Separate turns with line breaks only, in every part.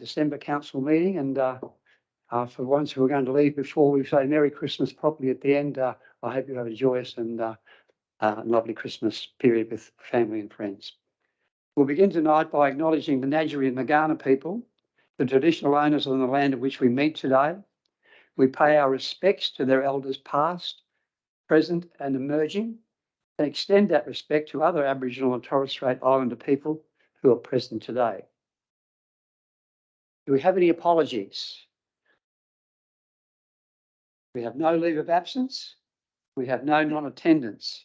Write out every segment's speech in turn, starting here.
December council meeting, and for once who are going to leave before we say Merry Christmas properly at the end, I hope you have a joyous and lovely Christmas period with family and friends. We'll begin tonight by acknowledging the Ngadjuri and Nagana people, the traditional owners of the land in which we meet today. We pay our respects to their elders past, present and emerging, and extend that respect to other Aboriginal and Torres Strait Islander people who are present today. Do we have any apologies? We have no leave of absence. We have no non-attendance.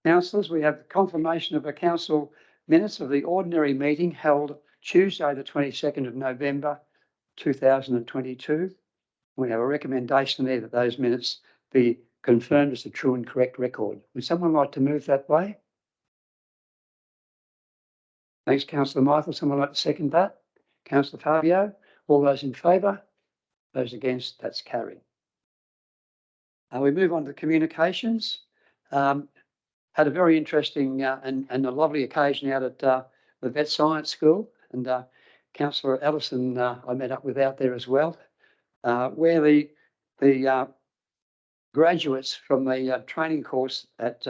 Councillors, we have the confirmation of the council minutes of the ordinary meeting held Tuesday, the 22nd of November, 2022. We have a recommendation there that those minutes be confirmed as a true and correct record. Would someone like to move that way? Thanks, Councillor Michael. Someone like to second that? Councillor Fabio. All those in favour? Those against? That's carried. We move on to communications. Had a very interesting and a lovely occasion out at the Vet Science School, and Councillor Ellison I met up with out there as well, where the graduates from the training course at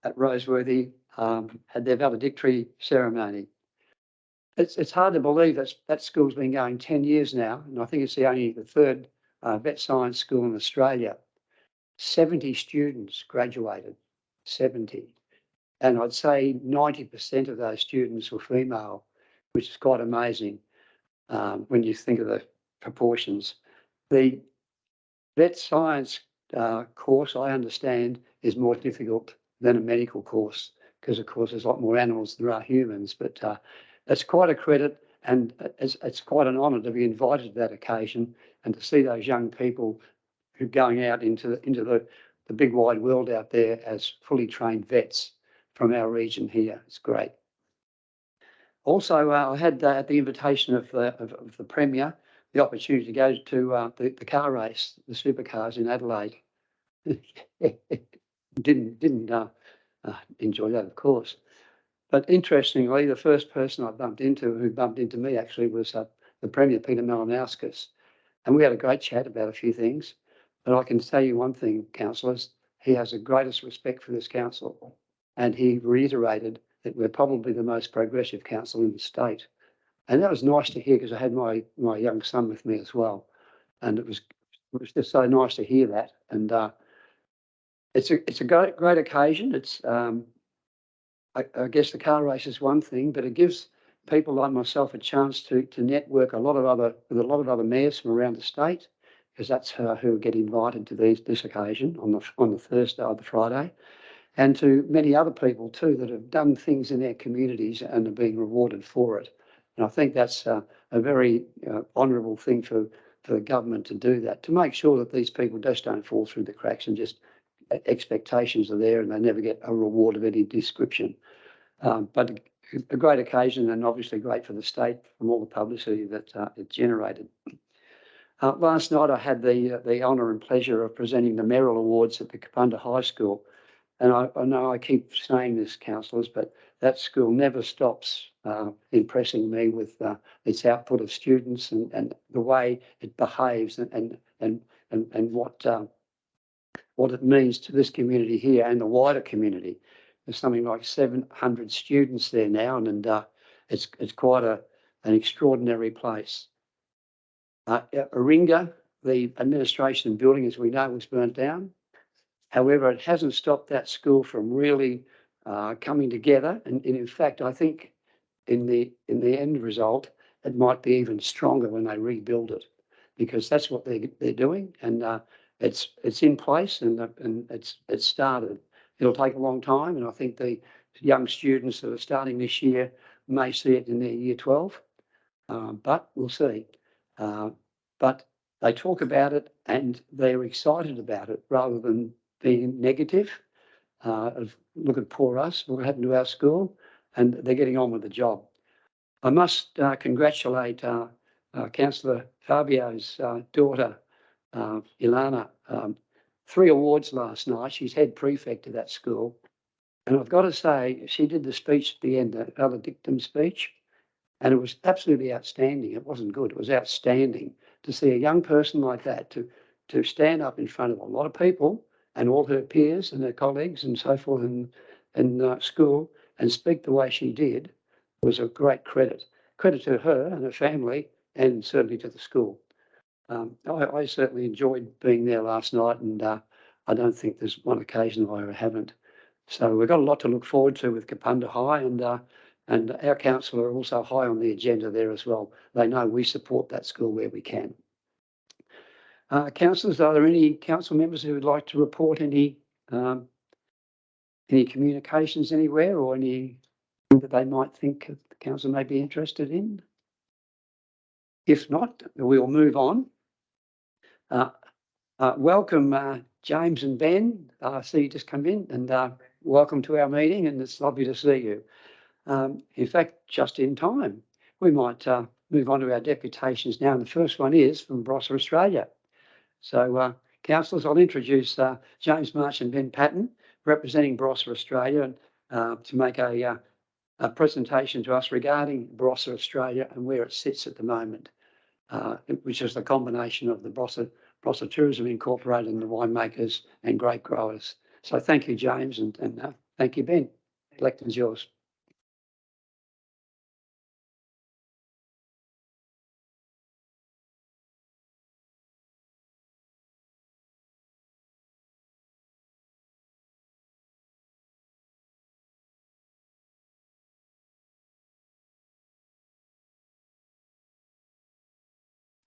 Roseworthy had their valedictory ceremony. It's hard to believe that school's been going 10 years now, and I think it's only the third vet science school in Australia. 70 students graduated, 70. And I'd say 90% of those students were female, which is quite amazing when you think of the proportions. The vet science course, I understand, is more difficult than a medical course because, of course, there's a lot more animals than there are humans. But it's quite a credit, and it's quite an honour to be invited to that occasion and to see those young people who are going out into the big wide world out there as fully trained vets from our region here. It's great. Also, I had at the invitation of the Premier the opportunity to go to the car race, the supercars in Adelaide. Didn't enjoy that, of course. But interestingly, the first person I bumped into, who bumped into me actually, was the Premier, Peter Malinauskas. And we had a great chat about a few things. But I can tell you one thing, councillors, he has the greatest respect for this council. And he reiterated that we're probably the most progressive council in the state. And that was nice to hear because I had my young son with me as well. And it was just so nice to hear that. And it's a great occasion. It's I guess the car race is one thing, but it gives people like myself a chance to network with a lot of other mayors from around the state, because that's who get invited to this occasion on the Thursday or the Friday, and to many other people too that have done things in their communities and are being rewarded for it. And I think that's a very honourable thing for the government to do that, to make sure that these people just don't fall through the cracks and just expectations are there and they never get a reward of any description. But a great occasion, and obviously great for the state from all the publicity that it generated. Last night I had the honour and pleasure of presenting the Merrill Awards at the Kapunda High School. And I know I keep saying this, councillors, but that school never stops impressing me with its output of students and the way it behaves and what it means to this community here and the wider community. There's something like 700 students there now, and it's quite an extraordinary place. Aringa, the administration building, as we know, was burnt down. However, it hasn't stopped that school from really coming together. And in fact, I think in the end result, it might be even stronger when they rebuild it, because that's what they're doing, and it's in place and it's started. It'll take a long time, and I think the young students that are starting this year may see it in their year 12, but we'll see. But they talk about it and they're excited about it rather than being negative. Look at poor us, what happened to our school, and they're getting on with the job. I must congratulate Councillor Fabio's daughter, Ilana. 3 awards last night. She's head prefect of that school. And I've got to say, she did the speech at the end, the valedictorian speech. And it was absolutely outstanding. It wasn't good. It was outstanding to see a young person like that to stand up in front of a lot of people and all her peers and her colleagues and so forth in school and speak the way she did was a great credit. Credit to her and her family and certainly to the school. I certainly enjoyed being there last night, and I don't think there's one occasion I haven't. So we've got a lot to look forward to with Kapunda High, and our council are also high on the agenda there as well. They know we support that school where we can. Councillors, are there any council members who would like to report any communications anywhere or any that they might think the council may be interested in? If not, we'll move on. Welcome, James and Ben. I see you just come in, and welcome to our meeting, and it's lovely to see you. In fact, just in time, we might move on to our deputations now, and the first one is from Barossa Australia. So, councillors, I'll introduce James March and Ben Patton, representing Barossa Australia, to make a presentation to us regarding Barossa Australia and where it sits at the moment, which is the combination of the Barossa Tourism Incorporated and the winemakers and grape growers. So thank you, James, and thank you, Ben. The lectern's yours.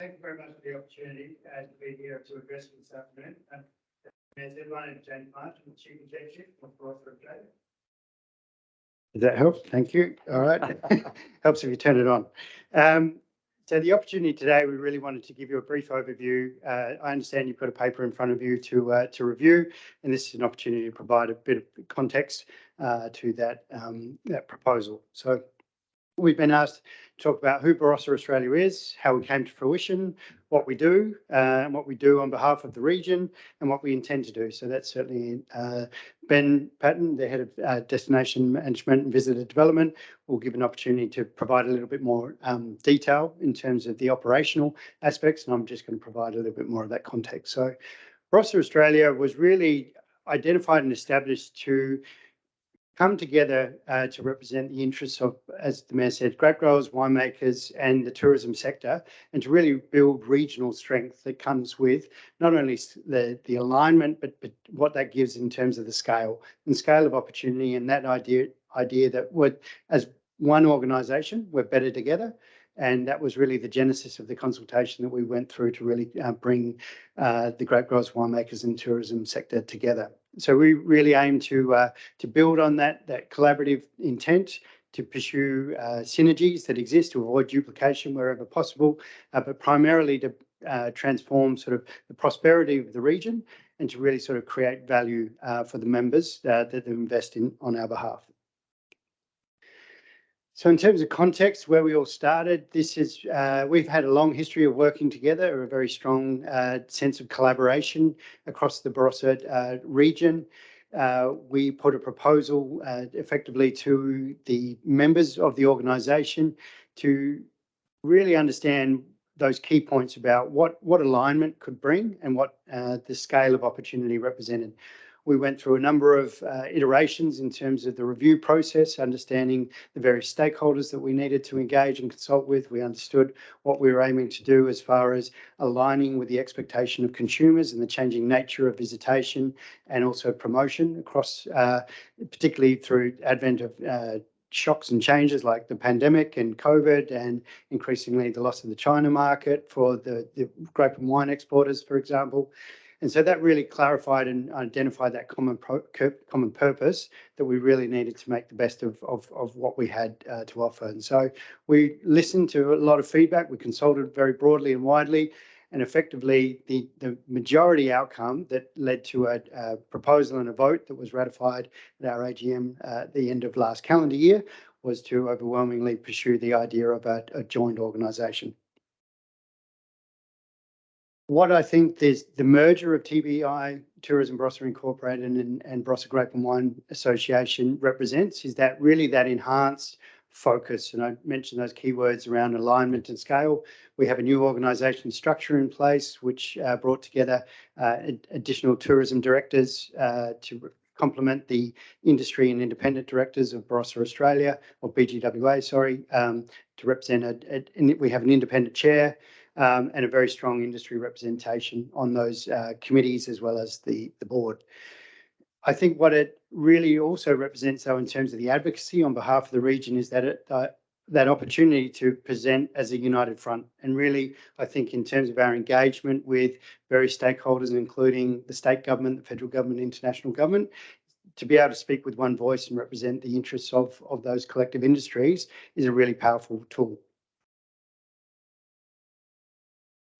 Thank you very much for the opportunity to be here to address you this afternoon. As everyone, I'm James March, I'm the Chief Executive of Barossa Australia. Does that help? Thank you. All right. Helps if you turn it on. So the opportunity today, we really wanted to give you a brief overview. I understand you've got a paper in front of you to review, and this is an opportunity to provide a bit of context to that proposal. So we've been asked to talk about who Barossa Australia is, how we came to fruition, what we do, and what we do on behalf of the region, and what we intend to do. So that's certainly Ben Patton, the Head of Destination Management and Visitor Development, will give an opportunity to provide a little bit more detail in terms of the operational aspects, and I'm just going to provide a little bit more of that context. So Barossa Australia was really identified and established to come together to represent the interests of, as the Mayor said, grape growers, winemakers and the tourism sector, and to really build regional strength that comes with not only the alignment, but what that gives in terms of the scale of opportunity, and that idea that we're, as one organisation, we're better together. And that was really the genesis of the consultation that we went through to really bring the grape growers, winemakers and tourism sector together. So we really aim to build on that collaborative intent, to pursue synergies that exist, to avoid duplication wherever possible, but primarily to transform sort of the prosperity of the region and to really sort of create value for the members that invest in on our behalf. So in terms of context, where we all started, this is, we've had a long history of working together, a very strong sense of collaboration across the Barossa region. We put a proposal effectively to the members of the organisation to really understand those key points about what alignment could bring and what the scale of opportunity represented. We went through a number of iterations in terms of the review process, understanding the various stakeholders that we needed to engage and consult with. We understood what we were aiming to do as far as aligning with the expectation of consumers and the changing nature of visitation and also promotion across, particularly through advent of shocks and changes like the pandemic and COVID, and increasingly the loss of the China market for the grape and wine exporters, for example. And so that really clarified and identified that common purpose that we really needed to make the best of what we had to offer. And so we listened to a lot of feedback. We consulted very broadly and widely, and effectively the majority outcome that led to a proposal and a vote that was ratified at our AGM at the end of last calendar year was to overwhelmingly pursue the idea of a joint organisation. What I think the merger of TBI, Tourism Barossa Incorporated, and Barossa Grape and Wine Association represents is that really that enhanced focus. And I mentioned those keywords around alignment and scale. We have a new organisation structure in place, which brought together additional tourism directors to complement the industry and independent directors of Barossa Australia, or BGWA, sorry, to represent we have an independent chair and a very strong industry representation on those committees as well as the board. I think what it really also represents, though, in terms of the advocacy on behalf of the region, is that that opportunity to present as a united front. And really, I think in terms of our engagement with various stakeholders, including the state government, the federal government, international government, to be able to speak with one voice and represent the interests of those collective industries is a really powerful tool.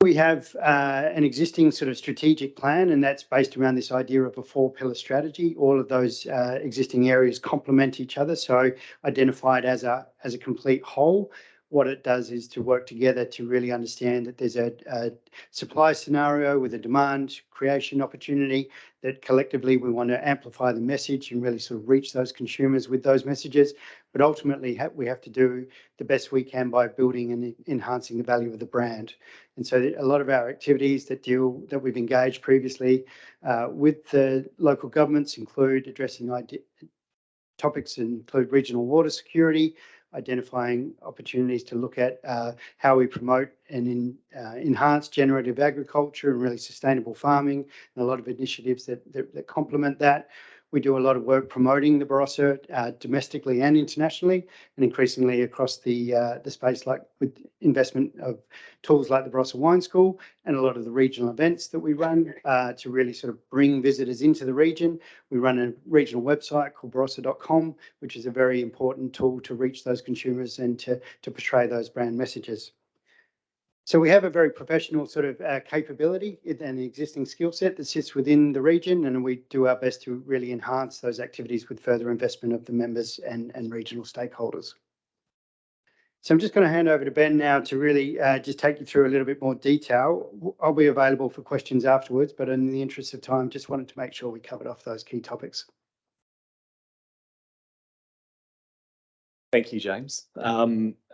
We have an existing sort of strategic plan, and that's based around this idea of a 4-pillar strategy. All of those existing areas complement each other, so identified as a complete whole. What it does is to work together to really understand that there's a supply scenario with a demand creation opportunity, that collectively we want to amplify the message and really sort of reach those consumers with those messages. But ultimately, we have to do the best we can by building and enhancing the value of the brand. And so a lot of our activities that we've engaged previously with the local governments include addressing topics include regional water security, identifying opportunities to look at how we promote and enhance generative agriculture and really sustainable farming, and a lot of initiatives that complement that. We do a lot of work promoting the Barossa domestically and internationally, and increasingly across the space, like with investment of tools like the Barossa Wine School and a lot of the regional events that we run to really sort of bring visitors into the region. We run a regional website called barossa.com, which is a very important tool to reach those consumers and to portray those brand messages. So we have a very professional sort of capability and an existing skill set that sits within the region, and we do our best to really enhance those activities with further investment of the members and regional stakeholders. So I'm just going to hand over to Ben now to really just take you through a little bit more detail. I'll be available for questions afterwards, but in the interest of time, just wanted to make sure we covered off those key topics.
Thank you, James.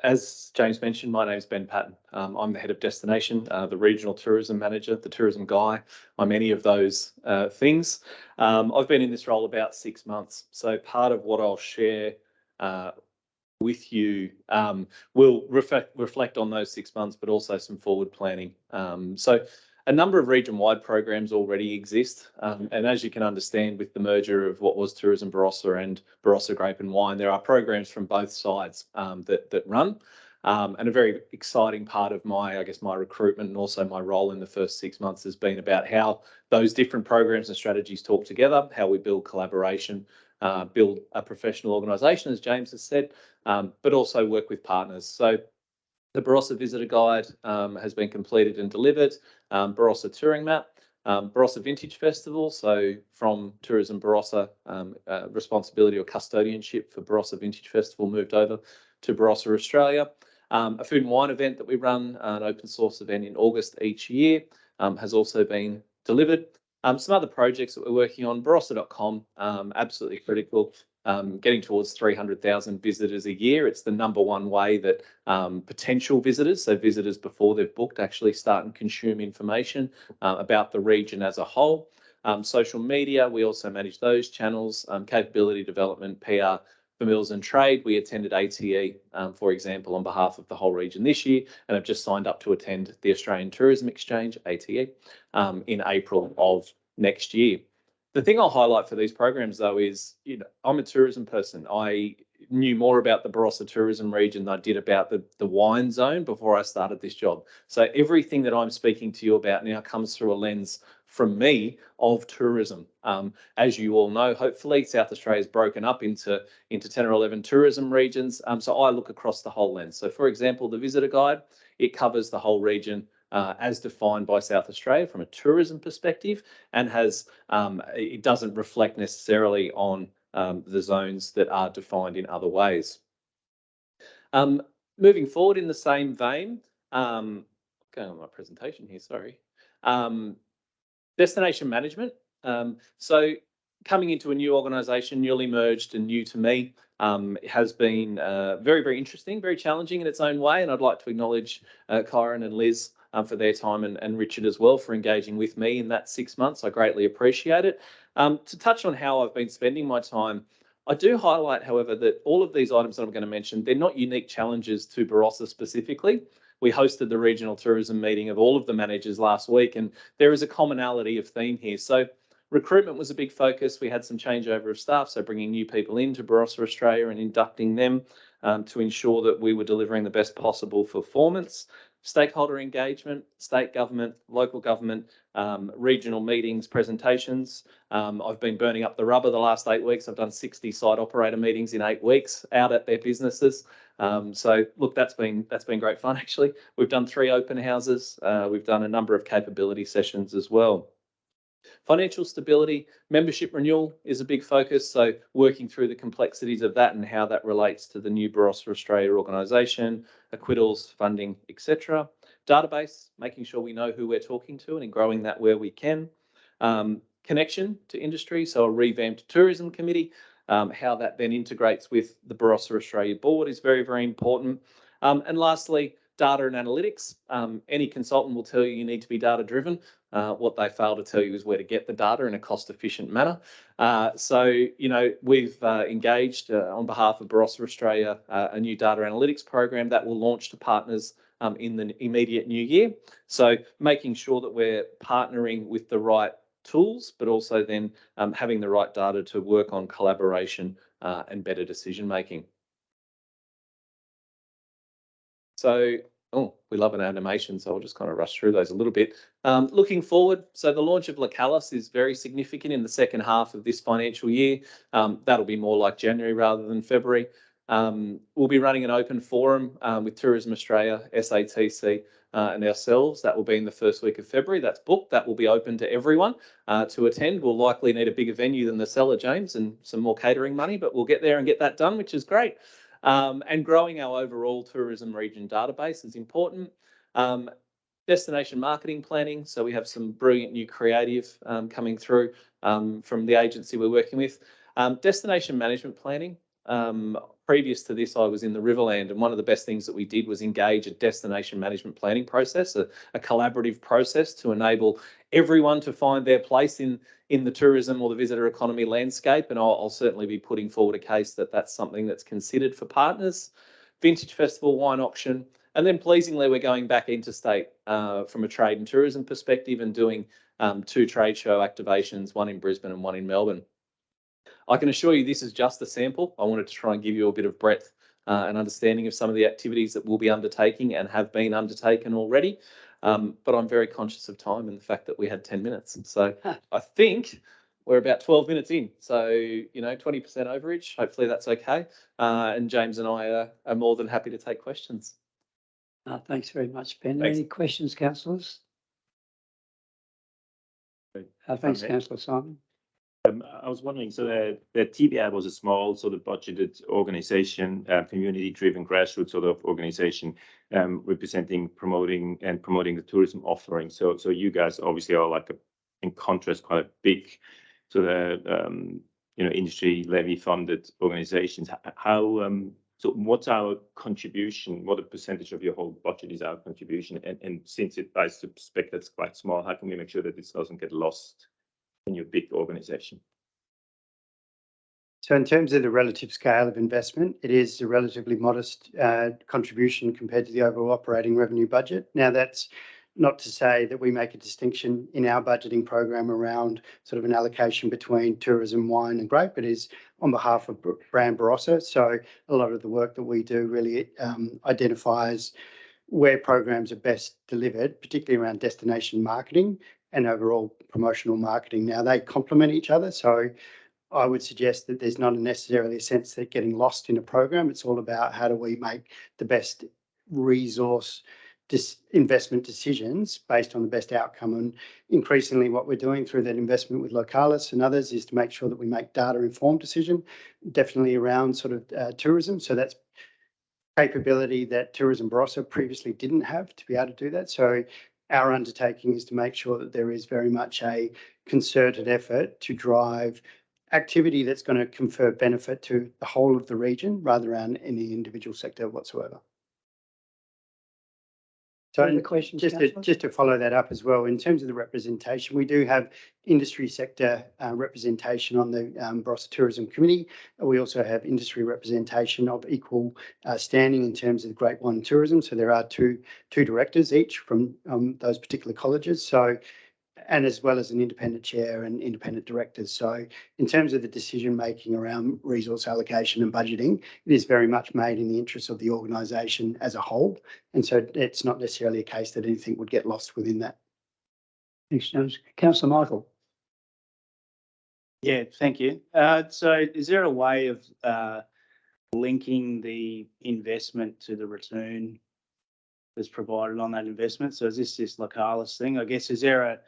As James mentioned, my name is Ben Patton. I'm the head of destination, the regional tourism manager, the tourism guy. I'm any of those things. I've been in this role about 6 months. So part of what I'll share with you will reflect on those 6 months, but also some forward planning. So a number of region-wide programs already exist, and as you can understand, with the merger of what was Tourism Barossa and Barossa Grape and Wine, there are programs from both sides that run. And a very exciting part of my recruitment and also my role in the first 6 months has been about how those different programs and strategies talk together, how we build collaboration, build a professional organisation, as James has said, but also work with partners. So the Barossa Visitor Guide has been completed and delivered, Barossa Touring Map, Barossa Vintage Festival, so from Tourism Barossa, responsibility or custodianship for Barossa Vintage Festival moved over to Barossa Australia. A food and wine event that we run, an open source event in August each year, has also been delivered. Some other projects that we're working on, Barossa.com, absolutely critical. Getting towards 300,000 visitors a year. It's the #1 way that potential visitors, so visitors before they've booked, actually start and consume information about the region as a whole. Social media, we also manage those channels. Capability development, PR for Mills and Trade. We attended ATE, for example, on behalf of the whole region this year, and have just signed up to attend the Australian Tourism Exchange, ATE, in April of next year. The thing I'll highlight for these programs, though, is I'm a tourism person. I knew more about the Barossa tourism region than I did about the wine zone before I started this job. So everything that I'm speaking to you about now comes through a lens from me of tourism. As you all know, hopefully South Australia is broken up into 10 or 11 tourism regions. So I look across the whole lens. So for example, the visitor guide, it covers the whole region as defined by South Australia from a tourism perspective, and it doesn't reflect necessarily on the zones that are defined in other ways. Moving forward in the same vein, going on my presentation here, sorry. Destination management. So coming into a new organisation, newly merged and new to me, it has been very, very interesting, very challenging in its own way. And I'd like to acknowledge Kyron and Liz for their time, and Richard as well for engaging with me in that 6 months. I greatly appreciate it. To touch on how I've been spending my time, I do highlight, however, that all of these items that I'm going to mention, they're not unique challenges to Barossa specifically. We hosted the regional tourism meeting of all of the managers last week, and there is a commonality of theme here. So recruitment was a big focus. We had some changeover of staff, so bringing new people into Barossa Australia and inducting them to ensure that we were delivering the best possible performance. Stakeholder engagement, state government, local government, regional meetings, presentations. I've been burning up the rubber the last 8 weeks. I've done 60 site operator meetings in 8 weeks out at their businesses. So look, that's been great fun actually. We've done 3 open houses. We've done a number of capability sessions as well. Financial stability, membership renewal is a big focus. So working through the complexities of that and how that relates to the new Barossa Australia organisation, acquittals, funding, etc. Database, making sure we know who we're talking to and growing that where we can. Connection to industry, so a revamped tourism committee. How that then integrates with the Barossa Australia board is very, very important. And lastly, data and analytics. Any consultant will tell you need to be data driven. What they fail to tell you is where to get the data in a cost efficient manner. So, you know, we've engaged on behalf of Barossa Australia a new data analytics program that will launch to partners in the immediate new year. So making sure that we're partnering with the right tools, but also then having the right data to work on collaboration and better decision making. So, we love an animation, so I'll just kind of rush through those a little bit. Looking forward, so the launch of Locallis is very significant in the second half of this financial year. That'll be more like January rather than February. We'll be running an open forum with Tourism Australia, SATC and ourselves. That will be in the first week of February. That's booked. That will be open to everyone to attend. We'll likely need a bigger venue than the Cellar, James, and some more catering money, but we'll get there and get that done, which is great. And growing our overall tourism region database is important. Destination marketing planning. So we have some brilliant new creative coming through from the agency we're working with. Destination management planning. Previous to this, I was in the Riverland, and one of the best things that we did was engage a destination management planning process, a collaborative process to enable everyone to find their place in the tourism or the visitor economy landscape. And I'll certainly be putting forward a case that that's something that's considered for partners. Vintage Festival wine auction. And then pleasingly, we're going back interstate from a trade and tourism perspective and doing 2 trade show activations, one in Brisbane and one in Melbourne. I can assure you this is just a sample. I wanted to try and give you a bit of breadth and understanding of some of the activities that we'll be undertaking and have been undertaken already. But I'm very conscious of time and the fact that we had 10 minutes. So I think we're about 12 minutes in. So, you know, 20% overage. Hopefully that's okay. And James and I are more than happy to take questions.
Thanks very much, Ben.
Thanks.
Any questions, councillors? Thanks, Councillor Simon.
I was wondering, so the TBI was a small sort of budgeted organisation, community-driven grassroots sort of organisation, representing, promoting the tourism offering. So you guys obviously are like in contrast, quite a big sort of industry levy funded organisations. So what's our contribution? What a percentage of your whole budget is our contribution? And since I suspect that's quite small, how can we make sure that this doesn't get lost in your big organisation?
So in terms of the relative scale of investment, it is a relatively modest contribution compared to the overall operating revenue budget. Now, that's not to say that we make a distinction in our budgeting program around sort of an allocation between tourism, wine and grape. It is on behalf of brand Barossa. So a lot of the work that we do really identifies where programs are best delivered, particularly around destination marketing and overall promotional marketing. Now, they complement each other. So I would suggest that there's not necessarily a sense that getting lost in a program. It's all about how do we make the best resource investment decisions based on the best outcome. And increasingly what we're doing through that investment with Locallis and others is to make sure that we make data-informed decision, definitely around sort of tourism. So that's capability that Tourism Barossa previously didn't have to be able to do that. So our undertaking is to make sure that there is very much a concerted effort to drive activity that's going to confer benefit to the whole of the region rather than any individual sector whatsoever. So
Further questions,
just
councillors?
to follow that up as well, in terms of the representation, we do have industry sector representation on the Barossa Tourism Committee. We also have industry representation of equal standing in terms of Grade 1 tourism. So there are two directors each from those particular colleges. So, and as well as an independent chair and independent directors. So in terms of the decision making around resource allocation and budgeting, it is very much made in the interest of the organisation as a whole. And so it's not necessarily a case that anything would get lost within that.
Thanks, James. Councillor Michael.
Yeah, thank you. So is there a way of linking the investment to the return that's provided on that investment? So is this Localis thing? I guess, is there a,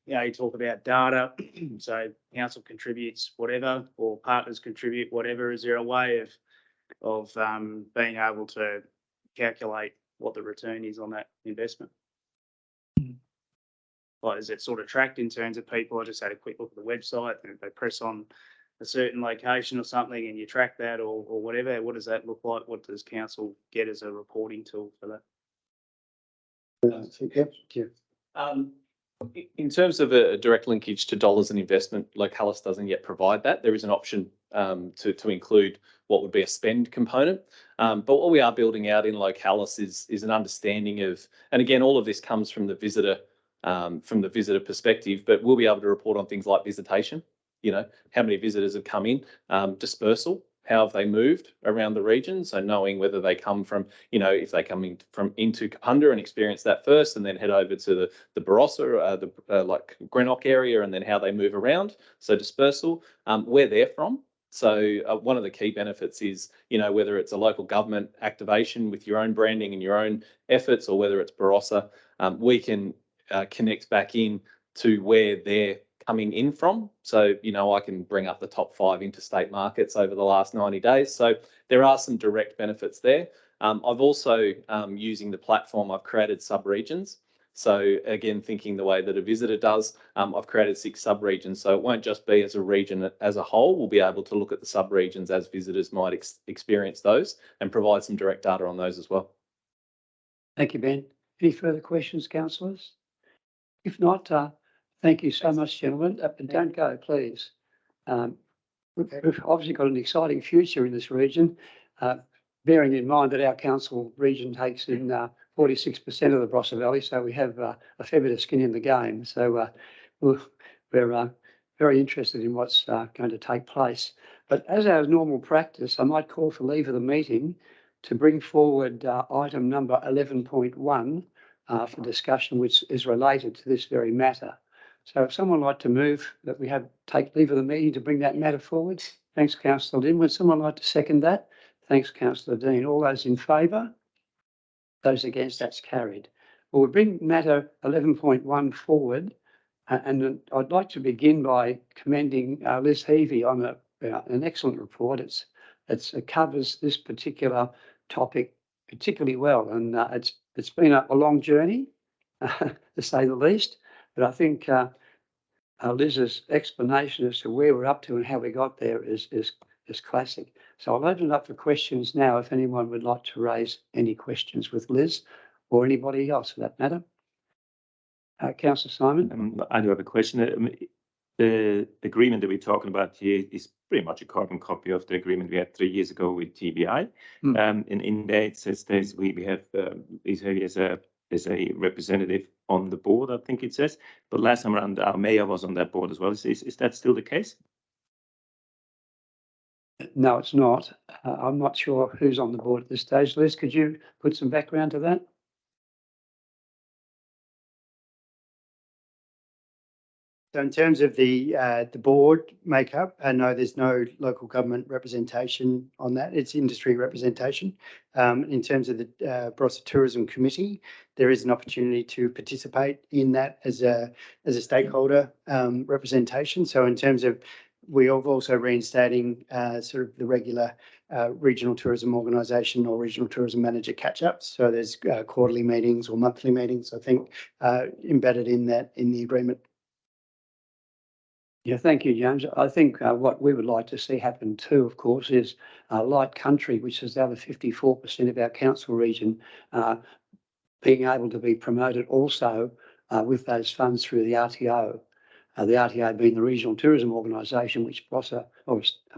you talk about data, so council contributes whatever, or partners contribute whatever. Is there a way of being able to calculate what the return is on that investment? Like, is it sort of tracked in terms of people? I just had a quick look at the website, and if they press on a certain location or something and you track that or whatever, what does that look like? What does council get as a reporting tool for that?
Yeah.
In terms of a direct linkage to dollars and investment, Localis doesn't yet provide that. There is an option to include what would be a spend component. But what we are building out in Localis is an understanding of, and again, all of this comes from the visitor perspective, but we'll be able to report on things like visitation, how many visitors have come in, dispersal, how have they moved around the region? So knowing whether they come from, if they come into Kapunda and experience that first and then head over to the Barossa, like Greenock area, and then how they move around. So dispersal, where they're from. So one of the key benefits is, whether it's a local government activation with your own branding and your own efforts, or whether it's Barossa, we can connect back in to where they're coming in from. So, I can bring up the top 5 interstate markets over the last 90 days. So there are some direct benefits there. I've also, using the platform, I've created sub-regions. So again, thinking the way that a visitor does, I've created 6 sub-regions. So it won't just be as a region as a whole. We'll be able to look at the sub-regions as visitors might experience those and provide some direct data on those as well.
Thank you, Ben. Any further questions, councillors? If not, thank you so much, gentlemen. But don't go, please. We've obviously got an exciting future in this region, bearing in mind that our council region takes in 46% of the Barossa Valley, so we have a fair bit of skin in the game. So we're very interested in what's going to take place. But as our normal practice, I might call for leave of the meeting to bring forward item number 11.1 for discussion, which is related to this very matter. So if someone would like to move that we take leave of the meeting to bring that matter forward. Thanks, Councillor Lynn. Would someone like to second that? Thanks, Councillor Dean. All those in favour? Those against, that's carried. Well, we'll bring matter 11.1 forward, and I'd like to begin by commending Liz Heavey on an excellent report. It covers this particular topic particularly well, and it's been a long journey, to say the least. But I think Liz's explanation as to where we're up to and how we got there is classic. So I'll open it up for questions now if anyone would like to raise any questions with Liz or anybody else for that matter. Councillor Simon?
I do have a question. The agreement that we're talking about here is pretty much a carbon copy of the agreement we had 3 years ago with TBI. And in there it says we have Liz Heavey as a representative on the board, I think it says. But last time around, our mayor was on that board as well. Is that still the case?
No, it's not. I'm not sure who's on the board at this stage. Liz, could you put some background to that?
So in terms of the board makeup, no, there's no local government representation on that. It's industry representation. In terms of the Barossa Tourism Committee, there is an opportunity to participate in that as a stakeholder representation. So in terms of, we are also reinstating sort of the regular regional tourism organisation or regional tourism manager catch-ups. So there's quarterly meetings or monthly meetings, I think, embedded in the agreement.
Yeah, thank you, James. I think what we would like to see happen too, of course, is light country, which is the other 54% of our council region, being able to be promoted also with those funds through the RTO. The RTO being the Regional Tourism Organisation, which BROSSA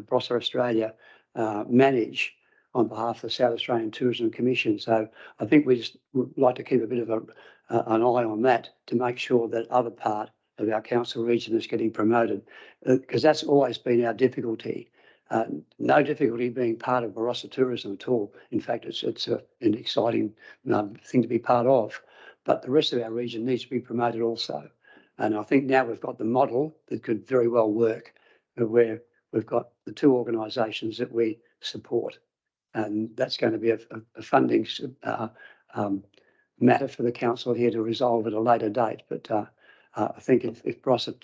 Australia manage on behalf of the South Australian Tourism Commission. So I think we just would like to keep a bit of an eye on that to make sure that other part of our council region is getting promoted, because that's always been our difficulty. No difficulty being part of Barossa tourism at all. In fact, it's an exciting thing to be part of, but the rest of our region needs to be promoted also. And I think now we've got the model that could very well work, where we've got the two organisations that we support, and that's going to be a funding matter for the council here to resolve at a later date. But I think if Barossa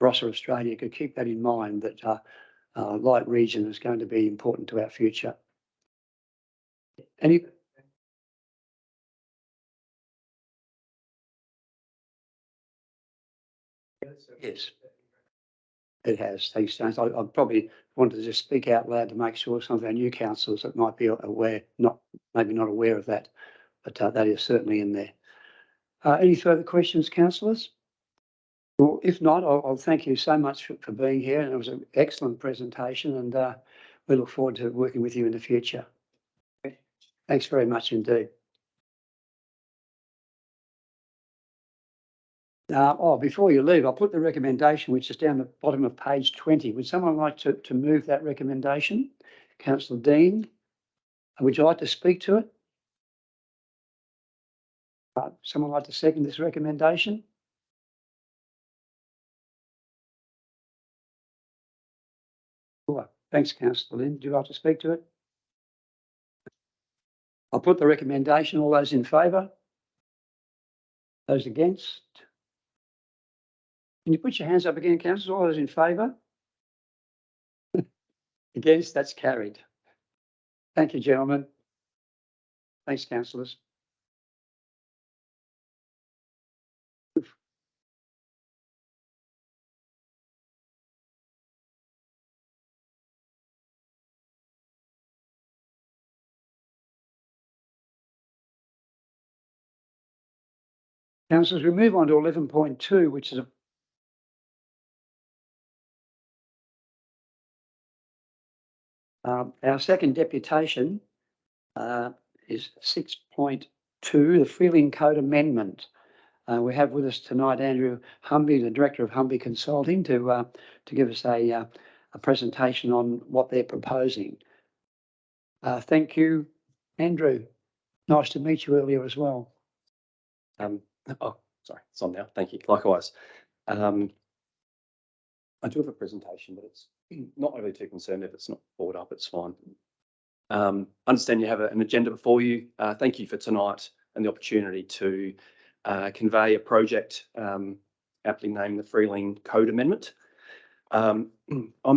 Australia could keep that in mind, that light region is going to be important to our future. Any? Yes, it has. Thanks, James. I probably wanted to just speak out loud to make sure some of our new councillors that might be aware, maybe not aware of that, but that is certainly in there. Any further questions, councillors? Well, if not, I'll thank you so much for being here, and it was an excellent presentation, and we look forward to working with you in the future. Thanks very much indeed. Before you leave, I'll put the recommendation, which is down the bottom of page 20. Would someone like to move that recommendation? Councillor Dean, would you like to speak to it? Someone like to second this recommendation? Sure. Thanks, Councillor Lynn. Would you like to speak to it? I'll put the recommendation. All those in favour? Those against? Can you put your hands up again, councillors? All those in favour? Against? That's carried. Thank you, gentlemen. Thanks, councillors. Councillors, we move on to 11.2, which is our second deputation is 6.2, the Freeling Code Amendment. We have with us tonight Andrew Humby, the Director of Humby Consulting, to give us a presentation on what they're proposing. Thank you, Andrew. Nice to meet you earlier as well.
Sorry, it's on now. Thank you. Likewise. I do have a presentation, but it's not really too concerned if it's not brought up. It's fine. Understand you have an agenda before you. Thank you for tonight and the opportunity to convey a project aptly named the Freeling Code Amendment. I'm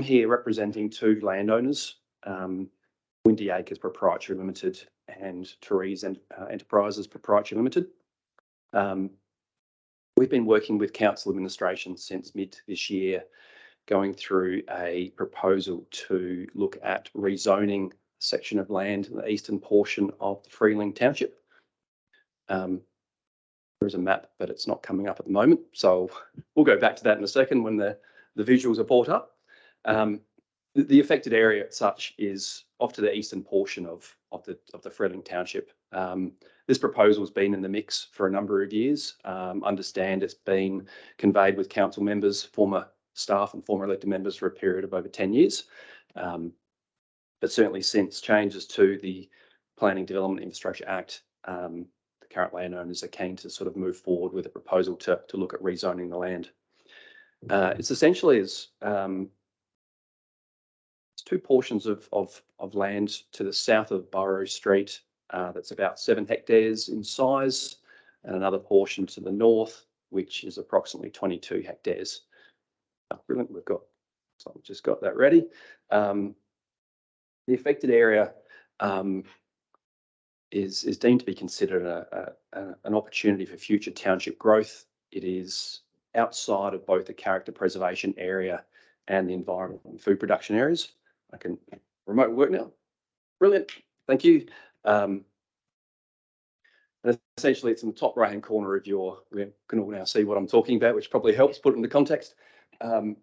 here representing two landowners, Windy Acres Proprietary Limited and Therese Enterprises Proprietary Limited. We've been working with council administration since mid this year, going through a proposal to look at rezoning a section of land in the eastern portion of the Freeling Township. There is a map, but it's not coming up at the moment, so we'll go back to that in a second when the visuals are brought up. The affected area as such is off to the eastern portion of the Freeling Township. This proposal has been in the mix for a number of years. Understand it's been conveyed with council members, former staff and former elected members for a period of over 10 years. But certainly since changes to the Planning Development Infrastructure Act, the current landowners are keen to sort of move forward with a proposal to look at rezoning the land. It's essentially two portions of land to the south of Burrow Street that's about 7 hectares in size, and another portion to the north, which is approximately 22 hectares. Brilliant, we've just got that ready. The affected area is deemed to be considered an opportunity for future township growth. It is outside of both the character preservation area and the environment and food production areas. I can remote work now. Brilliant. Thank you. And essentially, it's in the top right-hand corner of we can all now see what I'm talking about, which probably helps put it into context. So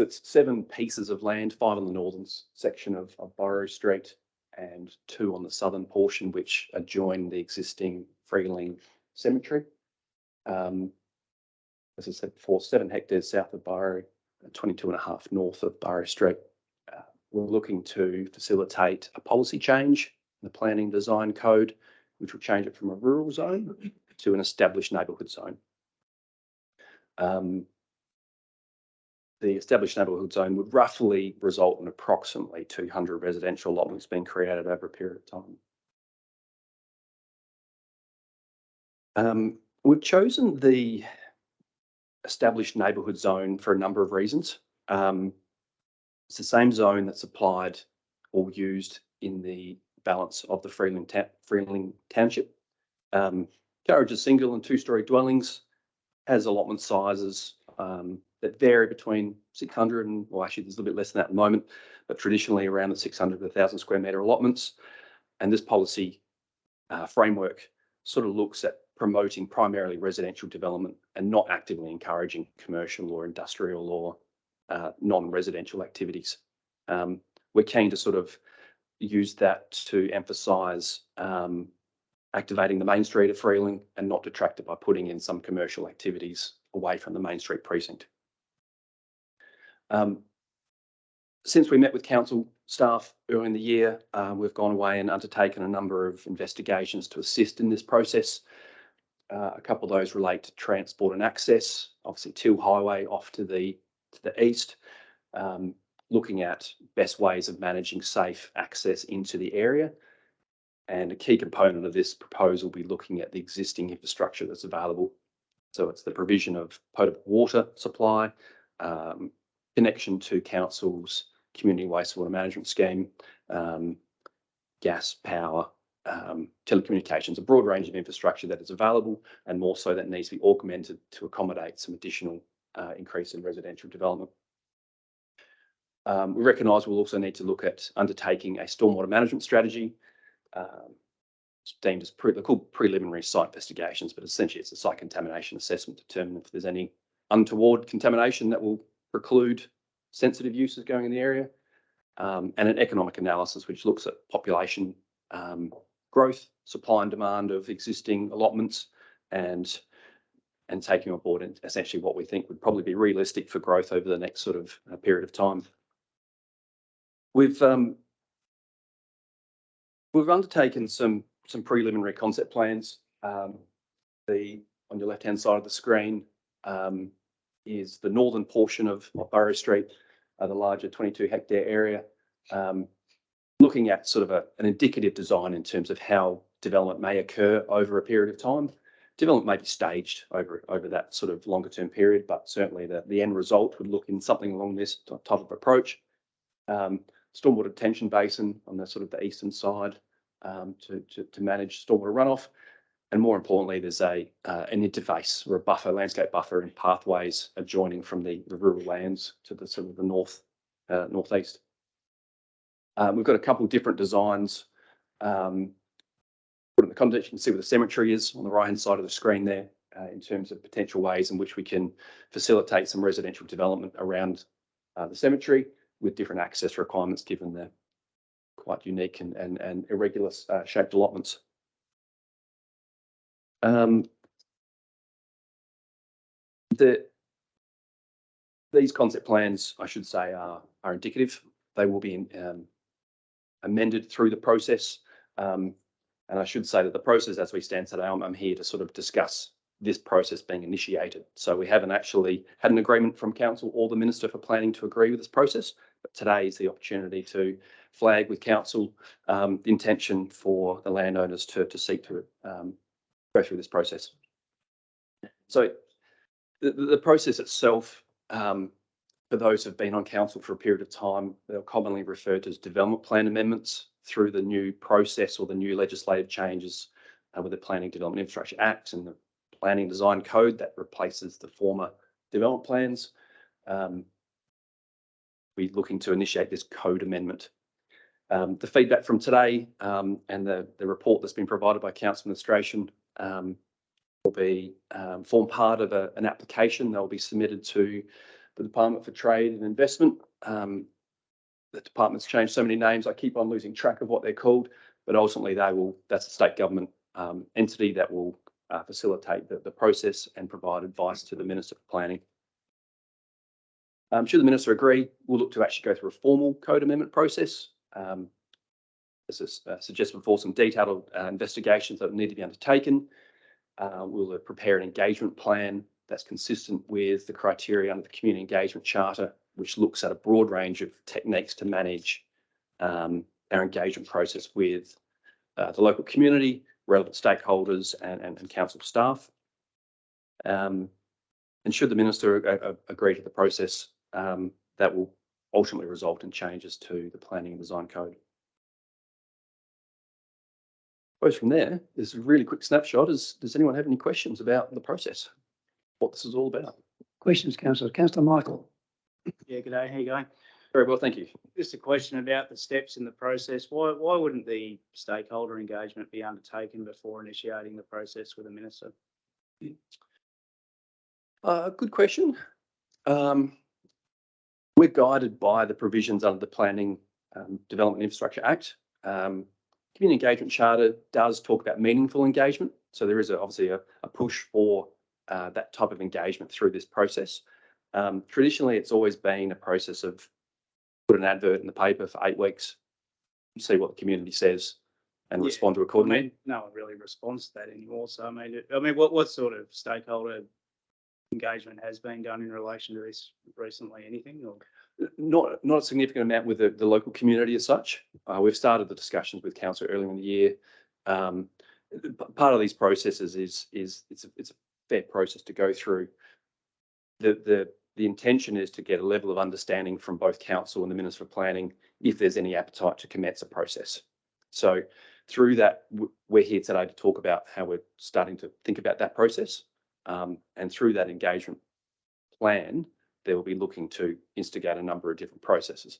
it's 7 pieces of land, 5 on the northern section of Burrow Street and 2 on the southern portion, which adjoin the existing Freeling Cemetery. As I said before, 7 hectares south of Burrow, 22.5 north of Burrow Street. We're looking to facilitate a policy change in the planning design code, which will change it from a rural zone to an established neighbourhood zone. The established neighbourhood zone would roughly result in approximately 200 residential allotments being created over a period of time. We've chosen the established neighbourhood zone for a number of reasons. It's the same zone that's applied or used in the balance of the Freeling Township. Carriage is single and 2-storey dwellings, has allotment sizes that vary between 600 and, well, actually there's a little bit less than that at the moment, but traditionally around the 600 to 1,000 square metre allotments. And this policy framework sort of looks at promoting primarily residential development and not actively encouraging commercial or industrial or non-residential activities. We're keen to sort of use that to emphasise activating the main street of Freeling and not detract it by putting in some commercial activities away from the main street precinct. Since we met with council staff early in the year, we've gone away and undertaken a number of investigations to assist in this process. A couple of those relate to transport and access, obviously Till Highway off to the east, looking at best ways of managing safe access into the area. And a key component of this proposal will be looking at the existing infrastructure that's available. So it's the provision of potable water supply, connection to council's community wastewater management scheme, gas, power, telecommunications, a broad range of infrastructure that is available, and more so that needs to be augmented to accommodate some additional increase in residential development. We recognise we'll also need to look at undertaking a stormwater management strategy. It's deemed as they're called preliminary site investigations, but essentially it's a site contamination assessment to determine if there's any untoward contamination that will preclude sensitive uses going in the area, and an economic analysis which looks at population growth, supply and demand of existing allotments, and taking on board essentially what we think would probably be realistic for growth over the next sort of period of time. We've undertaken some preliminary concept plans. On your left-hand side of the screen is the northern portion of Burrow Street, the larger 22-hectare area, looking at sort of an indicative design in terms of how development may occur over a period of time. Development may be staged over that sort of longer-term period, but certainly the end result would look in something along this type of approach. Stormwater detention basin on the sort of the eastern side to manage stormwater runoff. And more importantly, there's an interface or a buffer, landscape buffer and pathways adjoining from the rural lands to the sort of the northeast. We've got a couple of different designs. Put in the context, you can see where the cemetery is on the right-hand side of the screen there, in terms of potential ways in which we can facilitate some residential development around the cemetery with different access requirements given the quite unique and irregular shaped allotments. These concept plans, I should say, are indicative. They will be amended through the process. And I should say that the process as we stand today, I'm here to sort of discuss this process being initiated. So we haven't actually had an agreement from council or the Minister for Planning to agree with this process, but today is the opportunity to flag with council the intention for the landowners to seek to go through this process. So the process itself, for those who've been on council for a period of time, they're commonly referred to as development plan amendments through the new process or the new legislative changes with the Planning Development Infrastructure Act and the Planning Design Code that replaces the former development plans. We're looking to initiate this code amendment. The feedback from today and the report that's been provided by Council Administration will be form part of an application that will be submitted to the Department for Trade and Investment. The department's changed so many names, I keep on losing track of what they're called, but ultimately that's a state government entity that will facilitate the process and provide advice to the Minister for Planning. Should the Minister agree, we'll look to actually go through a formal code amendment process. As I suggested before, some detailed investigations that need to be undertaken. We'll prepare an engagement plan that's consistent with the criteria under the Community Engagement Charter, which looks at a broad range of techniques to manage our engagement process with the local community, relevant stakeholders and council staff. And should the Minister agree to the process, that will ultimately result in changes to the Planning and Design Code. From there, this is a really quick snapshot. Does anyone have any questions about the process? What this is all about?
Questions, Councillor? Councillor Michael?
Yeah, good day. How you going?
Very well, thank you.
Just a question about the steps in the process. Why wouldn't the stakeholder engagement be undertaken before initiating the process with the Minister?
Good question. We're guided by the provisions under the Planning Development Infrastructure Act. Community Engagement Charter does talk about meaningful engagement. So there is obviously a push for that type of engagement through this process. Traditionally, it's always been a process of put an advert in the paper for 8 weeks, see what the community says and respond to accordingly.
I mean, no one really responds to that anymore. So I mean, what sort of stakeholder engagement has been done in relation to this recently? Anything? Or?
Not a significant amount with the local community as such. We've started the discussions with council earlier in the year. Part of these processes is it's a fair process to go through. The intention is to get a level of understanding from both council and the Minister for Planning if there's any appetite to commence a process. So through that, we're here today to talk about how we're starting to think about that process. And through that engagement plan, they will be looking to instigate a number of different processes.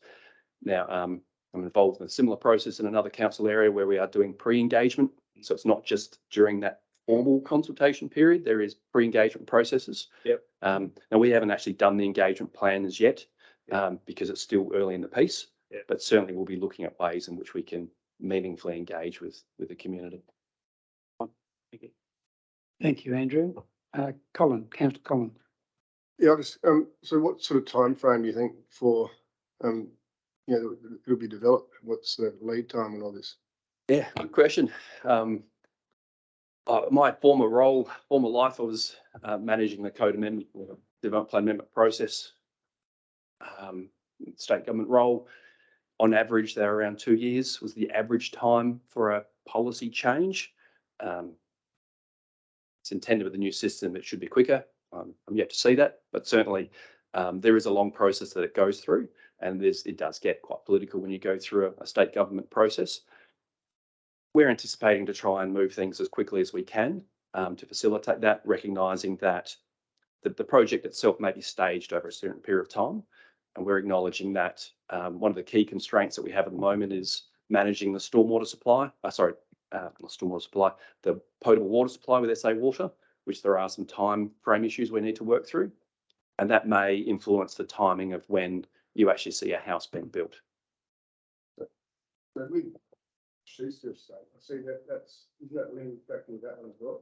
Now, I'm involved in a similar process in another council area where we are doing pre-engagement. So it's not just during that formal consultation period, there is pre-engagement processes.
Yep.
Now, we haven't actually done the engagement plan as yet because it's still early in the piece, but certainly we'll be looking at ways in which we can meaningfully engage with the community.
Thank you.
Thank you, Andrew. Colin, Councillor Colin.
Yeah, so what sort of time frame do you think for, it'll be developed? What's the lead time and all this?
Yeah, good question. My former life, I was managing the code amendment, development plan amendment process, state government role. On average, they're around 2 years was the average time for a policy change. It's intended with the new system, it should be quicker. I'm yet to see that, but certainly there is a long process that it goes through, and it does get quite political when you go through a state government process. We're anticipating to try and move things as quickly as we can to facilitate that, recognising that the project itself may be staged over a certain period of time, and we're acknowledging that one of the key constraints that we have at the moment is managing the stormwater supply. Not stormwater supply, the potable water supply with SA Water, which there are some time frame issues we need to work through. And that may influence the timing of when you actually see a house being built.
But we choose to say, I see isn't that linked back with that one as well?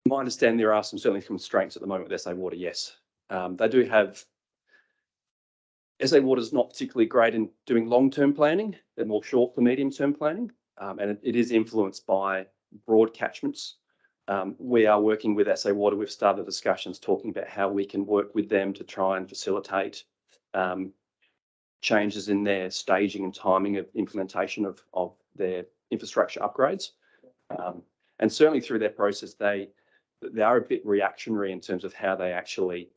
My understanding, there are certainly constraints at the moment with SA Water, yes. They do have, SA Water is not particularly great in doing long-term planning. They're more short to medium-term planning. And it is influenced by broad catchments. We are working with SA Water. We've started discussions talking about how we can work with them to try and facilitate changes in their staging and timing of implementation of their infrastructure upgrades. And certainly through their process, they are a bit reactionary in terms of how they actually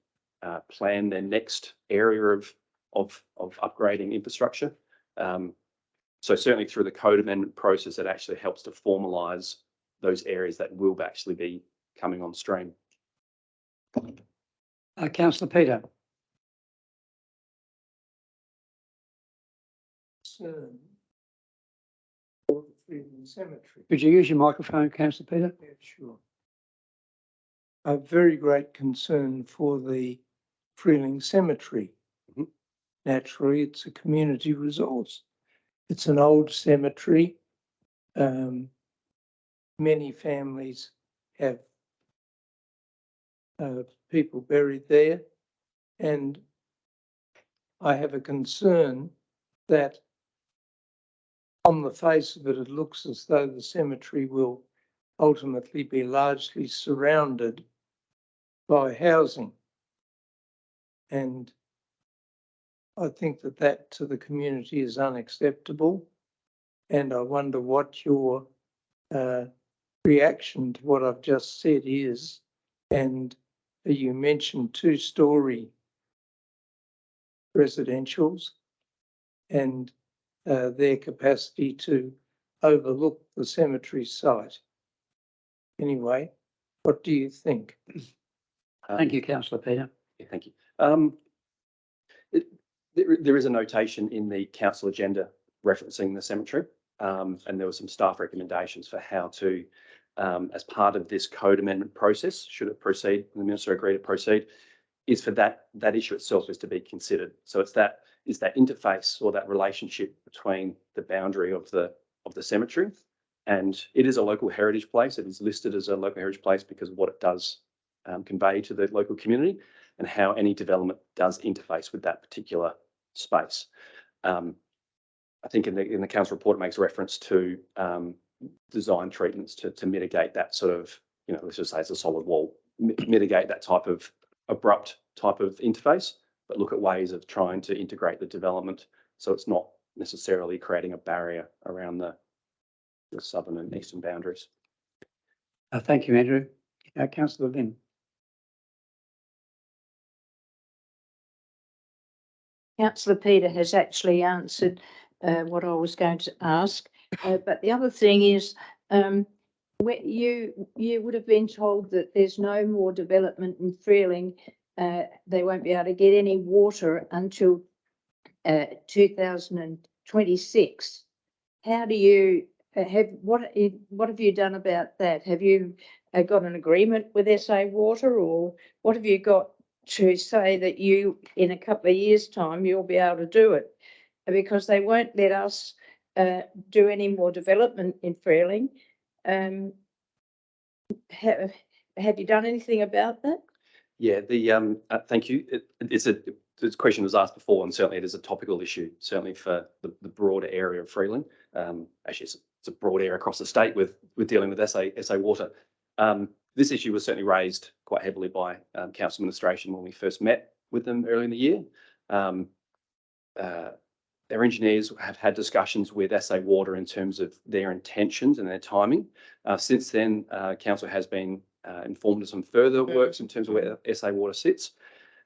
plan their next area of upgrading infrastructure. So certainly through the code amendment process, it actually helps to formalise those areas that will actually be coming on stream.
Councillor Peter,
concern for the Freeling Cemetery.
could you use your microphone, Councillor Peter?
Yeah, sure. A very great concern for the Freeling Cemetery.
Mhm.
Naturally, it's a community resource. It's an old cemetery. Many families have people buried there, and I have a concern that on the face of it, it looks as though the cemetery will ultimately be largely surrounded by housing. And I think that that to the community is unacceptable. And I wonder what your reaction to what I've just said is. And you mentioned 2-story residentials and their capacity to overlook the cemetery site. Anyway, what do you think?
Thank you, Councillor Peter.
Yeah, thank you. There is a notation in the council agenda referencing the cemetery, and there were some staff recommendations for how to, as part of this code amendment process, should it proceed, and the minister agree to proceed, is for that issue itself is to be considered. So it's that interface or that relationship between the boundary of the cemetery, and it is a local heritage place. It is listed as a local heritage place because of what it does convey to the local community, and how any development does interface with that particular space. I think in the council report, it makes reference to design treatments to mitigate that sort of, let's just say it's a solid wall, mitigate that type of abrupt type of interface, but look at ways of trying to integrate the development so it's not necessarily creating a barrier around the southern and eastern boundaries.
Thank you, Andrew. Councillor Lynn.
Councillor Peter has actually answered what I was going to ask. But the other thing is, you would have been told that there's no more development in Freeling. They won't be able to get any water until 2026. How do you what have you done about that? Have you got an agreement with SA Water, or what have you got to say that you, in a couple of years' time, you'll be able to do it? Because they won't let us do any more development in Freeling. Have you done anything about that?
Yeah, thank you. This question was asked before, and certainly it is a topical issue, certainly for the broader area of Freeling. Actually, it's a broad area across the state with dealing with SA Water. This issue was certainly raised quite heavily by council administration when we first met with them early in the year. Their engineers have had discussions with SA Water in terms of their intentions and their timing. Since then, council has been informed of some further works in terms of where SA Water sits.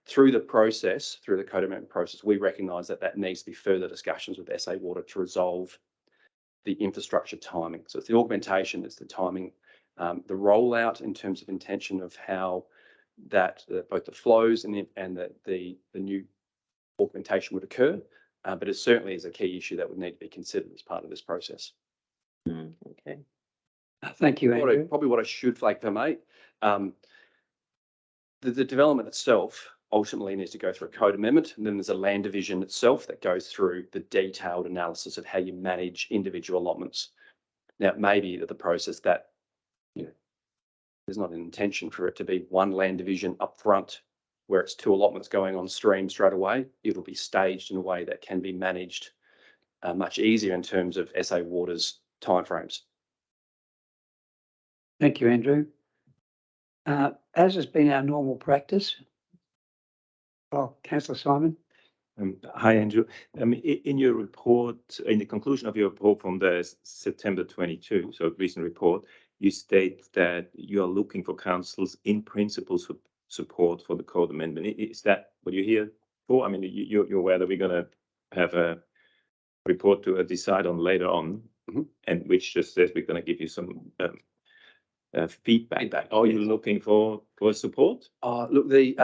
Through the process, through the code amendment process, we recognise that needs to be further discussions with SA Water to resolve the infrastructure timing. So it's the augmentation, it's the timing, the rollout in terms of intention of how that both the flows and the new augmentation would occur. But it certainly is a key issue that would need to be considered as part of this process.
Okay.
Thank you, Andrew.
Probably what I should flag, if I may, the development itself ultimately needs to go through a code amendment, and then there's a land division itself that goes through the detailed analysis of how you manage individual allotments. Now, it may be that the process that, there's not an intention for it to be one land division up front where it's 2 allotments going on stream straight away. It'll be staged in a way that can be managed much easier in terms of SA Water's timeframes.
Thank you, Andrew. As has been our normal practice. Councillor Simon.
Hi, Andrew. In your report, in the conclusion of your report from the September 22, so recent report, you state that you are looking for council's in principle support for the code amendment. Is that what you're here for? I mean, you're aware that we're going to have a report to decide on later on, and which just says we're going to give you some feedback.
Feedback,
Are you
yes.
looking for support?
Look, it's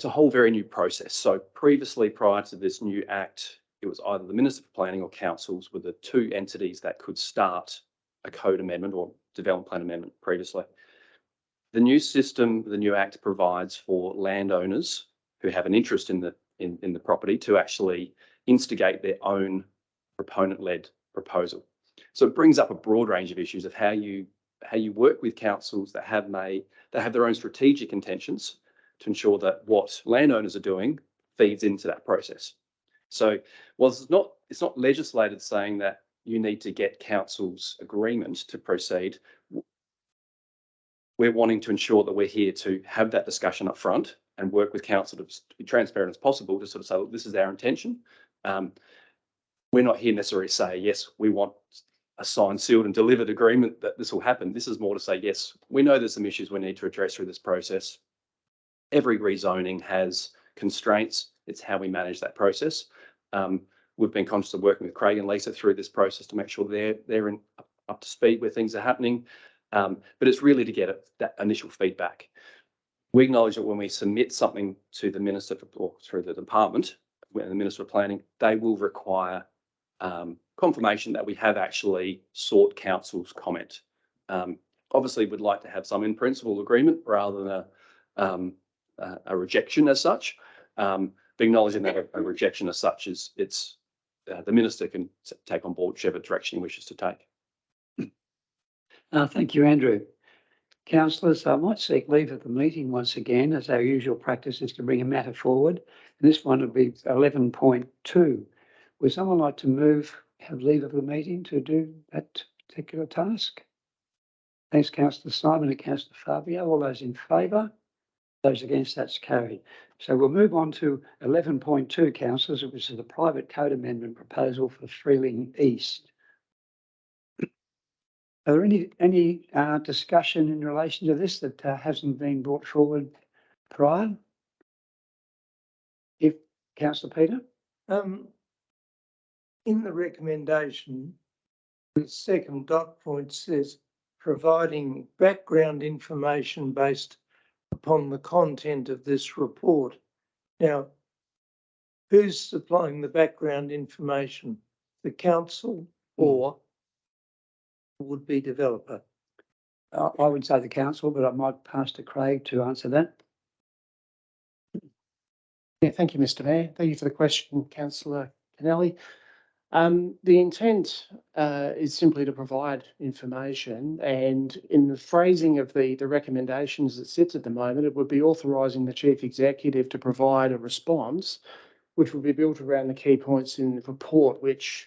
a whole very new process. So previously, prior to this new act, it was either the Minister for Planning or councils were the two entities that could start a code amendment or development plan amendment previously. The new system, the new act provides for landowners who have an interest in the property to actually instigate their own proponent-led proposal. So it brings up a broad range of issues of how you work with councils that have their own strategic intentions to ensure that what landowners are doing feeds into that process. So while it's not legislated saying that you need to get council's agreement to proceed, we're wanting to ensure that we're here to have that discussion up front and work with council to be transparent as possible to sort of say, look, this is our intention. We're not here necessarily to say, yes, we want a signed, sealed and delivered agreement that this will happen. This is more to say, yes, we know there's some issues we need to address through this process. Every rezoning has constraints. It's how we manage that process. We've been conscious of working with Craig and Lisa through this process to make sure they're up to speed where things are happening. But it's really to get that initial feedback. We acknowledge that when we submit something to the Minister or through the department, when the Minister of Planning, they will require confirmation that we have actually sought council's comment. Obviously, we'd like to have some in principle agreement rather than a rejection as such. But acknowledging that a rejection as such is the Minister can take on board whichever direction he wishes to take.
Thank you, Andrew. Councillors, I might seek leave of the meeting once again, as our usual practice is to bring a matter forward. And this one would be 11.2. Would someone like to have leave of the meeting to do that particular task? Thanks, Councillor Simon and Councillor Fabio. All those in favour? Those against, that's carried. So we'll move on to 11.2, councillors, which is the private code amendment proposal for Freeling East. Are there any discussion in relation to this that hasn't been brought forward prior? If Councillor Peter?
In the recommendation, the second dot point says providing background information based upon the content of this report. Now, who's supplying the background information? The council or would-be developer?
I would say the council, but I might pass to Craig to answer that.
Yeah, thank you, Mr. Mayor. Thank you for the question, Councillor Kennelly. The intent is simply to provide information, and in the phrasing of the recommendations that sits at the moment, it would be authorising the Chief Executive to provide a response which would be built around the key points in the report, which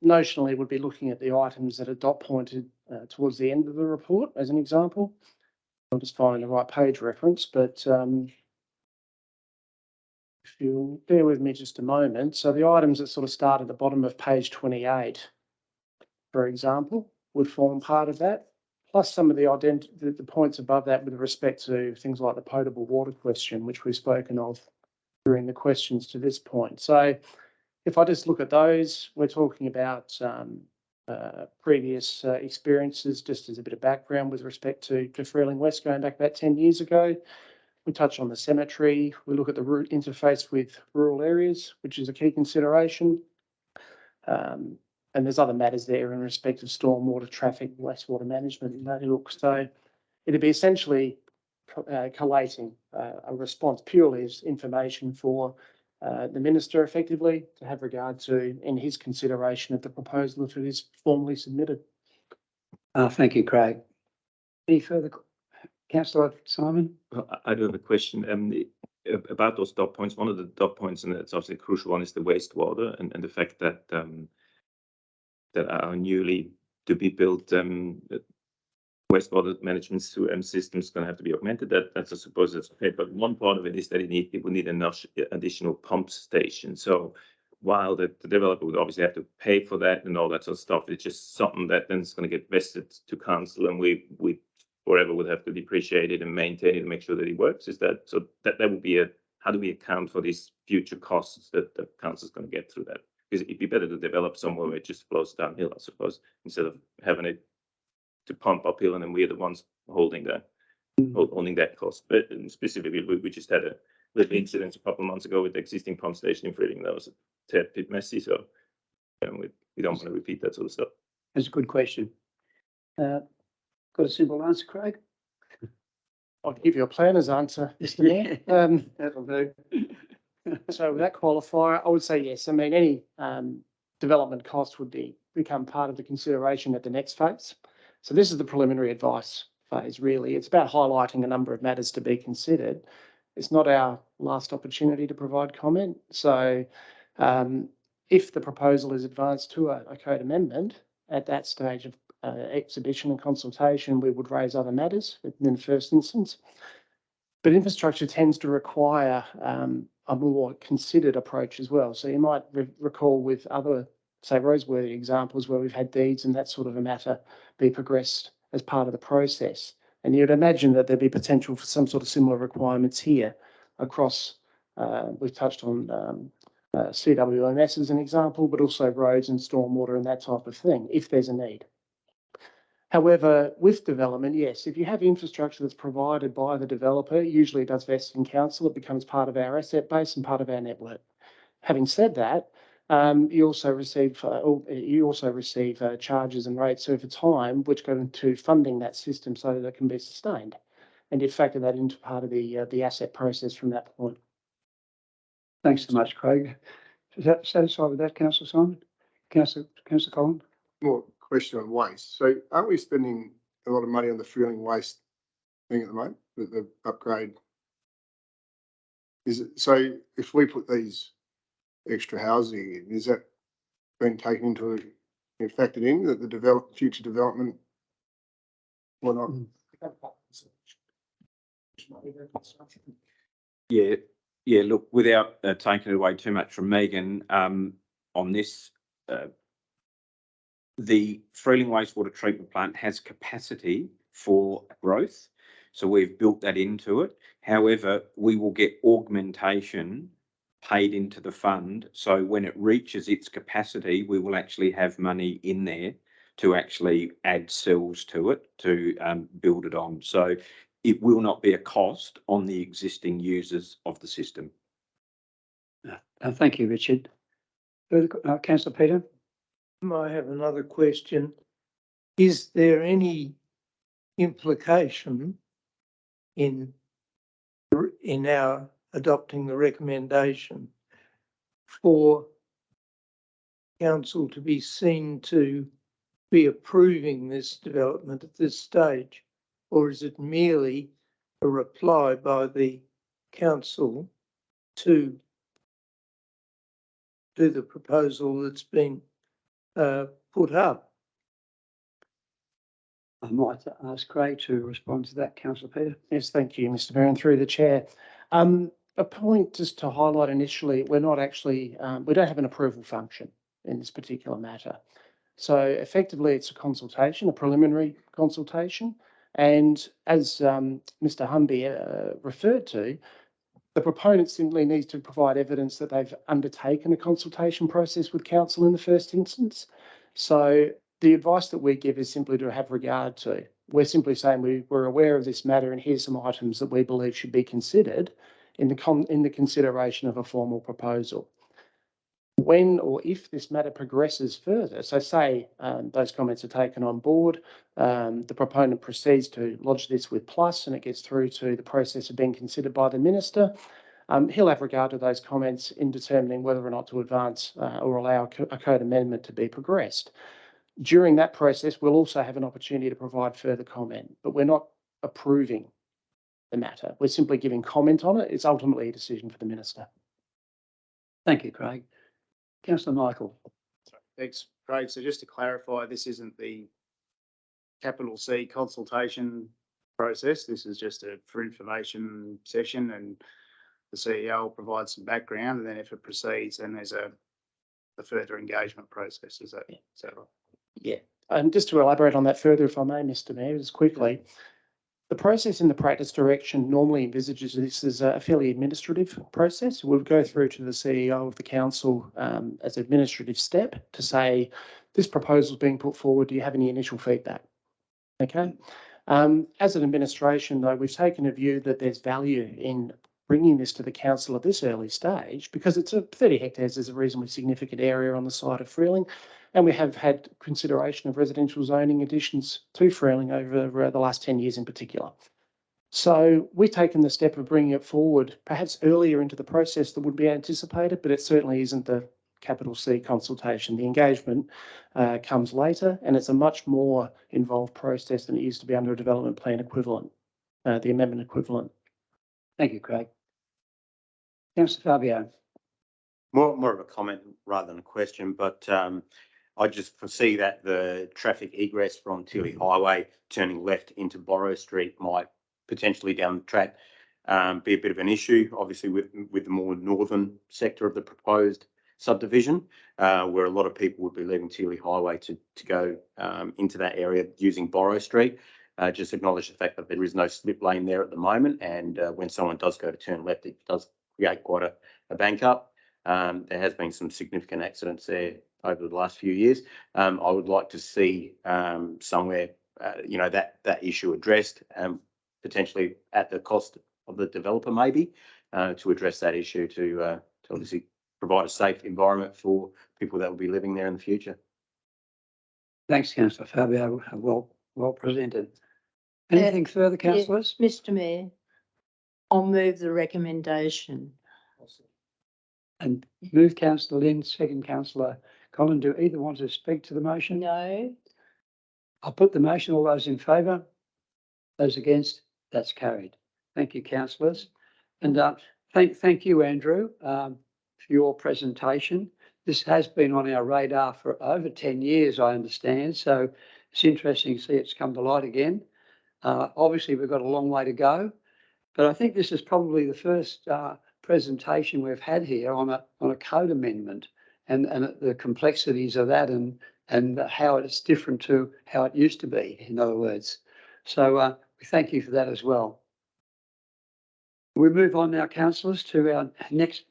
notionally would be looking at the items that are dot pointed towards the end of the report, as an example. I'm just finding the right page reference, but if you'll bear with me just a moment. So the items that sort of start at the bottom of page 28, for example, would form part of that, plus some of the points above that with respect to things like the potable water question, which we've spoken of during the questions to this point. So if I just look at those, we're talking about previous experiences, just as a bit of background with respect to Freeling West going back about 10 years ago. We touch on the cemetery. We look at the route interface with rural areas, which is a key consideration. And there's other matters there in respect of stormwater, traffic, wastewater management and that ilk. So it'd be essentially collating a response purely as information for the Minister effectively to have regard to in his consideration of the proposal if it is formally submitted.
Thank you, Craig. Any further? Councillor Simon?
I do have a question about those dot points. One of the dot points, and it's obviously a crucial one, is the wastewater and the fact that that our newly to be built wastewater management system is going to have to be augmented. That's I suppose that's okay. But one part of it is that it would need enough additional pump stations. So while the developer would obviously have to pay for that and all that sort of stuff, it's just something that then is going to get vested to council, and we forever would have to depreciate it and maintain it and make sure that it works. Is that so? That would be how do we account for these future costs that the council is going to get through that? Because it'd be better to develop somewhere where it just flows downhill, I suppose, instead of having it to pump uphill and then we're the ones holding that cost. But specifically, we just had a little incident a couple of months ago with the existing pump station in Freeling that was a tad bit messy. So we don't want to repeat that sort of stuff.
That's a good question. Got a simple answer, Craig?
I'll give you a planner's answer, Mr. Mayor.
That'll do.
So with that qualifier, I would say yes. I mean, any development cost would become part of the consideration at the next phase. So this is the preliminary advice phase, really. It's about highlighting a number of matters to be considered. It's not our last opportunity to provide comment. So if the proposal is advanced to a code amendment at that stage of exhibition and consultation, we would raise other matters in the first instance. But infrastructure tends to require a more considered approach as well. So you might recall with other, say, Roseworthy examples where we've had deeds and that sort of a matter be progressed as part of the process. And you'd imagine that there'd be potential for some sort of similar requirements here across, we've touched on CWMS as an example, but also roads and stormwater and that type of thing, if there's a need. However, with development, yes, if you have infrastructure that's provided by the developer, usually it does vest in council, it becomes part of our asset base and part of our network. Having said that, you also receive charges and rates over time, which go into funding that system so that it can be sustained. And you factor that into part of the asset process from that point.
Thanks so much, Craig. Is that satisfied with that, Councillor Simon? Councillor Collins?
More question on waste. So aren't we spending a lot of money on the Freeling waste thing at the moment, the upgrade? Is it, so if we put these extra housing in, is that been taken into, factored in that the future development or not?
Yeah. Look, without taking away too much from Megan on this, the Freeling wastewater treatment plant has capacity for growth, so we've built that into it. However, we will get augmentation paid into the fund, so when it reaches its capacity, we will actually have money in there to actually add cells to it to build it on. So it will not be a cost on the existing users of the system.
Thank you, Richard. Councillor Peter?
I have another question. Is there any implication in our adopting the recommendation for council to be seen to be approving this development at this stage? Or is it merely a reply by the council to the proposal that's been put up?
I might ask Craig to respond to that, Councillor Peter.
Yes, thank you, Mr. Mayor, and through the chair. A point just to highlight initially, we're not actually, we don't have an approval function in this particular matter. So effectively it's a consultation, a preliminary consultation. And as Mr. Humby referred to, the proponent simply needs to provide evidence that they've undertaken a consultation process with council in the first instance. So the advice that we give is simply to have regard to. We're simply saying we're aware of this matter and here's some items that we believe should be considered in the consideration of a formal proposal. When or if this matter progresses further, so say those comments are taken on board, the proponent proceeds to lodge this with Plus and it gets through to the process of being considered by the minister, he'll have regard to those comments in determining whether or not to advance or allow a code amendment to be progressed. During that process, we'll also have an opportunity to provide further comment, but we're not approving the matter. We're simply giving comment on it. It's ultimately a decision for the minister.
Thank you, Craig. Councillor Michael.
Thanks, Craig. So just to clarify, this isn't the capital C consultation process. This is just a for information session and the CEO will provide some background and then if it proceeds, then there's a further engagement process. Is that right?
Yeah, and just to elaborate on that further, if I may, Mr. Mayor, just quickly, The process in the practice direction normally envisages this as a fairly administrative process. We'll go through to the CEO of the council as an administrative step to say, this proposal is being put forward. Do you have any initial feedback? Okay. As an administration, though, we've taken a view that there's value in bringing this to the council at this early stage because it's 30 hectares is a reasonably significant area on the site of Freeling. And we have had consideration of residential zoning additions to Freeling over the last 10 years in particular. So we've taken the step of bringing it forward perhaps earlier into the process than would be anticipated, but it certainly isn't the capital C consultation. The engagement comes later, and it's a much more involved process than it used to be under a development plan equivalent, the amendment equivalent.
Thank you, Craig. Councillor Fabio.
More of a comment rather than a question, but I just foresee that the traffic egress from Tilly Highway turning left into Borrow Street might potentially down the track be a bit of an issue, obviously with the more northern sector of the proposed subdivision, where a lot of people would be leaving Tilly Highway to go into that area using Borrow Street. Just acknowledge the fact that there is no slip lane there at the moment, and when someone does go to turn left, it does create quite a bank up. There has been some significant accidents there over the last few years. I would like to see somewhere, that issue addressed, potentially at the cost of the developer, maybe, to address that issue to obviously provide a safe environment for people that will be living there in the future.
Thanks, Councillor Fabio. Well presented. Anything further, councillors?
Mr Mayor, I'll move the recommendation.
And move Councillor Lynn, second Councillor Collin. Do either want to speak to the motion?
No.
I'll put the motion. All those in favour? Those against? That's carried. Thank you, councillors. And thank you, Andrew, for your presentation. This has been on our radar for over 10 years, I understand. So it's interesting to see it's come to light again. Obviously, we've got a long way to go, but I think this is probably the first presentation we've had here on a code amendment and the complexities of that and how it's different to how it used to be, in other words. So we thank you for that as well. We move on now, councillors, to our next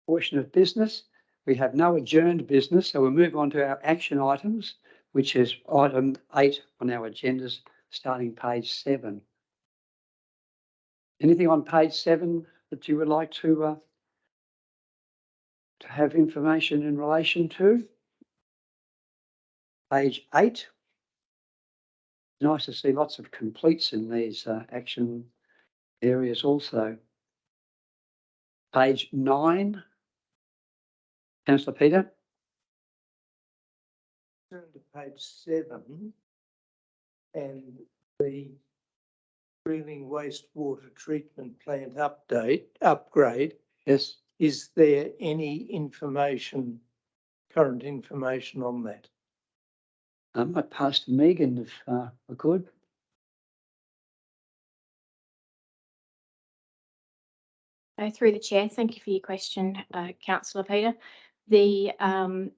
portion of business. We have no adjourned business, so we'll move on to our action items, which is item 8 on our agendas, starting page 7. Anything on page 7 that you would like to have information in relation to? Page 8. Nice to see lots of completes in these action areas also. Page 9. Councillor Peter.
Turn to page 7 and the Freeling wastewater treatment plant upgrade.
Yes.
Is there any current information on that?
I might pass to Megan if I could.
Through the chair, thank you for your question, Councillor Peter. The Freeling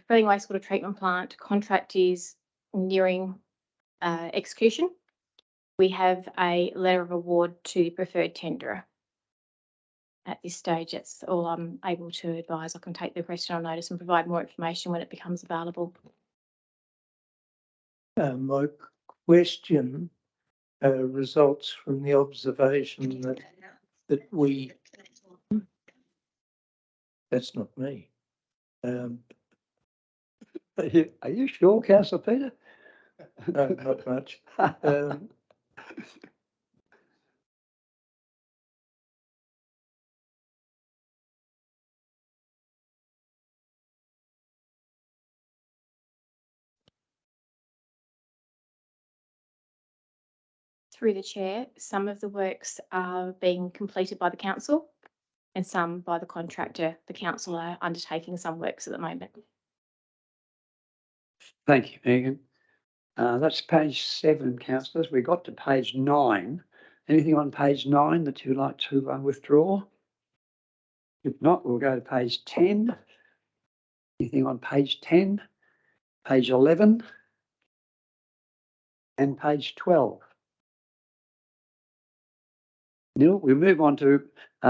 wastewater treatment plant contract is nearing execution. We have a letter of award to the preferred tenderer. At this stage, that's all I'm able to advise. I can take the question on notice and provide more information when it becomes available.
My question results from the observation that we. That's not me.
Are you sure, Councillor Peter?
No, not much.
Through the chair, some of the works are being completed by the council and some by the contractor. The council are undertaking some works at the moment.
Thank you, Megan. That's page 7, councillors. We got to page 9. Anything on page 9 that you'd like to withdraw? If not, we'll go to page 10. Anything on page 10, page 11, and page 12? Neil, we move on to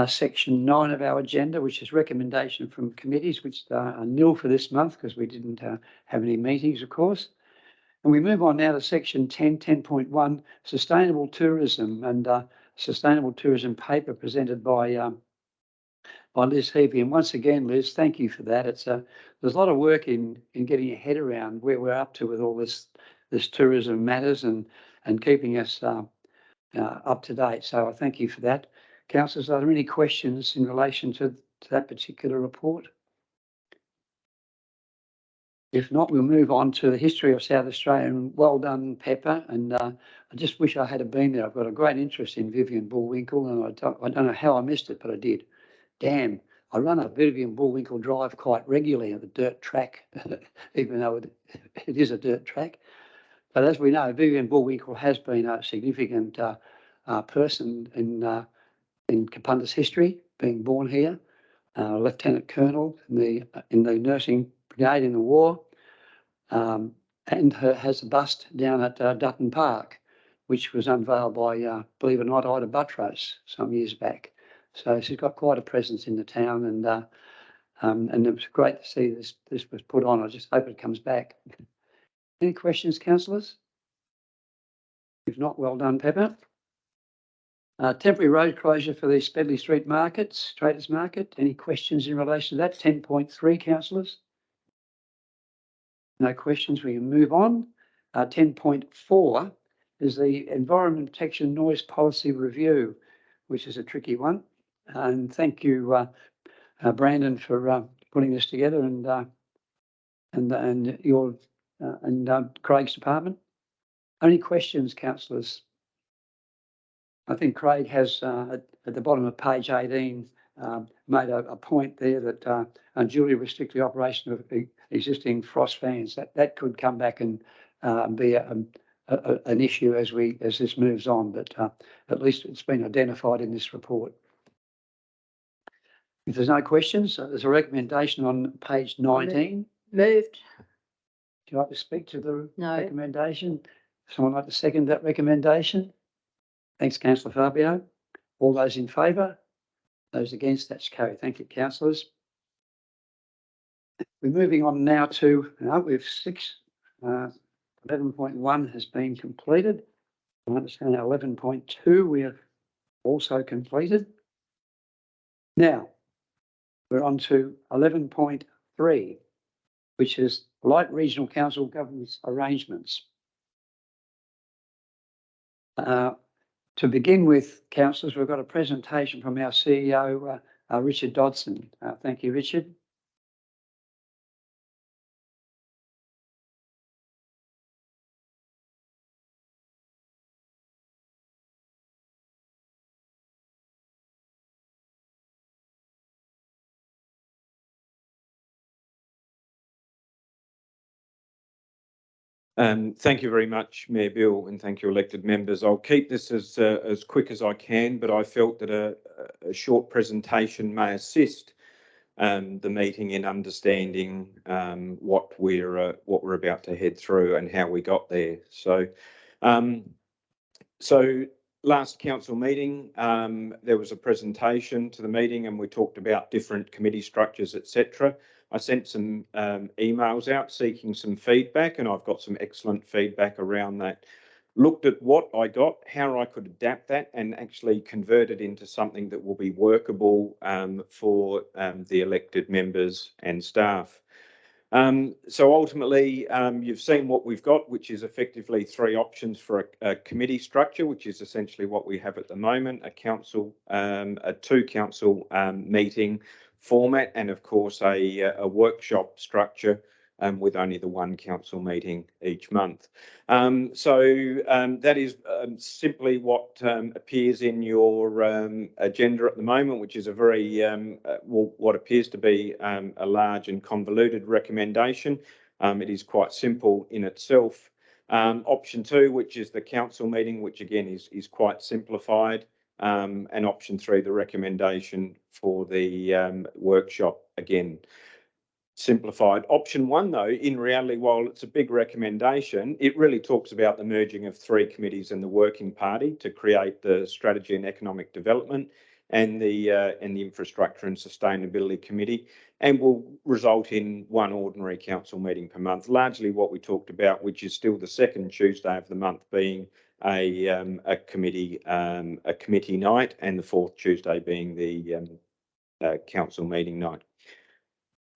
section 9 of our agenda, which is recommendation from committees, which are nil for this month because we didn't have any meetings, of course. And we move on now to section 10.1, sustainable tourism, and sustainable tourism paper presented by Liz Heavey. And once again, Liz, thank you for that. It's there's a lot of work in getting your head around where we're up to with all this tourism matters and keeping us up to date. So I thank you for that. Councillors, are there any questions in relation to that particular report? If not, we'll move on to the history of South Australia. And well done, Pepper. And I just wish I had been there. I've got a great interest in Vivian Bullwinkle, and I don't know how I missed it, but I did. Damn, I run up Vivian Bullwinkle Drive quite regularly on the dirt track, even though it is a dirt track. But as we know, Vivian Bullwinkle has been a significant person in Kapundus history, being born here, Lieutenant Colonel in the nursing brigade in the war, and has a bust down at Dutton Park, which was unveiled by, believe it or not, Ida Buttrose some years back. So she's got quite a presence in the town, and it was great to see this was put on. I just hope it comes back. Any questions, councillors? If not, well done, Pepper. Temporary road closure for the Spedley Street Markets, Traders Market. Any questions in relation to that? 10.3, councillors? No questions, we can move on. 10.4 is the Environment Protection Noise Policy Review, which is a tricky one. And thank you, Brandon, for putting this together, and your Craig's department. Any questions, councillors? I think Craig has at the bottom of page 18 made a point there that unduly restrict the operation of existing frost fans. That could come back and be an issue as this moves on, but at least it's been identified in this report. If there's no questions, there's a recommendation on page 19.
Moved.
Would you like to speak to the
No.
recommendation? Someone like to second that recommendation? Thanks, Councillor Fabio. All those in favour? Those against? That's carried. Thank you, councillors. We're moving on now to, we've 11.1 has been completed. I understand 11.2 we have also completed. Now, we're on to 11.3, which is Light Regional Council governance arrangements. To begin with, councillors, we've got a presentation from our CEO, Richard Dodson. Thank you, Richard.
Thank you very much, Mayor Bill, and thank you, elected members. I'll keep this as quick as I can, but I felt that a short presentation may assist the meeting in understanding what we're about to head through and how we got there. So last council meeting, there was a presentation to the meeting, and we talked about different committee structures, etc. I sent some emails out seeking some feedback, and I've got some excellent feedback around that. Looked at what I got, how I could adapt that, and actually convert it into something that will be workable for the elected members and staff. So ultimately, you've seen what we've got, which is effectively 3 options for a committee structure, which is essentially what we have at the moment: a 2 council meeting format, and of course a workshop structure with only the 1 council meeting each month. That is simply what appears in your agenda at the moment, which is a very, what appears to be a large and convoluted recommendation. It is quite simple in itself. Option 2, which is the council meeting, which again is quite simplified. And option 3, the recommendation for the workshop again. simplified. Option one, though, in reality, while it's a big recommendation, it really talks about the merging of three committees and the working party to create the strategy and economic development and the infrastructure and sustainability committee, and will result in one ordinary council meeting per month. Largely what we talked about, which is still the second Tuesday of the month, being a committee night, and the fourth Tuesday being the council meeting night.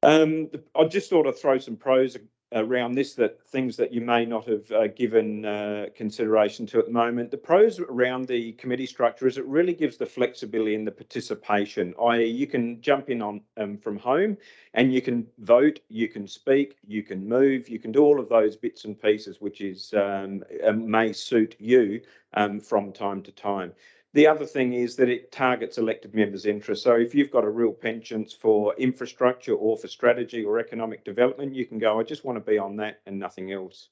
I just thought I'd throw some pros around this, that things that you may not have given consideration to at the moment. The pros around the committee structure is it really gives the flexibility and the participation, i.e. you can jump in on from home and you can vote, you can speak, you can move, you can do all of those bits and pieces, which is may suit you from time to time. The other thing is that it targets elected members' interests. So if you've got a real penchant for infrastructure or for strategy or economic development, you can go, I just want to be on that and nothing else.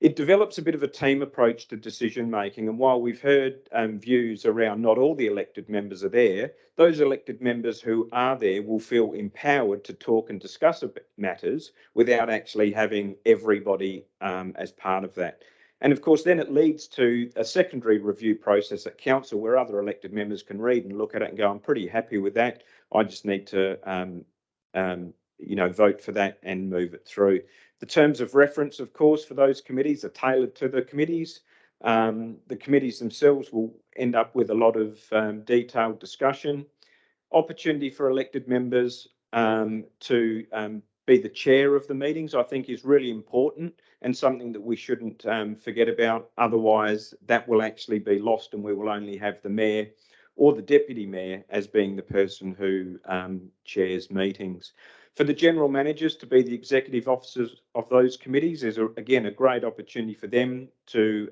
It develops a bit of a team approach to decision making. And while we've heard views around not all the elected members are there, those elected members who are there will feel empowered to talk and discuss matters without actually having everybody as part of that. And of course, then it leads to a secondary review process at council where other elected members can read and look at it and go, I'm pretty happy with that. I just need to, vote for that and move it through. The terms of reference, of course, for those committees are tailored to the committees. The committees themselves will end up with a lot of detailed discussion. Opportunity for elected members to be the chair of the meetings, I think, is really important and something that we shouldn't forget about. Otherwise, that will actually be lost and we will only have the mayor or the deputy mayor as being the person who chairs meetings. For the general managers to be the executive officers of those committees is, again, a great opportunity for them to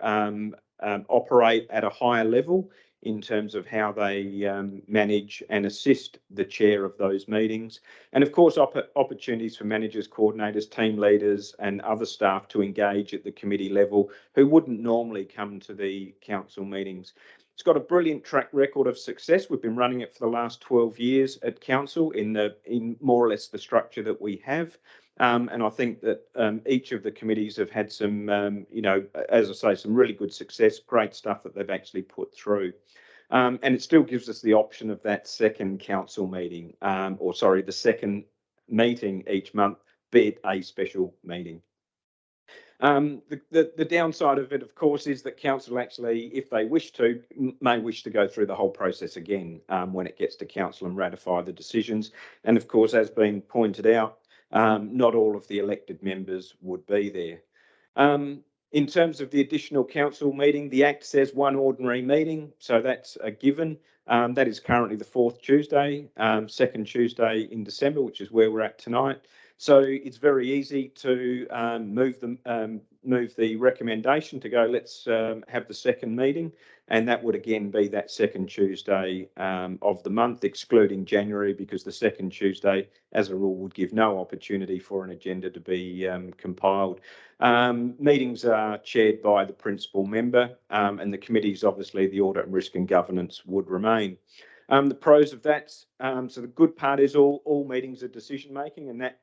operate at a higher level in terms of how they manage and assist the chair of those meetings. And of course, opportunities for managers, coordinators, team leaders and other staff to engage at the committee level who wouldn't normally come to the council meetings. It's got a brilliant track record of success. We've been running it for the last 12 years at council in more or less the structure that we have. And I think that each of the committees have had some, as I say, some really good success, great stuff that they've actually put through. And it still gives us the option of that second council meeting, the second meeting each month, be it a special meeting. The downside of it, of course, is that council actually, if they wish to, may wish to go through the whole process again when it gets to council and ratify the decisions. And of course, as been pointed out, not all of the elected members would be there. In terms of the additional council meeting, the Act says one ordinary meeting, so that's a given. That is currently the fourth Tuesday, second Tuesday in December, which is where we're at tonight. So it's very easy to move the recommendation to go, let's have the second meeting. And that would again be that second Tuesday of the month, excluding January, because the second Tuesday, as a rule, would give no opportunity for an agenda to be compiled. Meetings are chaired by the principal member, and the committees, obviously, the audit and risk and governance would remain. The pros of that, so the good part is all meetings are decision making, and that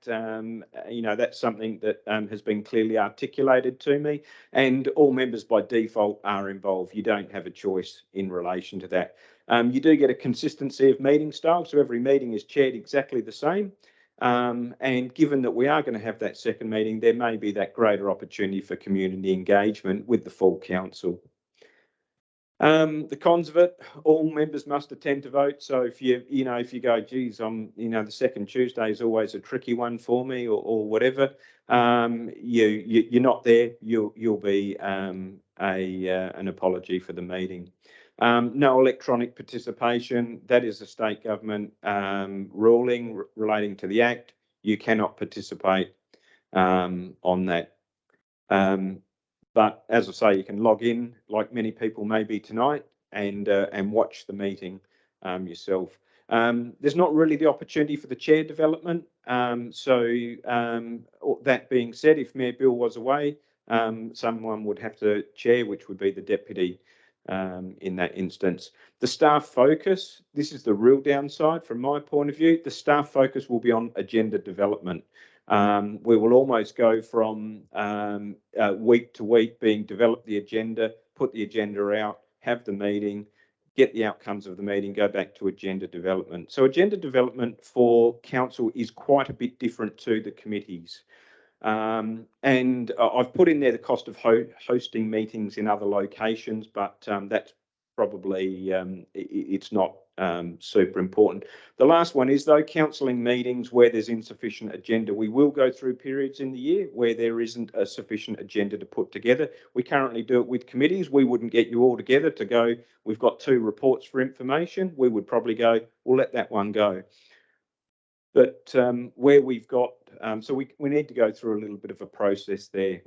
that's something that has been clearly articulated to me, and all members by default are involved. You don't have a choice in relation to that. You do get a consistency of meeting style, so every meeting is chaired exactly the same. And given that we are going to have that second meeting, there may be that greater opportunity for community engagement with the full council. The cons of it, all members must attend to vote. So if you go, geez, the second Tuesday is always a tricky one for me, or whatever, you're not there, you'll be an apology for the meeting. No electronic participation. That is a state government ruling relating to the Act. You cannot participate on that. But as I say, you can log in, like many people may be tonight, and watch the meeting yourself. There's not really the opportunity for the chair development. That being said, if Mayor Bill was away, someone would have to chair, which would be the deputy. in that instance. The staff focus, this is the real downside from my point of view. The staff focus will be on agenda development. We will almost go from week to week being develop the agenda, put the agenda out, have the meeting, get the outcomes of the meeting, go back to agenda development. So agenda development for council is quite a bit different to the committees. And I've put in there the cost of hosting meetings in other locations, but that's probably, it's not super important. The last one is though, counselling meetings where there's insufficient agenda. We will go through periods in the year where there isn't a sufficient agenda to put together. We currently do it with committees. We wouldn't get you all together to go, we've got 2 reports for information. We would probably go, we'll let that one go. But where we've got, so we need to go through a little bit of a process there.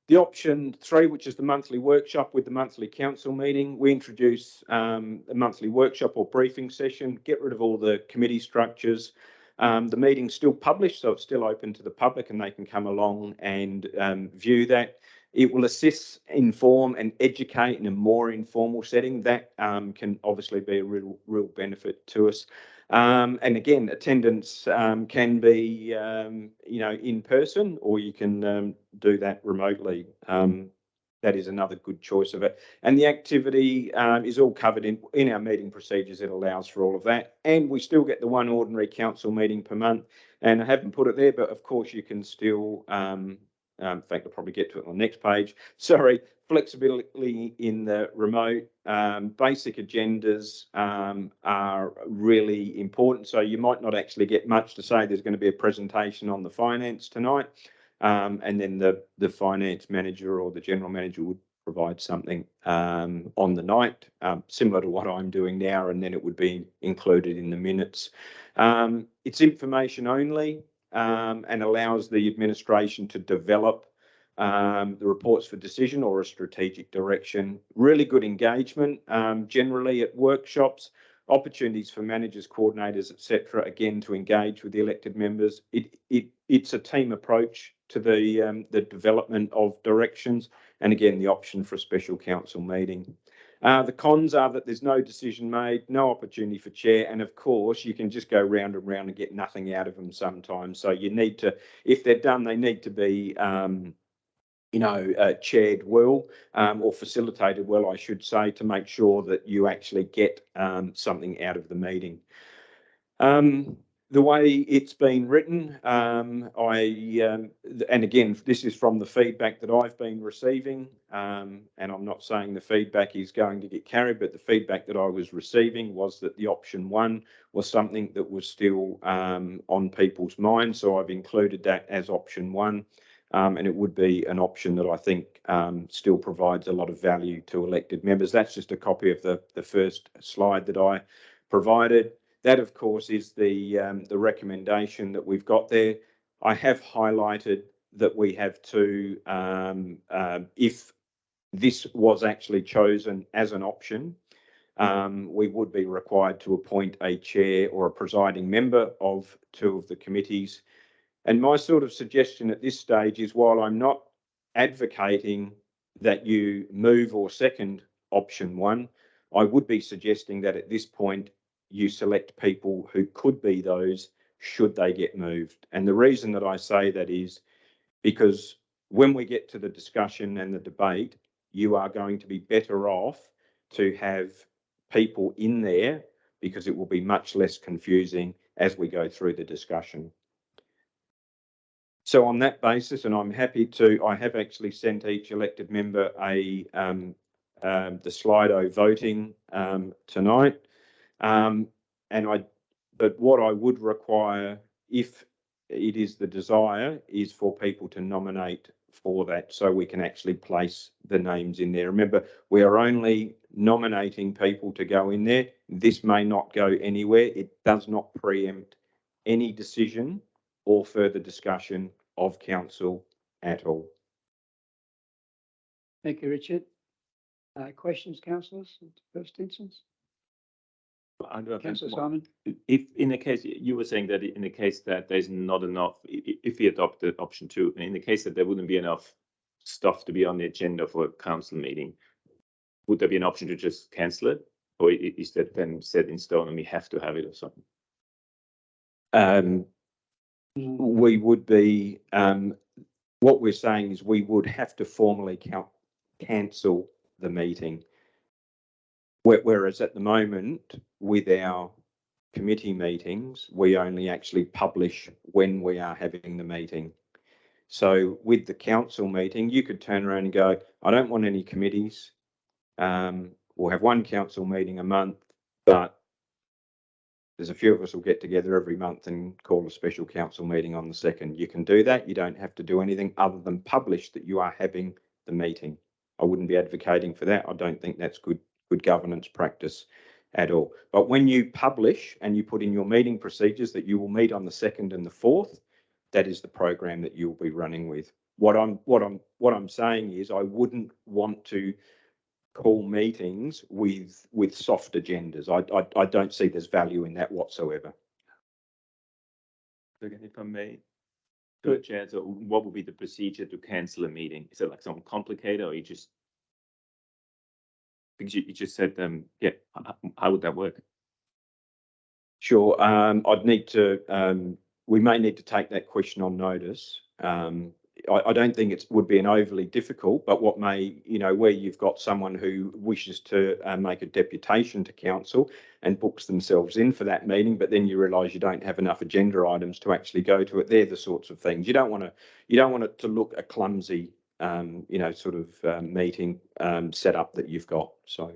The option 3, which is the monthly workshop with the monthly council meeting, we introduce a monthly workshop or briefing session, get rid of all the committee structures. The meeting's still published, so it's still open to the public and they can come along and view that. It will assist, inform and educate in a more informal setting. That can obviously be a real benefit to us. And again, attendance can be, in person, or you can do that remotely. That is another good choice of it. And the activity is all covered in our meeting procedures. It allows for all of that. And we still get the 1 ordinary council meeting per month. And I haven't put it there, but of course you can still, in fact, I'll probably get to it on the next page. Sorry, flexibility in the remote. Basic agendas are really important. So you might not actually get much to say. There's going to be a presentation on the finance tonight. And then the finance manager or the general manager would provide something on the night, similar to what I'm doing now, and then it would be included in the minutes. It's information only. And allows the administration to develop the reports for decision or a strategic direction. Really good engagement, generally at workshops, opportunities for managers, coordinators, etc. Again, to engage with the elected members. It's a team approach to the development of directions, and again, the option for a special council meeting. The cons are that there's no decision made, no opportunity for chair, and of course you can just go round and round and get nothing out of them sometimes. So you need to, if they're done, they need to be, chaired well or facilitated well, I should say, to make sure that you actually get something out of the meeting. The way it's been written, and again, this is from the feedback that I've been receiving, and I'm not saying the feedback is going to get carried, but the feedback that I was receiving was that the option 1 was something that was still on people's minds. So I've included that as option 1, and it would be an option that I think still provides a lot of value to elected members. That's just a copy of the first slide that I provided. That, of course, is the recommendation that we've got there. I have highlighted that we have to, if this was actually chosen as an option, we would be required to appoint a chair or a presiding member of 2 of the committees. And my sort of suggestion at this stage is, while I'm not advocating that you move or second option 1, I would be suggesting that at this point, you select people who could be those should they get moved. And the reason that I say that is because when we get to the discussion and the debate, you are going to be better off to have people in there because it will be much less confusing as we go through the discussion. So on that basis, and I'm happy to, I have actually sent each elected member the Slido voting tonight. But what I would require, if it is the desire, is for people to nominate for that so we can actually place the names in there. Remember, we are only nominating people to go in there. This may not go anywhere. It does not preempt any decision or further discussion of council at all.
Thank you, Richard. Questions, councillors, first instance? Councillor Simon?
If in the case you were saying that in the case that there's not enough, if we adopted option 2, in the case that there wouldn't be enough stuff to be on the agenda for a council meeting, would there be an option to just cancel it? Or is that then set in stone and we have to have it or something?
We would be, what we're saying is we would have to formally cancel the meeting. Whereas at the moment, with our committee meetings, we only actually publish when we are having the meeting. So with the council meeting, you could turn around and go, I don't want any committees. We'll have one council meeting a month, but there's a few of us will get together every month and call a special council meeting on the 2nd. You can do that. You don't have to do anything other than publish that you are having the meeting. I wouldn't be advocating for that. I don't think that's good governance practice at all. But when you publish and you put in your meeting procedures that you will meet on the 2nd and the 4th, that is the program that you'll be running with. What I'm saying is I wouldn't want to call meetings with soft agendas. I don't see there's value in that whatsoever.
Again, if I may, good, Chair. So what would be the procedure to cancel a meeting? Is it like something complicated, or you just, because you just said, yeah, how would that work?
Sure. I'd need to, we may need to take that question on notice. I don't think it would be an overly difficult, but what may, where you've got someone who wishes to make a deputation to council and books themselves in for that meeting, but then you realise you don't have enough agenda items to actually go to it. They're the sorts of things you don't want it to look a clumsy, meeting setup that you've got. So,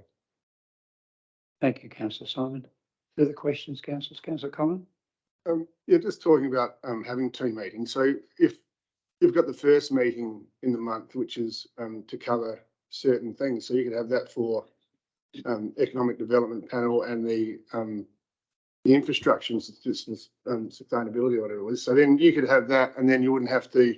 Thank you, Councillor Simon. Further questions, councillors? Councillor Common?
Yeah, just talking about having 2 meetings. So if you've got the first meeting in the month, which is to cover certain things, so you could have that for economic development panel and the infrastructure and sustainability, or whatever it was. So then you could have that, and then you wouldn't have to.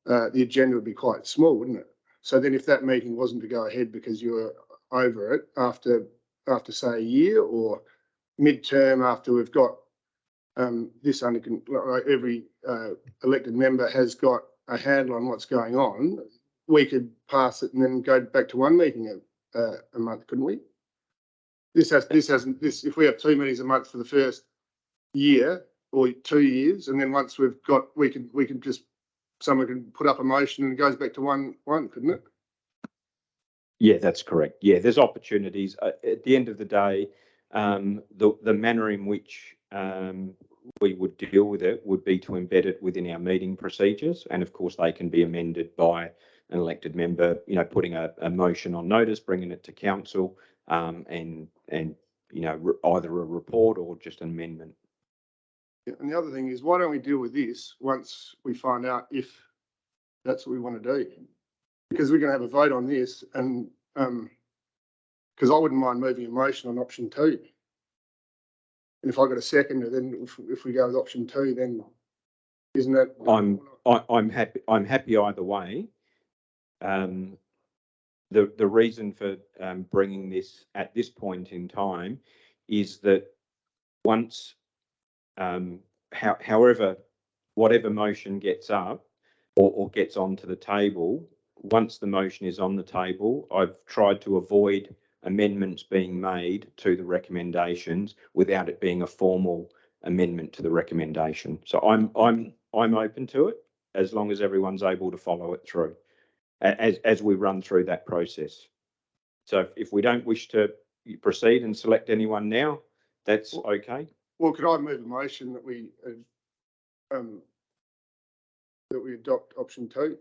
The agenda would be quite small, wouldn't it? So then, if that meeting wasn't to go ahead because you were over it after say a year, or midterm after we've got this under control, every elected member has got a handle on what's going on, we could pass it and then go back to 1 meeting a month, couldn't we? If we have 2 meetings a month for the first year or 2 years, and then once we've got, we could just, someone can put up a motion and it goes back to one, couldn't it?
yeah, that's correct. Yeah, there's opportunities. At the end of the day, the manner in which we would deal with it would be to embed it within our meeting procedures, and of course they can be amended by an elected member, putting a motion on notice, bringing it to council, and either a report or just an amendment.
Yeah, and the other thing is, why don't we deal with this once we find out if that's what we want to do? Because we're going to have a vote on this, and because I wouldn't mind moving a motion on option 2. And if I got a second, then if we go with option 2, then isn't that?
I'm happy either way. The reason for bringing this at this point in time is that once, however, whatever motion gets up or gets onto the table, once the motion is on the table, I've tried to avoid amendments being made to the recommendations without it being a formal amendment to the recommendation. So I'm open to it as long as everyone's able to follow it through as we run through that process. So if we don't wish to proceed and select anyone now, that's okay.
Well, could I move a motion that we adopt option 2?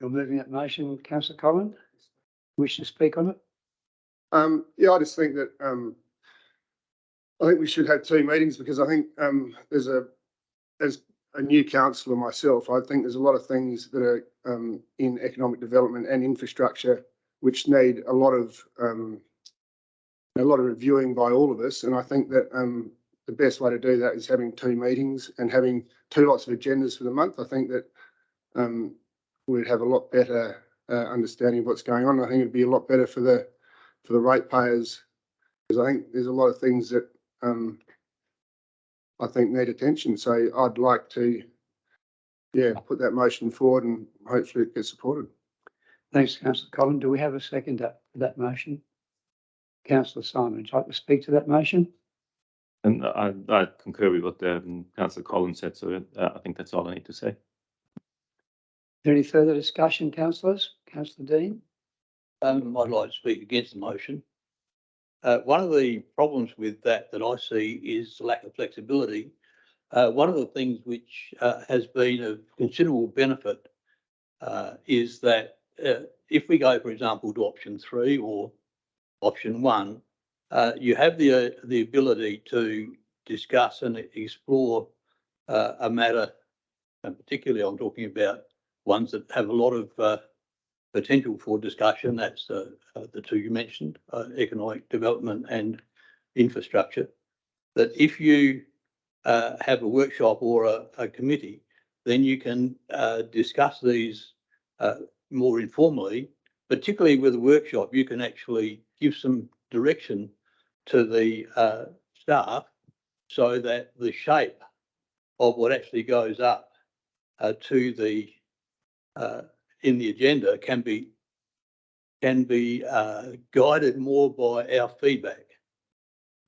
You're moving that motion, Councillor Common? Wish to speak on it?
Yeah, I just think that I think we should have 2 meetings, because I think as a new councillor myself, I think there's a lot of things that are in economic development and infrastructure which need a lot of reviewing by all of us, and I think that the best way to do that is having 2 meetings and having 2 lots of agendas for the month. I think that we'd have a lot better understanding of what's going on. I think it'd be a lot better for the ratepayers, because I think there's a lot of things that I think need attention. So I'd like to, put that motion forward and hopefully it gets supported.
Thanks, councillor Collin. Do we have a second to that motion? Councillor Simon, would you like to speak to that motion?
And I concur with what councillor Collins said, so I think that's all I need to say.
Is there any further discussion, councillors? Councillor Dean?
I'd like to speak against the motion. One of the problems with that I see is lack of flexibility. One of the things which has been of considerable benefit is that if we go, for example, to option 3 or option 1, you have the ability to discuss and explore a matter, and particularly I'm talking about ones that have a lot of potential for discussion. That's the two you mentioned, economic development and infrastructure. That if you have a workshop or a committee, then you can discuss these more informally. Particularly with a workshop, you can actually give some direction to the staff so that the shape of what actually goes up to the in the agenda can be guided more by our feedback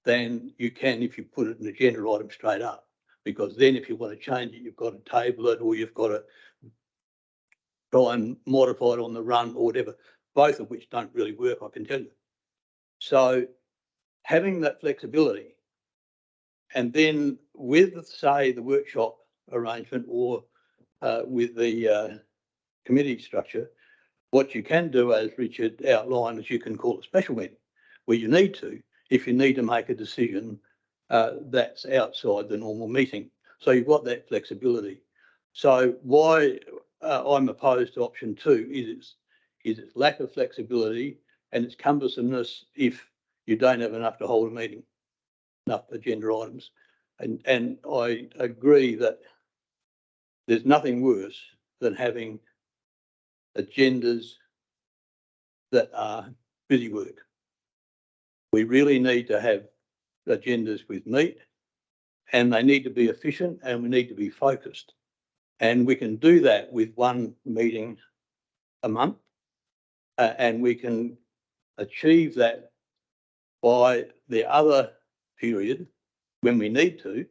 than you can if you put it in an agenda item straight up. Because then if you want to change it, you've got to table it, or you've got to try and modify it on the run or whatever, both of which don't really work, I can tell you. So having that flexibility, and then with, say, the workshop arrangement or with the committee structure, what you can do, as Richard outlined, is you can call a special meeting where you need to, if you need to make a decision that's outside the normal meeting. So you've got that flexibility. So why I'm opposed to option 2 is its lack of flexibility and its cumbersomeness if you don't have enough to hold a meeting, enough agenda items. And I agree that there's nothing worse than having agendas that are busy work. We really need to have agendas with meat, and they need to be efficient, and we need to be focused. And we can do that with one meeting a month, and we can achieve that by the other period when we need to,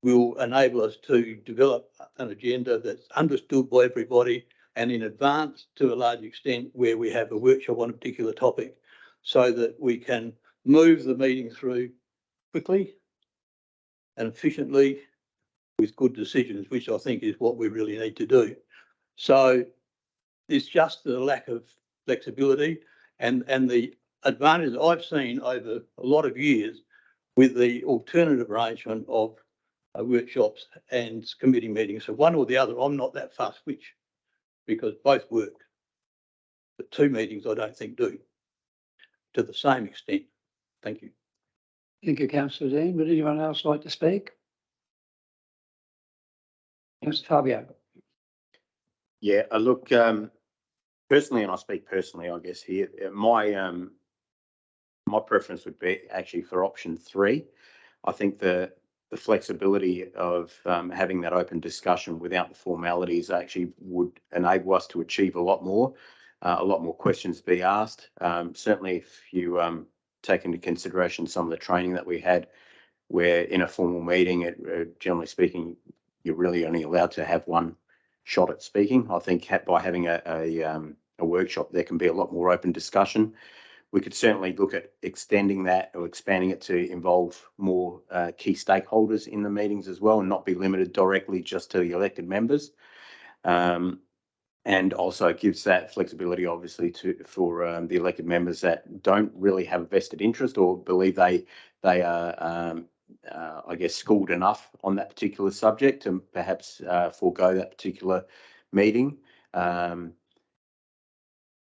will enable us to develop an agenda that's understood by everybody and in advance to a large extent where we have a workshop on a particular topic, so that we can move the meeting through quickly and efficiently with good decisions, which I think is what we really need to do. So it's just the lack of flexibility and the advantage I've seen over a lot of years with the alternative arrangement of workshops and committee meetings. So one or the other, I'm not that fussed which, because both work. But 2 meetings I don't think do to the same extent. Thank you.
Thank you, councillor Dean. Would anyone else like to speak? Councillor Fabio.
Yeah, look, personally, and I speak personally, I guess here, my preference would be actually for option 3. I think the flexibility of having that open discussion without the formalities actually would enable us to achieve a lot more questions be asked. Certainly, if you take into consideration some of the training that we had, where in a formal meeting, generally speaking, you're really only allowed to have one shot at speaking. I think by having a workshop, there can be a lot more open discussion. We could certainly look at extending that or expanding it to involve more key stakeholders in the meetings as well, and not be limited directly just to the elected members. And also gives that flexibility, obviously, for the elected members that don't really have a vested interest or believe they are, I guess, schooled enough on that particular subject to perhaps forego that particular meeting.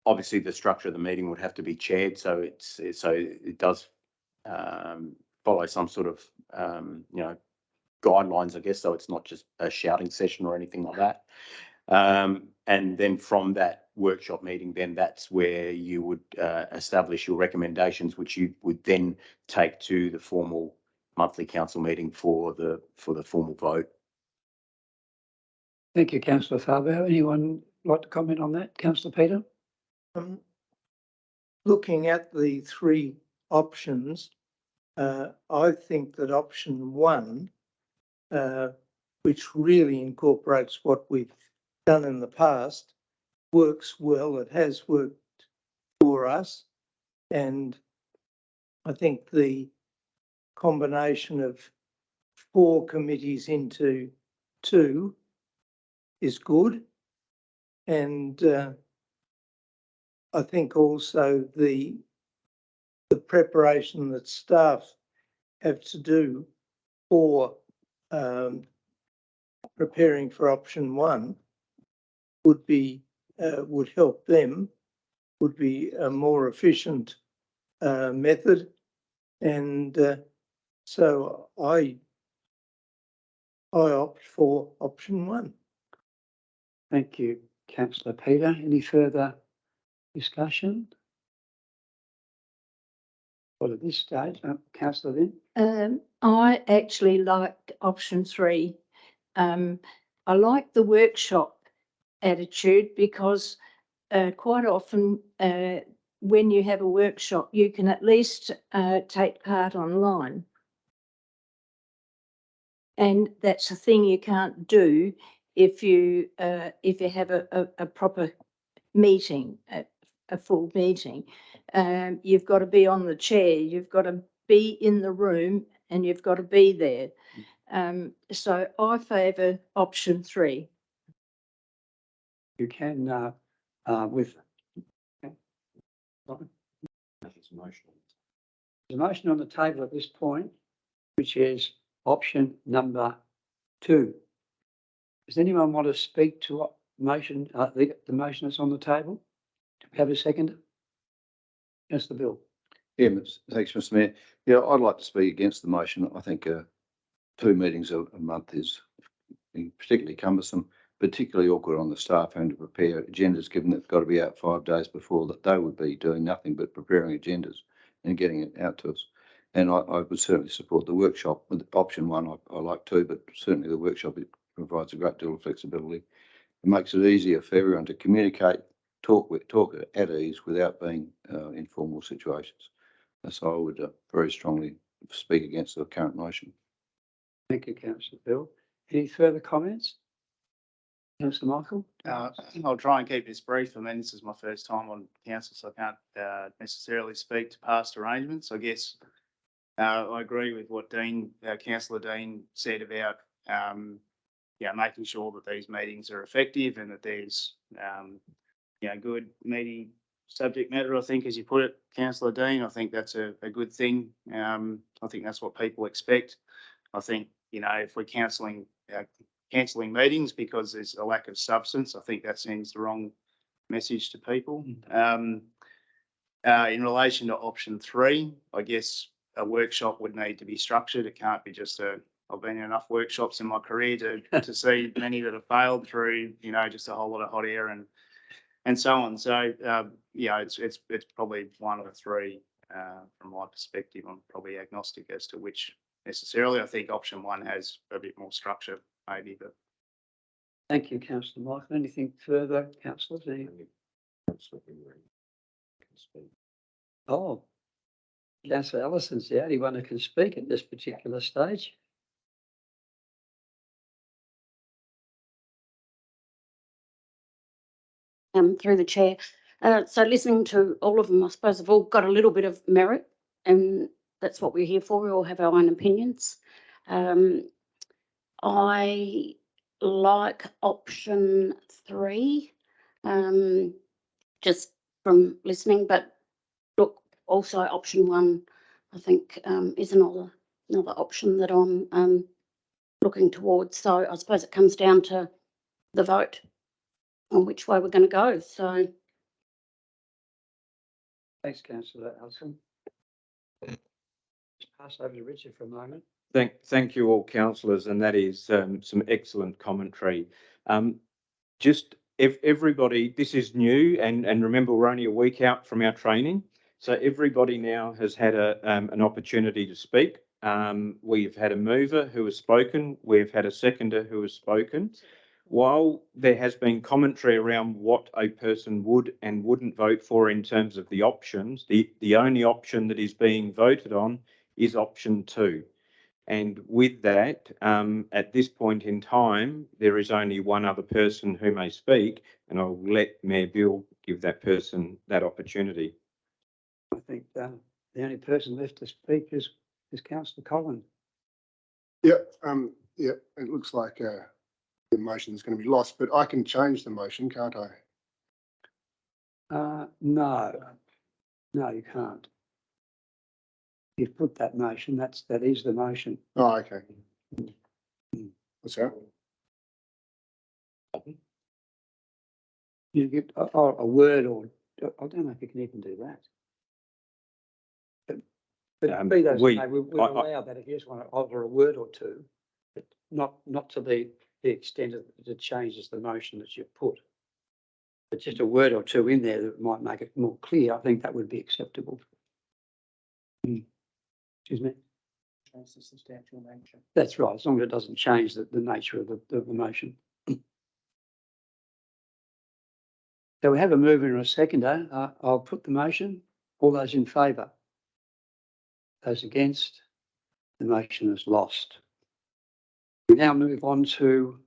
Obviously, the structure of the meeting would have to be chaired, so it does follow some sort of guidelines, I guess. So it's not just a shouting session or anything like that. And then from that workshop meeting, then that's where you would establish your recommendations, which you would then take to the formal monthly council meeting for the formal vote.
Thank you, councillor Fabio. Anyone like to comment on that? Councillor Peter?
Looking at the three options, I think that option one, which really incorporates what we've done in the past, works well. It has worked for us. And I think the combination of 4 committees into 2 is good. And I think also the preparation that staff have to do for preparing for option 1 would be would help them, would be a more efficient method. And so I opt for option 1.
Thank you, councillor Peter. Any further discussion? Well, at this stage, councillor Lynn?
I actually like option 3. I like the workshop attitude because quite often when you have a workshop, you can at least take part online. And that's a thing you can't do if you have a proper meeting, a full meeting. You've got to be on the chair, you've got to be in the room, and you've got to be there. So I favour option 3.
You can, with. There's a motion on the table at this point, which is option number 2. Does anyone want to speak to motion, the motion that's on the table? Do we have a second? Councillor Bill.
Yeah, thanks, Mr. Mayor. Yeah, I'd like to speak against the motion. I think 2 meetings a month is particularly cumbersome, particularly awkward on the staff having to prepare agendas, given that they've got to be out 5 days before, that they would be doing nothing but preparing agendas and getting it out to us. And I would certainly support the workshop. With option 1, I like too, but certainly the workshop, it provides a great deal of flexibility. It makes it easier for everyone to communicate, talk at ease without being in formal situations. So I would very strongly speak against the current motion.
Thank you, councillor Bill. Any further comments? Councillor Michael?
I'll try and keep this brief. I mean, this is my first time on council, so I can't necessarily speak to past arrangements. I guess I agree with what Councillor Dean said about making sure that these meetings are effective and that there's good meaty subject matter. I think, as you put it, Councillor Dean, I think that's a good thing. I think that's what people expect. I think if we're cancelling meetings because there's a lack of substance, I think that sends the wrong message to people. In relation to option 3, I guess a workshop would need to be structured. It can't be just I've been in enough workshops in my career to see many that have failed through, just a whole lot of hot air and so on. So, it's probably 1 of the 3 from my perspective. I'm probably agnostic as to which necessarily. I think option 1 has a bit more structure, maybe. But
thank you, councillor Michael. Anything further, councillor Dean? Oh, councillor Allison's the only one who can speak at this particular stage.
Through the chair. So listening to all of them, I suppose they've all got a little bit of merit, and that's what we're here for. We all have our own opinions. I like option 3, just from listening, but look, also option 1, I think, is another option that I'm looking towards. So I suppose it comes down to the vote on which way we're going to go. So
Thanks, councillor Allison. Just pass over to Richard for a moment.
Thank you all councillors, and that is some excellent commentary. Just if everybody, this is new, and remember we're only a week out from our training, so everybody now has had an opportunity to speak. We've had a mover who has spoken. We've had a seconder who has spoken. while there has been commentary around what a person would and wouldn't vote for in terms of the options, the only option that is being voted on is option 2. And with that, at this point in time, there is only one other person who may speak, and I'll let Mayor Bill give that person that opportunity.
I think the only person left to speak is councillor Collins.
Yeah, it looks like the motion is going to be lost, but I can change the motion, can't I?
No, you can't. You've put that motion, that is the motion.
Oh, okay. What's that?
You get a word or, I don't know if you can even do that. But be those,
we-
we'll allow that if you just want to alter a word or two, but not to the extent that it changes the motion that you've put. But just a word or two in there that might make it more clear, I think that would be acceptable. Excuse me?
Change the substantial nature.
That's right, as long as it doesn't change the nature of the motion. So we have a mover and a seconder. I'll put the motion. All those in favour? Those against? The motion is lost. We now move on to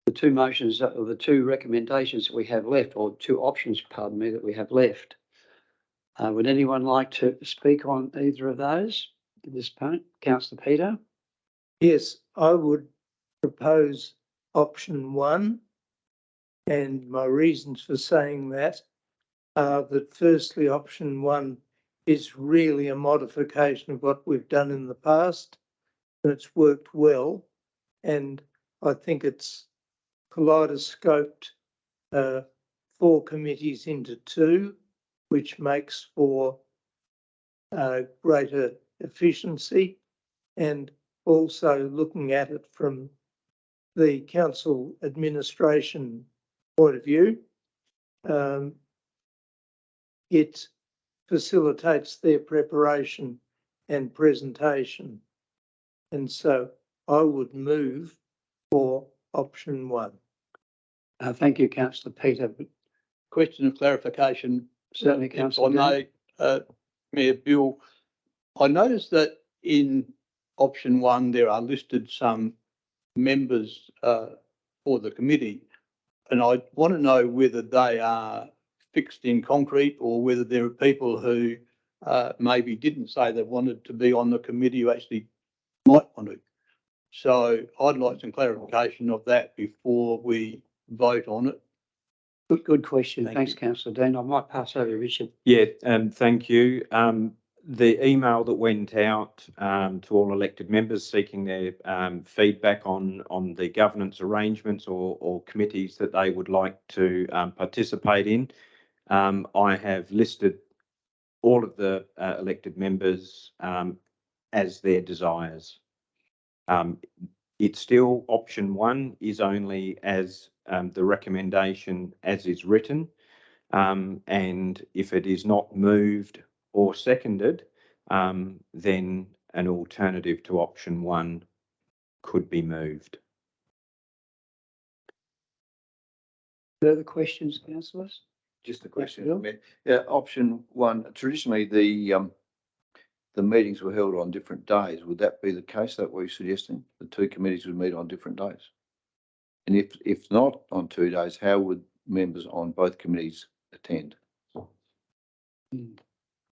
the two motions, or the two recommendations that we have left, or two options, pardon me, that we have left. Would anyone like to speak on either of those at this point? Councillor Peter?
Yes, I would propose option 1. And my reasons for saying that are that firstly, option 1 is really a modification of what we've done in the past. And it's worked well. And I think it's kaleidoscoped 4 committees into 2, which makes for greater efficiency, and also looking at it from the council administration point of view, it facilitates their preparation and presentation. And so I would move for option 1.
Thank you, Councillor Peter.
Question of clarification.
Certainly,
If
Councillor
I may, Mayor Bill, I noticed that in option 1, there are listed some members for the committee. And I want to know whether they are fixed in concrete or whether there are people who maybe didn't say they wanted to be on the committee who actually might want to. So I'd like some clarification of that before we vote on it.
Good question.
Thank
Thanks,
you.
Councillor Dean. I might pass over to Richard.
Yeah, thank you. The email that went out to all elected members seeking their feedback on the governance arrangements or committees that they would like to participate in, I have listed all of the elected members as their desires. It's still option 1 is only as the recommendation as is written. And if it is not moved or seconded, then an alternative to option 1 could be moved.
Further questions, councillors?
Just a question.
Bill?
Yeah, option 1, traditionally the meetings were held on different days. Would that be the case that we're suggesting? The 2 committees would meet on different days? And if not on 2 days, how would members on both committees attend?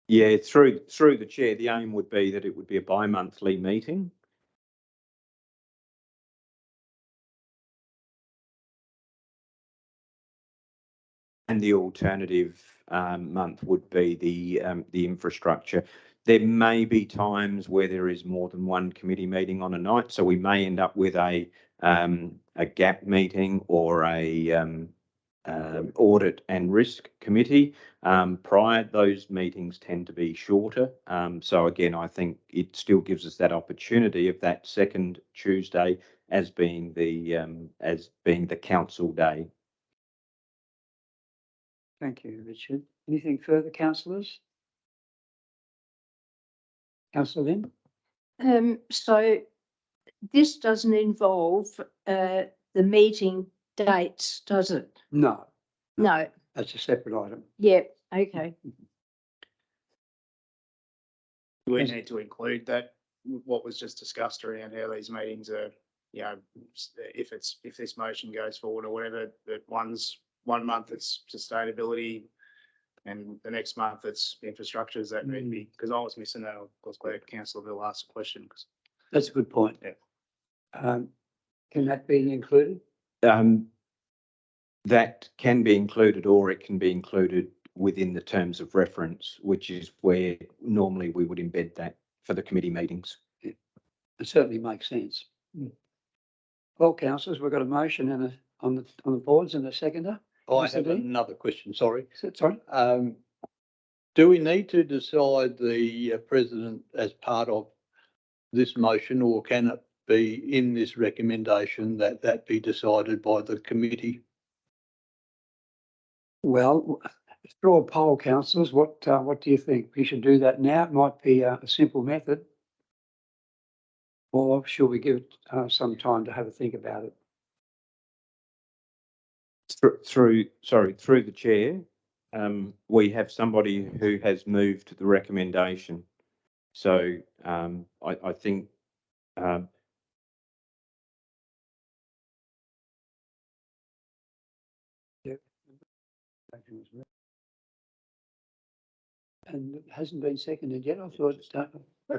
Yeah, through the chair, the aim would be that it would be a bi-monthly meeting. And the alternative month would be the infrastructure. There may be times where there is more than one committee meeting on a night, so we may end up with a gap meeting or a audit and risk committee. Those meetings tend to be shorter. So again, I think it still gives us that opportunity of that second Tuesday as being the council day.
Thank you, Richard. Anything further, councillors? Councillor Lynn?
So this doesn't involve, the meeting dates, does it?
No,
No,
that's a separate item.
yeah, okay.
Do we
Yes.
need to include that, what was just discussed around how these meetings are, you know, if this motion goes forward or whatever, that one month it's sustainability and the next month it's infrastructure, is that need to be, because I was missing that, I was glad Councillor Bill asked a question.
That's a good point.
Yeah.
Can that be included?
That can be included, or it can be included within the terms of reference, which is where normally we would embed that for the committee meetings.
It certainly makes sense. Well, councillors, we've got a motion and on the boards and a seconder.
I
Councillor
have
Dean?
another question, sorry.
Sorry?
Do we need to decide the president as part of this motion, or can it be in this recommendation that be decided by the committee?
Well, straw poll, councillors, what do you think? We should do that now. It might be a simple method. Or should we give it some time to have a think about it?
Through the chair, we have somebody who has moved the recommendation. So I think
And it hasn't been seconded yet. I thought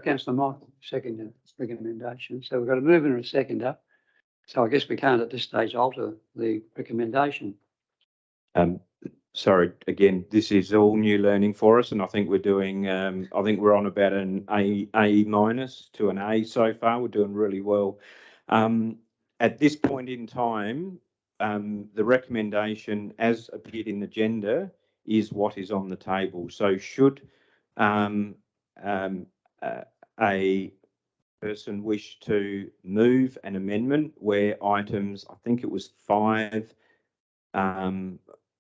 Councillor Michael seconded the recommendation. So we've got a mover and a seconder. So I guess we can't at this stage alter the recommendation.
sorry, again, this is all new learning for us, and I think we're doing, I think we're on about an A minus to an A so far. We're doing really well. At this point in time, the recommendation as appeared in the agenda is what is on the table. So should a person wish to move an amendment where items, I think it was 5,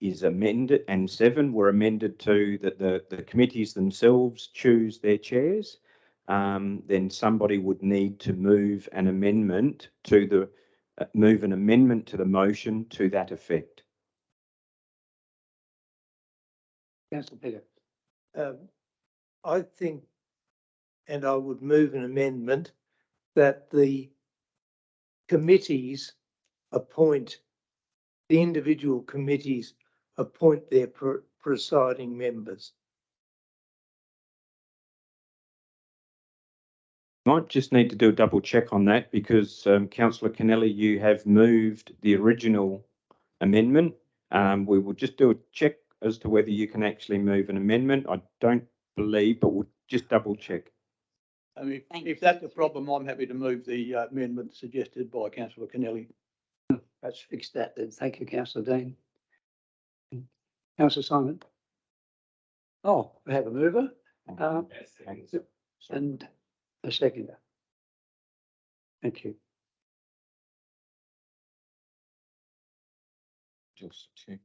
is amended and 7 were amended to that the committees themselves choose their chairs, then somebody would need to move an amendment to the motion to that effect.
Councillor Peter.
I think, and I would move an amendment that the committees appoint, the individual committees appoint their presiding members.
Might just need to do a double check on that because Councillor Kennelly, you have moved the original amendment. We will just do a check as to whether you can actually move an amendment. I don't believe, but we'll just double check.
I mean, if that's a problem, I'm happy to move the amendment suggested by Councillor Kennelly.
Let's fix that then. Thank you, Councillor Dean. Councillor Simon. Oh, we have a mover and a seconder. Thank you.
Just check.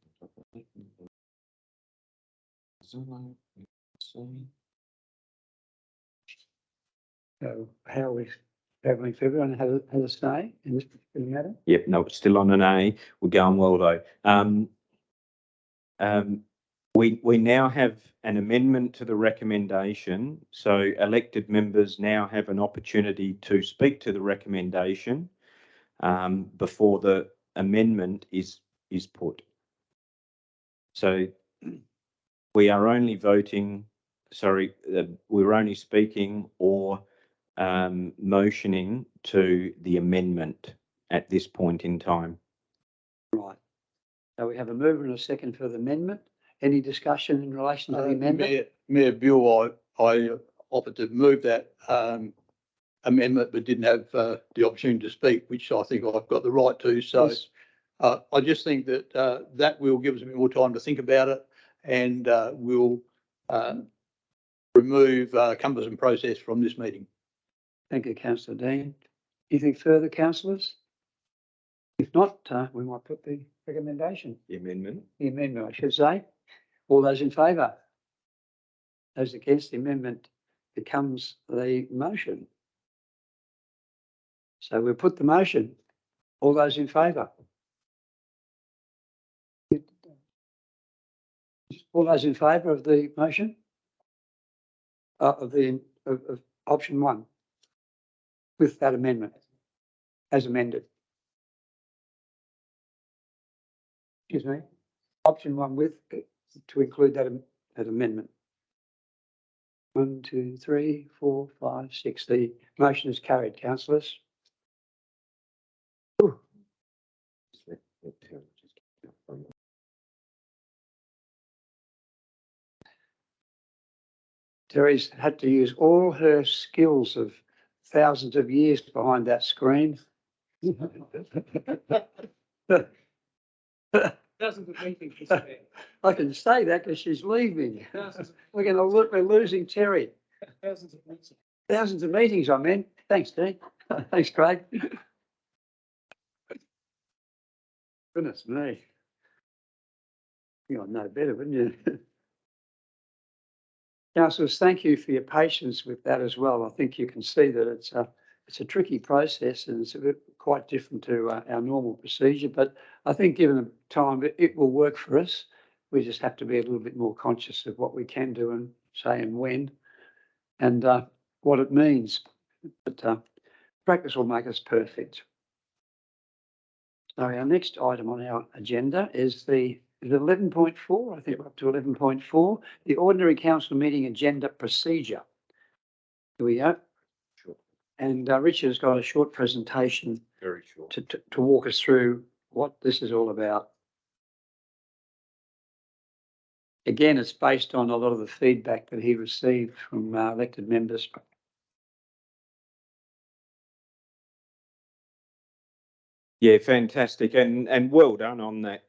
So how are we travelling? Everyone has a say in this particular matter?
Yep, no, it's still on an A. We're going well though. We now have an amendment to the recommendation. So elected members now have an opportunity to speak to the recommendation before the amendment is put. So we are only voting, we're only speaking or motioning to the amendment at this point in time.
Right. So we have a mover and a second for the amendment. Any discussion in relation to the amendment?
Mayor Buell, I offered to move that amendment, but didn't have the opportunity to speak, which I think I've got the right to. So
Yes.
I just think that that will give us a bit more time to think about it, and will remove cumbersome process from this meeting.
Thank you, Councillor Dean. Anything further, councillors? If not, we might put the recommendation.
The amendment.
The amendment, I should say. All those in favour? Those against the amendment becomes the motion. So we'll put the motion. All those in favour? All those in favour of the motion? Of option 1? With that amendment? As amended? Excuse me? Option 1 with, to include that amendment? 1, 2, 3, 4, 5, 6. The motion is carried, councillors. Terry's had to use all her skills of thousands of years behind that screen.
Dozens of meetings.
I can say that because she's leaving. We're losing Terry.
Thousands of meetings.
Thousands of meetings, I meant. Thanks, Dean. Thanks, Craig. Goodness me. You'd know better, wouldn't you? Councillors, thank you for your patience with that as well. I think you can see that it's a tricky process and it's a bit quite different to our normal procedure, but I think given the time, it will work for us. We just have to be a little bit more conscious of what we can do and say and when and what it means. But practice will make us perfect. So our next item on our agenda is 11.4. I think we're up to 11.4, the ordinary council meeting agenda procedure. Here we go.
Sure.
And Richard's got a short presentation
Very short.
to walk us through what this is all about. Again, it's based on a lot of the feedback that he received from elected members.
Yeah, fantastic, and well done on that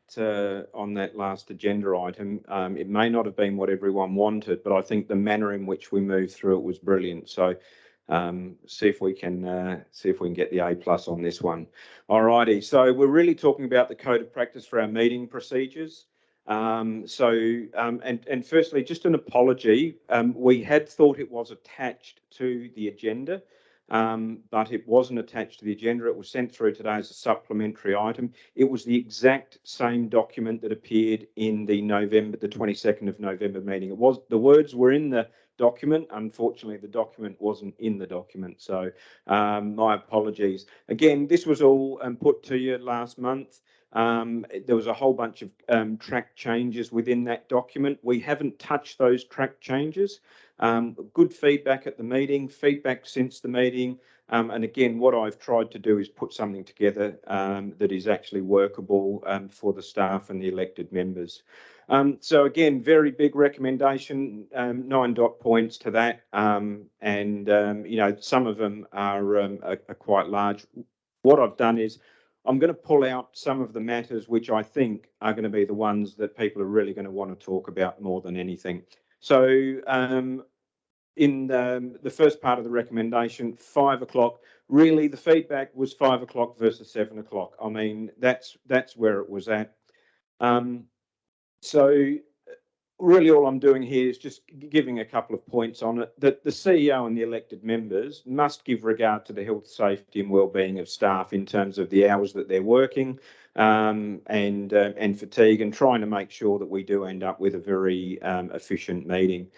last agenda item. It may not have been what everyone wanted, but I think the manner in which we moved through it was brilliant. So, see if we can get the A+ on this one. Alrighty, so we're really talking about the code of practice for our meeting procedures. And firstly, just an apology. We had thought it was attached to the agenda. But it wasn't attached to the agenda. It was sent through today as a supplementary item. It was the exact same document that appeared in the 22nd of November meeting. The words were in the document. Unfortunately, the document wasn't in the document. So my apologies. Again, this was all put to you last month. There was a whole bunch of track changes within that document. We haven't touched those track changes. Good feedback at the meeting, feedback since the meeting. And again, what I've tried to do is put something together that is actually workable for the staff and the elected members. So again, very big recommendation, 9 dot points to that. You know, some of them are quite large. What I've done is I'm going to pull out some of the matters which I think are going to be the ones that people are really going to want to talk about more than anything. So in the first part of the recommendation, 5 o'clock, really the feedback was 5 o'clock versus 7 o'clock. I mean, that's where it was at. So really all I'm doing here is just giving a couple of points on it, that the CEO and the elected members must give regard to the health, safety and wellbeing of staff in terms of the hours that they're working and fatigue, and trying to make sure that we do end up with a very efficient meeting.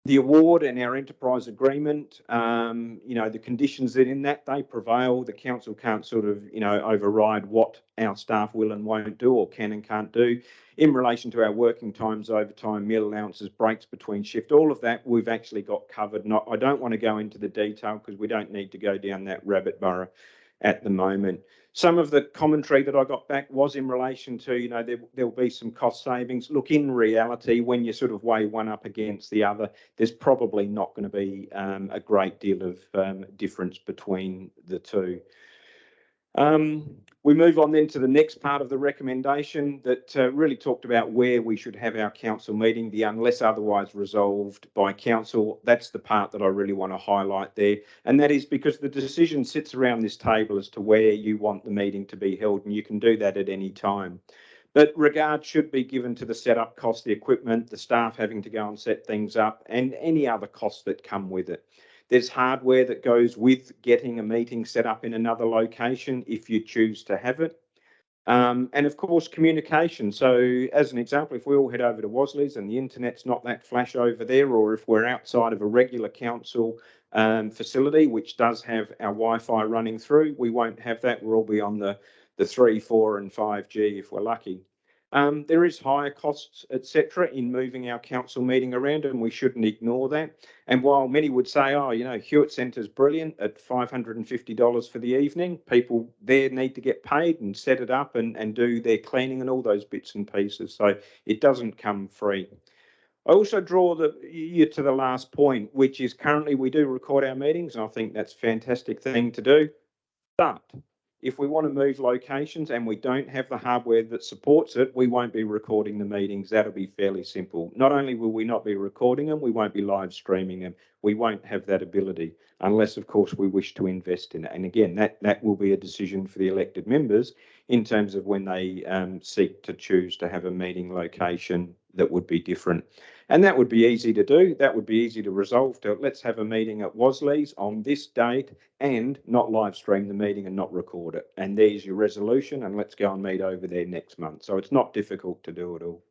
The award and our enterprise agreement, you know, the conditions that in that they prevail. The council can't sort of, you know, override what our staff will and won't do or can and can't do. In relation to our working times, overtime, meal allowances, breaks between shift, all of that we've actually got covered. I don't want to go into the detail because we don't need to go down that rabbit burrow at the moment. Some of the commentary that I got back was in relation to, you know, there'll be some cost savings. Look, in reality, when you sort of weigh one up against the other, there's probably not going to be a great deal of difference between the two. We move on then to the next part of the recommendation that really talked about where we should have our council meeting, the unless otherwise resolved by council. That's the part that I really want to highlight there. And that is because the decision sits around this table as to where you want the meeting to be held, and you can do that at any time. But regard should be given to the setup cost, the equipment, the staff having to go and set things up, and any other costs that come with it. There's hardware that goes with getting a meeting set up in another location if you choose to have it. And of course, communication. So as an example, if we all head over to Wasleys and the internet's not that flash over there, or if we're outside of a regular council facility, which does have our Wi-Fi running through, we won't have that. We'll all be on the 3, 4 and 5G if we're lucky. There is higher costs, etc., in moving our council meeting around, and we shouldn't ignore that. And while many would say, oh, you know, Hewitt Centre's brilliant at $550 for the evening, people there need to get paid and set it up and do their cleaning and all those bits and pieces. So it doesn't come free. I also draw you to the last point, which is currently we do record our meetings, and I think that's a fantastic thing to do. But if we want to move locations and we don't have the hardware that supports it, we won't be recording the meetings. That'll be fairly simple. Not only will we not be recording them, we won't be live streaming them. We won't have that ability unless, of course, we wish to invest in it. And again, that will be a decision for the elected members in terms of when they seek to choose to have a meeting location that would be different. And that would be easy to do. That would be easy to resolve. Let's have a meeting at Wasleys on this date and not live stream the meeting and not record it. And there's your resolution, and let's go and meet over there next month. So it's not difficult to do at all.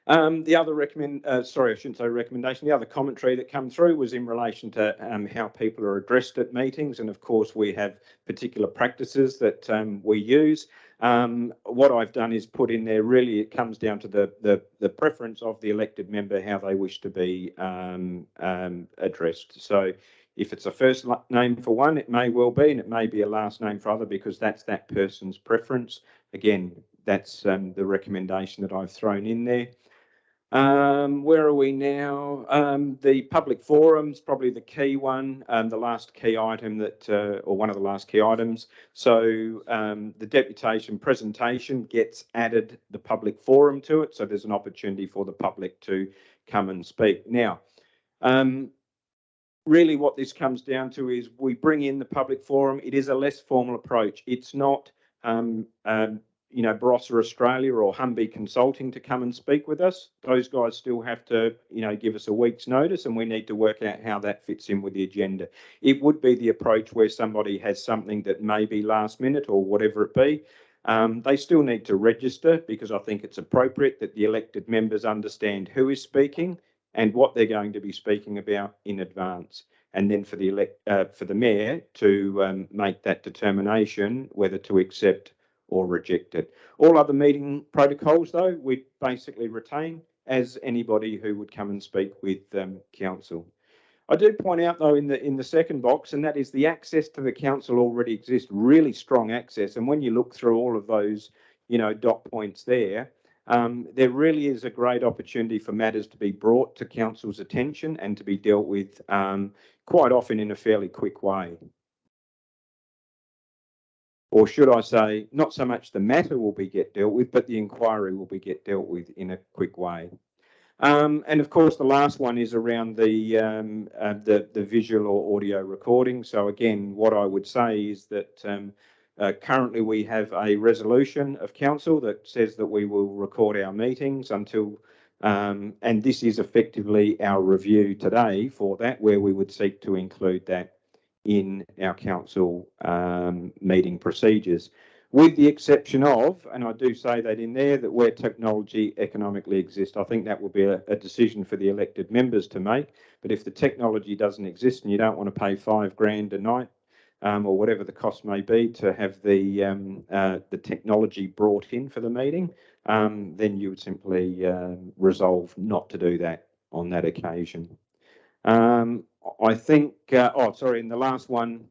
The other the other commentary that came through was in relation to how people are addressed at meetings. And of course, we have particular practices that we use. What I've done is put in there, really, it comes down to the preference of the elected member, how they wish to be addressed. So if it's a first name for one, it may well be, and it may be a last name for other, because that's that person's preference. Again, that's the recommendation that I've thrown in there. Where are we now? The public forum's probably the key one, the last key item that, or one of the last key items. So the deputation presentation gets added the public forum to it. So there's an opportunity for the public to come and speak. Now, really what this comes down to is we bring in the public forum. It is a less formal approach. It's not, you know, Barossa Australia or Humby Consulting to come and speak with us. Those guys still have to, you know, give us a week's notice, and we need to work out how that fits in with the agenda. It would be the approach where somebody has something that may be last minute or whatever it be. They still need to register, because I think it's appropriate that the elected members understand who is speaking and what they're going to be speaking about in advance. And then for the mayor to make that determination whether to accept or reject it. All other meeting protocols, though, we basically retain as anybody who would come and speak with council. I do point out, though, in the second box, and that is the access to the council already exists, really strong access. And when you look through all of those, you know, dot points there, there really is a great opportunity for matters to be brought to council's attention and to be dealt with quite often in a fairly quick way. Or should I say, not so much the matter will get dealt with, but the inquiry will get dealt with in a quick way. And of course, the last one is around the visual or audio recording. So again, what I would say is that currently we have a resolution of council that says that we will record our meetings until, and this is effectively our review today for that, where we would seek to include that in our council meeting procedures, with the exception of, and I do say that in there, that where technology economically exists. I think that will be a decision for the elected members to make. But if the technology doesn't exist and you don't want to pay $5,000 a night or whatever the cost may be to have the technology brought in for the meeting, then you would simply resolve not to do that on that occasion. I think, in the last one,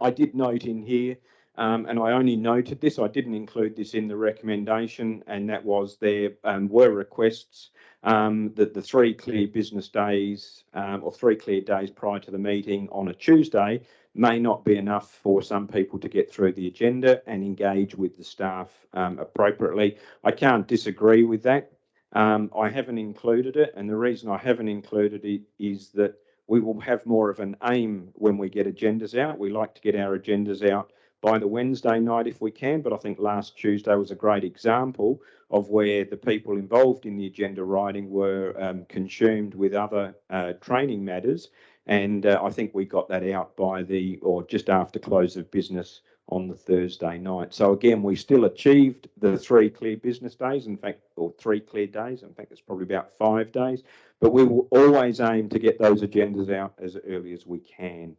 I did note in here, and I only noted this, I didn't include this in the recommendation, and that was there were requests that the 3 clear business days or 3 clear days prior to the meeting on a Tuesday may not be enough for some people to get through the agenda and engage with the staff appropriately. I can't disagree with that. I haven't included it, and the reason I haven't included it is that we will have more of an aim when we get agendas out. We like to get our agendas out by the Wednesday night if we can, but I think last Tuesday was a great example of where the people involved in the agenda writing were consumed with other training matters, And I think we got that out by or just after close of business on the Thursday night. So again, we still achieved the 3 clear business days, in fact, or 3 clear days. In fact, it's probably about 5 days, but we will always aim to get those agendas out as early as we can.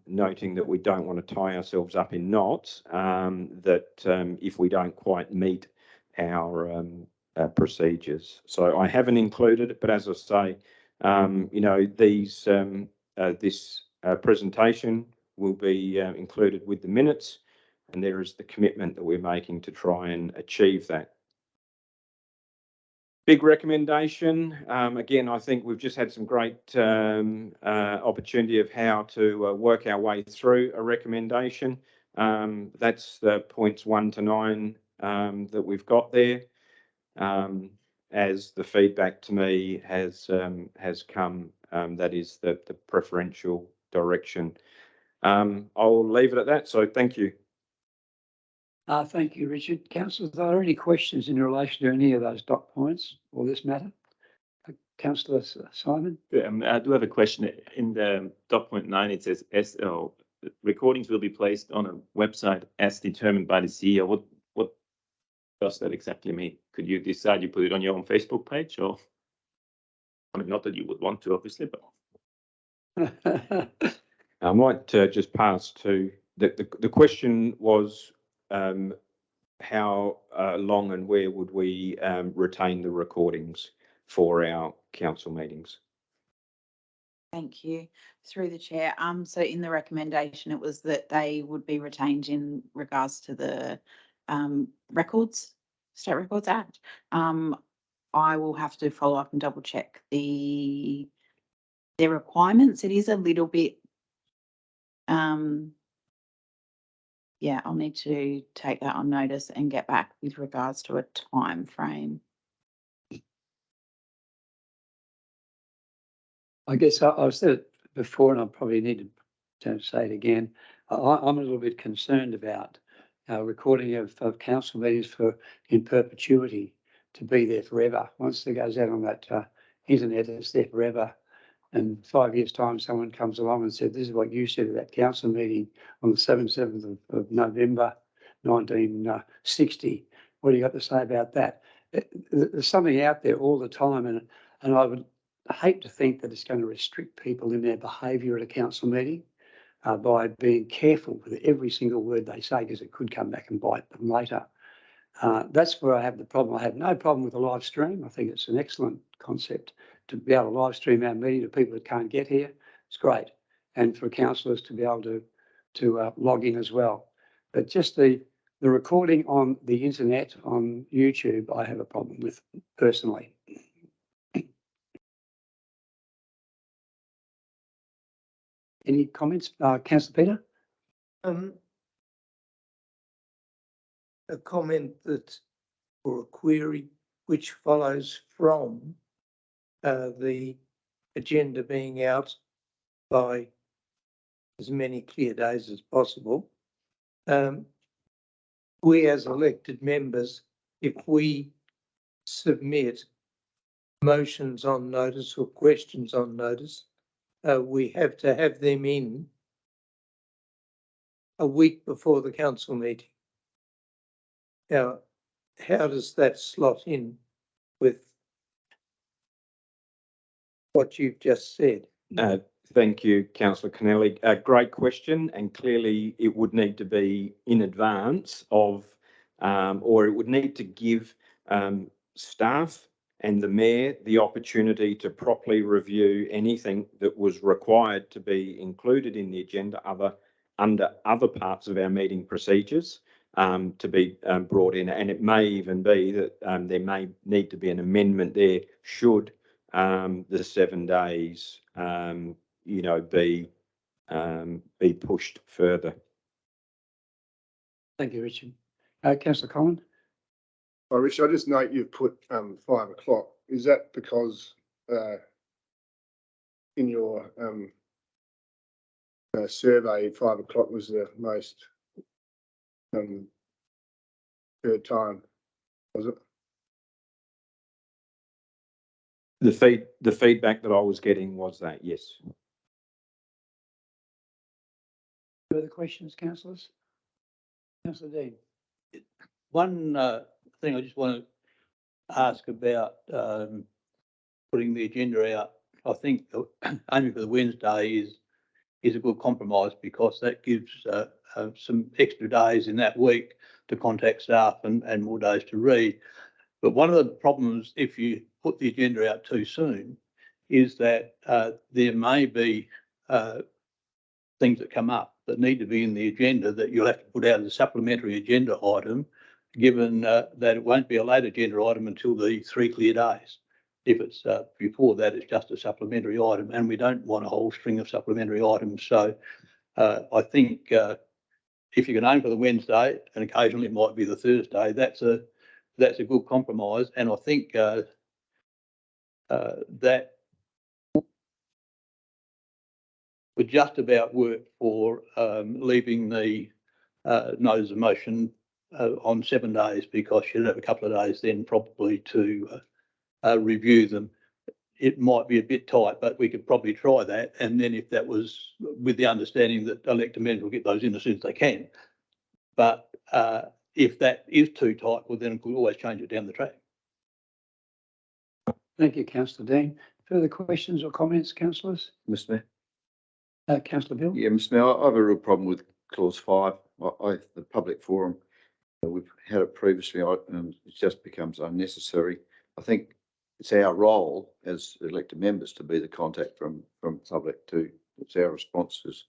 Noting that we don't want to tie ourselves up in knots, if we don't quite meet our procedures. So I haven't included it, but as I say, this presentation will be included with the minutes, and there is the commitment that we're making to try and achieve that. Big recommendation. Again, I think we've just had some great opportunity of how to work our way through a recommendation. That's the points 1 to 9 that we've got there. As the feedback to me has come, that is the preferential direction. I'll leave it at that. So thank you.
Thank you, Richard. Councillors, are there any questions in relation to any of those dot points or this matter? Councillor Simon?
I do have a question. In the dot point 9, it says recordings will be placed on a website as determined by the CEO. What does that exactly mean? Could you decide you put it on your own Facebook page, or I mean, not that you would want to, obviously, but
I might just pass to the question was how long and where would we retain the recordings for our council meetings?
Thank you. Through the chair. So in the recommendation, it was that they would be retained in regards to the State Records Act. I will have to follow up and double check their requirements. It is a little bit, yeah, I'll need to take that on notice and get back with regards to a time frame.
I guess I've said it before, and I probably need to say it again. I'm a little bit concerned about recording of council meetings in perpetuity, to be there forever. Once it goes out on that internet, it's there forever. And 5 years' time, someone comes along and said, "This is what you said at that council meeting on the 7th of November, 1960. What do you got to say about that?" There's something out there all the time, and I would hate to think that it's going to restrict people in their behaviour at a council meeting by being careful with every single word they say, because it could come back and bite them later. That's where I have the problem. I have no problem with a live stream. I think it's an excellent concept to be able to live stream our meeting to people that can't get here. It's great. And for councillors to be able to log in as well. But just the recording on the internet, on YouTube, I have a problem with personally. Any comments, Councillor Peter?
A comment that, or a query which follows from the agenda being out by as many clear days as possible. We as elected members, if we submit motions on notice or questions on notice, we have to have them in a week before the council meeting. Now, how does that slot in with what you've just said?
Thank you, Councillor Kennelly. A great question, and clearly it would need to be in advance of, or it would need to give staff and the mayor the opportunity to properly review anything that was required to be included in the agenda under other parts of our meeting procedures to be brought in. And it may even be that there may need to be an amendment there should the 7 days be pushed further.
Thank you, Richard. Councillor Collin?
Oh, Richard, I just note you've put 5 o'clock. Is that because in your survey, 5 o'clock was the most third time, was it?
The feedback that I was getting was that, yes.
Further questions, councillors? Councillor Dean.
One thing I just want to ask about putting the agenda out. I think aiming for the Wednesday is a good compromise because that gives some extra days in that week to contact staff and more days to read. But one of the problems if you put the agenda out too soon is that there may be things that come up that need to be in the agenda that you'll have to put out as a supplementary agenda item, given that it won't be a late agenda item until the 3 clear days. If it's before that, it's just a supplementary item, and we don't want a whole string of supplementary items. So I think if you can aim for the Wednesday, and occasionally it might be the Thursday, that's a good compromise. And I think that would just about work for leaving the notice of motion on 7 days, because you'd have a couple of days then probably to review them. It might be a bit tight, but we could probably try that. And then if that was with the understanding that elected members will get those in as soon as they can. But if that is too tight, well, then we could always change it down the track.
Thank you, councillor Dean. Further questions or comments, councillors?
Mr Mayor?
Councillor Bill?
Yeah, Mr Mayor, I have a real problem with clause 5. The public forum, we've had it previously, it just becomes unnecessary. I think it's our role as elected members to be the contact from public to, it's our responses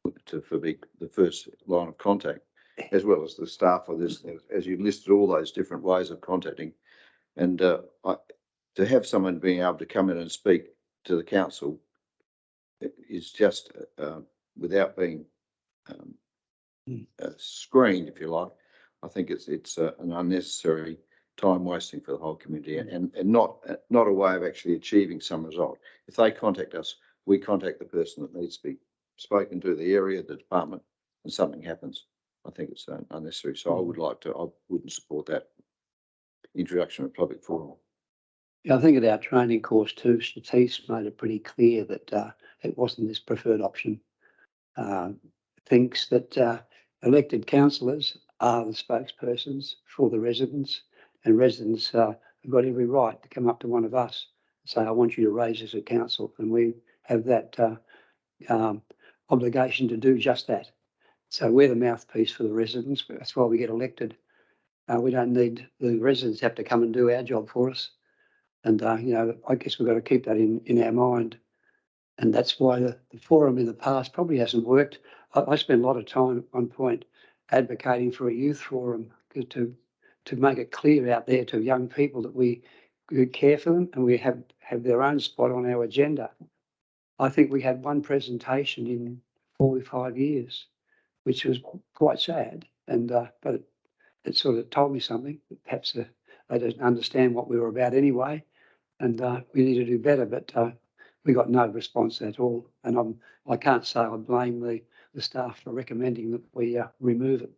for the first line of contact, as well as the staff of this, as you listed all those different ways of contacting. And to have someone being able to come in and speak to the council is just without being screened, if you like. I think it's an unnecessary time wasting for the whole community, and not a way of actually achieving some result. If they contact us, we contact the person that needs to be spoken to, the area, the department, and something happens. I think it's unnecessary. So I wouldn't support that introduction of public forum.
Yeah, I think at our training course too, Shatis made it pretty clear that it wasn't this preferred option. Thinks that elected councillors are the spokespersons for the residents, and residents have got every right to come up to one of us and say, I want you to raise this at council, and we have that obligation to do just that. So we're the mouthpiece for the residents. That's why we get elected. We don't need the residents have to come and do our job for us. And, I guess we've got to keep that in our mind. And that's why the forum in the past probably hasn't worked. I spent a lot of time on point advocating for a youth forum to make it clear out there to young people that we care for them and we have their own spot on our agenda. I think we had one presentation in 4 or 5 years, which was quite sad. And but it sort of told me something. Perhaps they didn't understand what we were about anyway, and we need to do better. But we got no response at all. And I can't say I blame the staff for recommending that we remove it.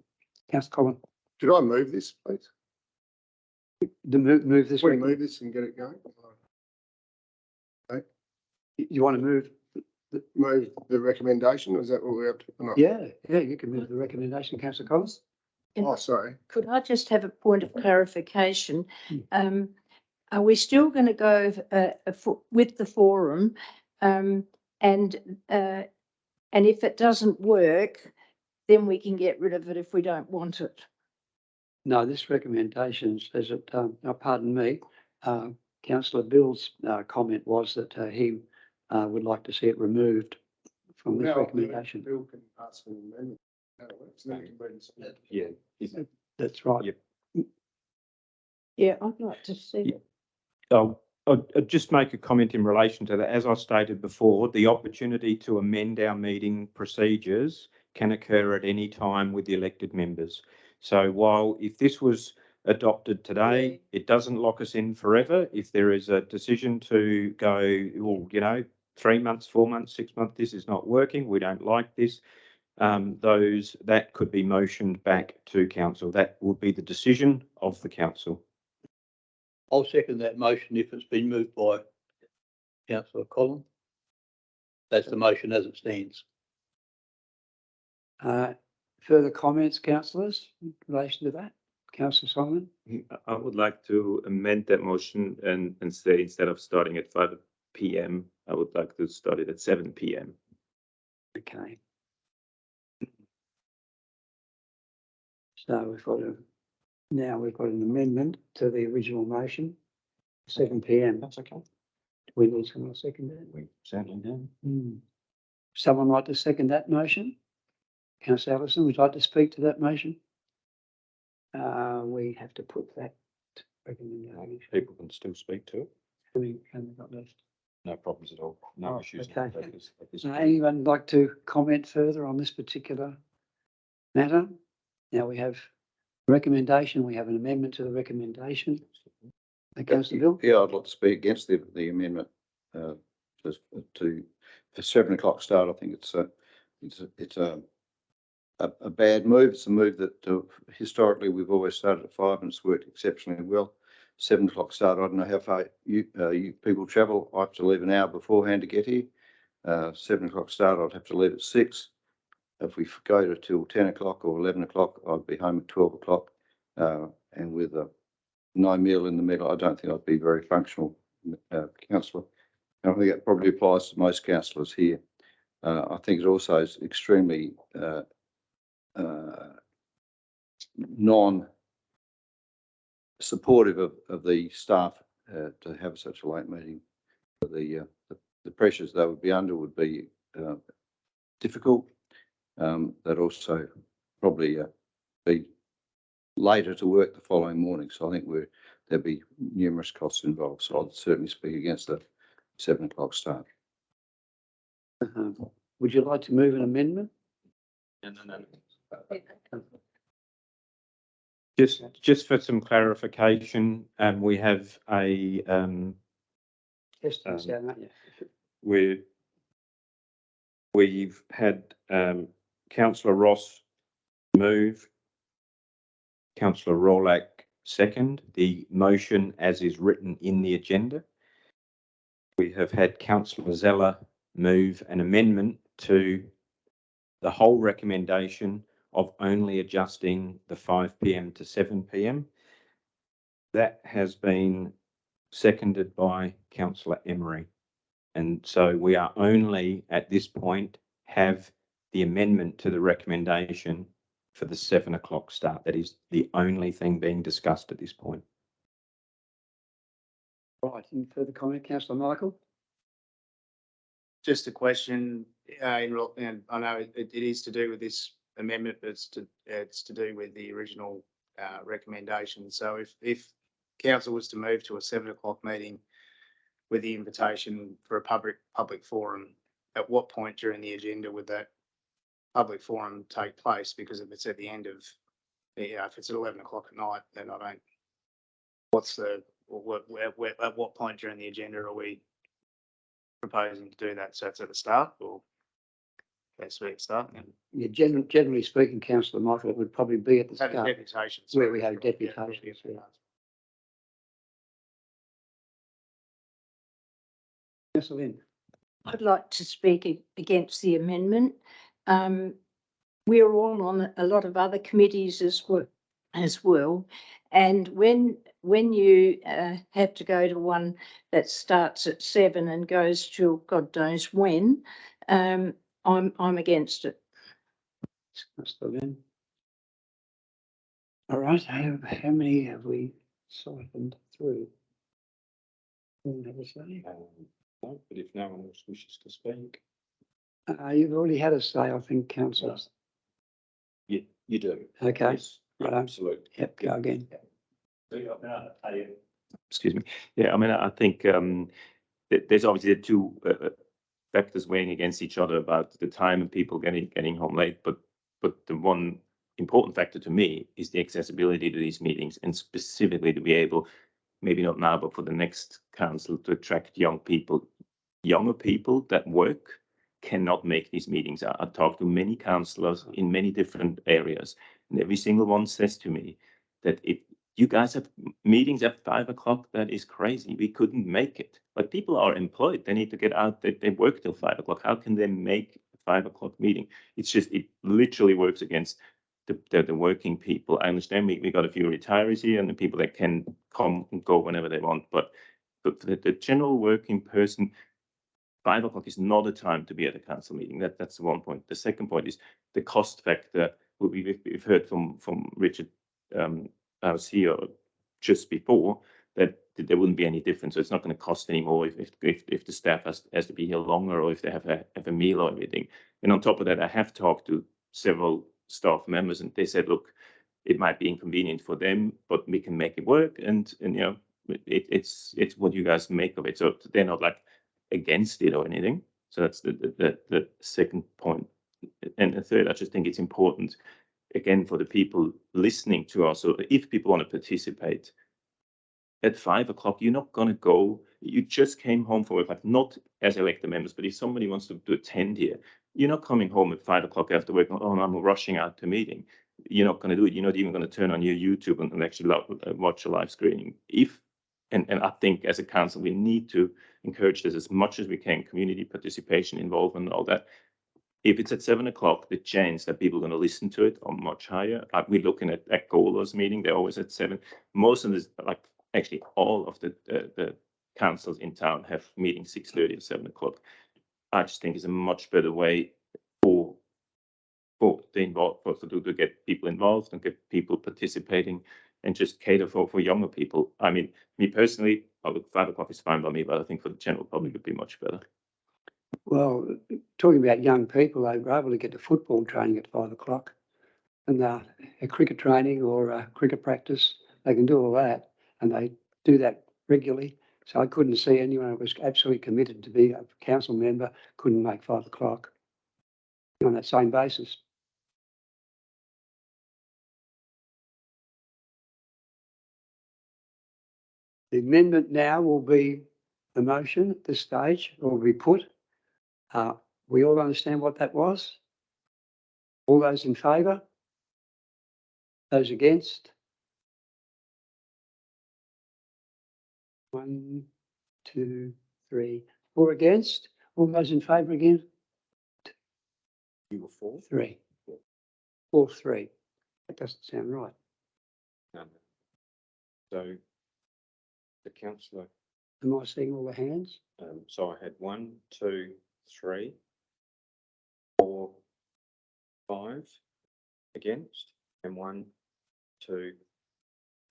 Councillor Collins.
Should I move this, please?
Move this.
We move this and get it going. Okay.
You want to move?
Move the recommendation, or is that what we have to? Or not?
Yeah, you can move the recommendation, Councillor Collins.
Oh, sorry.
Could I just have a point of clarification? Are we still going to go with the forum? And if it doesn't work, then we can get rid of it if we don't want it.
No, this recommendation says that, pardon me, Councillor Bill's comment was that he would like to see it removed from this recommendation.
Bill can ask for an amendment.
Yeah.
That's right.
Yep.
Yeah, I'd like to see it.
I'll just make a comment in relation to that. As I stated before, the opportunity to amend our meeting procedures can occur at any time with the elected members. So while if this was adopted today, it doesn't lock us in forever. If there is a decision to go, well, 3 months, 4 months, 6 months, this is not working, we don't like this, that could be motioned back to council. That would be the decision of the council.
I'll second that motion if it's been moved by Councillor Collins. That's the motion as it stands.
Further comments, councillors, in relation to that? Councillor Solomon?
I would like to amend that motion and say instead of starting at 5 p.m., I would like to start it at 7 p.m.
Okay. So we've got an amendment to the original motion, 7 p.m.
That's okay.
We need someone to second that.
We certainly do.
Someone like to second that motion? Councillor Allison, would you like to speak to that motion? We have to put that recommendation.
People can still speak to it.
How many got left?
No problems at all. No
Oh,
issues.
okay.
at this point.
Anyone like to comment further on this particular matter? Now we have recommendation, we have an amendment to the recommendation. Councillor Bill?
Yeah, I'd like to speak against the amendment for 7 o'clock start. I think it's a bad move. It's a move that historically we've always started at 5 and it's worked exceptionally well. 7 o'clock start. I don't know how far you people travel. I have to leave an hour beforehand to get here. 7 o'clock start. I'd have to leave at 6. If we go till 10 o'clock or 11 o'clock, I'd be home at 12 o'clock. And with no meal in the middle, I don't think I'd be very functional, councillor. I think that probably applies to most councillors here. I think it also is extremely non-supportive of the staff to have such a late meeting. The pressures they would be under would be difficult. They'd also probably be later to work the following morning. So I think there'd be numerous costs involved. So I'd certainly speak against the 7 o'clock start.
Would you like to move an amendment?
No.
Just for some clarification, we have a
Yes, yeah, aren't you?
we've had Councillor Ross move, Councillor Rowlack second the motion as is written in the agenda. We have had Councillor Zeller move an amendment to the whole recommendation of only adjusting the 5 p.m. to 7 p.m. That has been seconded by Councillor Emery. And so we are only at this point have the amendment to the recommendation for the 7 o'clock start. That is the only thing being discussed at this point.
Right, any further comment, Councillor Michael?
Just a question, and I know it is to do with this amendment, but it's to do with the original recommendation. So if council was to move to a 7 o'clock meeting with the invitation for a public forum, at what point during the agenda would that public forum take place? Because if it's at the end of, if it's at 11 o'clock at night, then I don't. At what point during the agenda are we proposing to do that? So it's at the start, or that's where it starts?
Yeah, generally speaking, Councillor Michael, it would probably be at the
Have a
start
deputation.
where we have deputations. Yeah. Councillor Lynn.
I'd like to speak against the amendment. We're all on a lot of other committees as well. And when you have to go to one that starts at 7 and goes till God knows when, I'm against it.
Councillor Lynn. All right, how many have we siphoned through? Have a say?
No, but if no one else wishes to speak.
You've already had a say, I think, councillor.
You do.
Okay.
Yes,
Right.
absolutely.
Yep, go again.
Excuse me. Yeah, I mean, I think there's obviously the two factors weighing against each other about the time and people getting home late. But the one important factor to me is the accessibility to these meetings, and specifically to be able, maybe not now, but for the next council, to attract young people. Younger people that work cannot make these meetings. I talked to many councillors in many different areas, and every single one says to me that if you guys have meetings at 5 o'clock, that is crazy. We couldn't make it. But people are employed. They need to get out. They work till 5 o'clock. How can they make 5 o'clock meeting. It's just, it literally works against the working people. I understand we got a few retirees here and the people that can come and go whenever they want, but for the general working person, 5 o'clock is not a time to be at a council meeting. That's the one point. The second point is the cost factor. We've heard from Richard, our CEO, just before that there wouldn't be any difference. So it's not going to cost any more if the staff has to be here longer or if they have a meal or everything. And on top of that, I have talked to several staff members and they said, look, it might be inconvenient for them, but we can make it work. And you know, it's what you guys make of it. So they're not like against it or anything. So that's the second point. And the third, I just think it's important, again, for the people listening to us. So if people want to participate at 5 o'clock, you're not going to go. You just came home from work, like not as elected members, but if somebody wants to attend here, you're not coming home at 5 o'clock after work. Oh, no, I'm rushing out to meeting. You're not going to do it. You're not even going to turn on your YouTube and actually watch a live screening. And I think as a council, we need to encourage this as much as we can, community participation, involvement, and all that. If it's at 7 o'clock, the chance that people are going to listen to it are much higher. We're looking at Golo's meeting. They're always at 7. Most of this, like actually all of the councils in town have meetings 6:30 or 7 o'clock. I just think it's a much better way for to get people involved and get people participating and just cater for younger people. I mean, me personally, 5 o'clock is fine by me, but I think for the general public, it'd be much better.
Well, talking about young people, they were able to get to football training at 5 o'clock and a cricket training or a cricket practice. They can do all that and they do that regularly. So I couldn't see anyone who was absolutely committed to be a council member couldn't make 5 o'clock on that same basis. The amendment now will be the motion at this stage, will be put. We all understand what that was? All those in favour? Those against? 1, 2, 3, 4 against. All those in favour again?
You were 4?
3. 4, 3. That doesn't sound right.
No. So the councillor,
Am I seeing all the hands?
so I had 1, 2, 3, 4, 5 against, and 1, 2,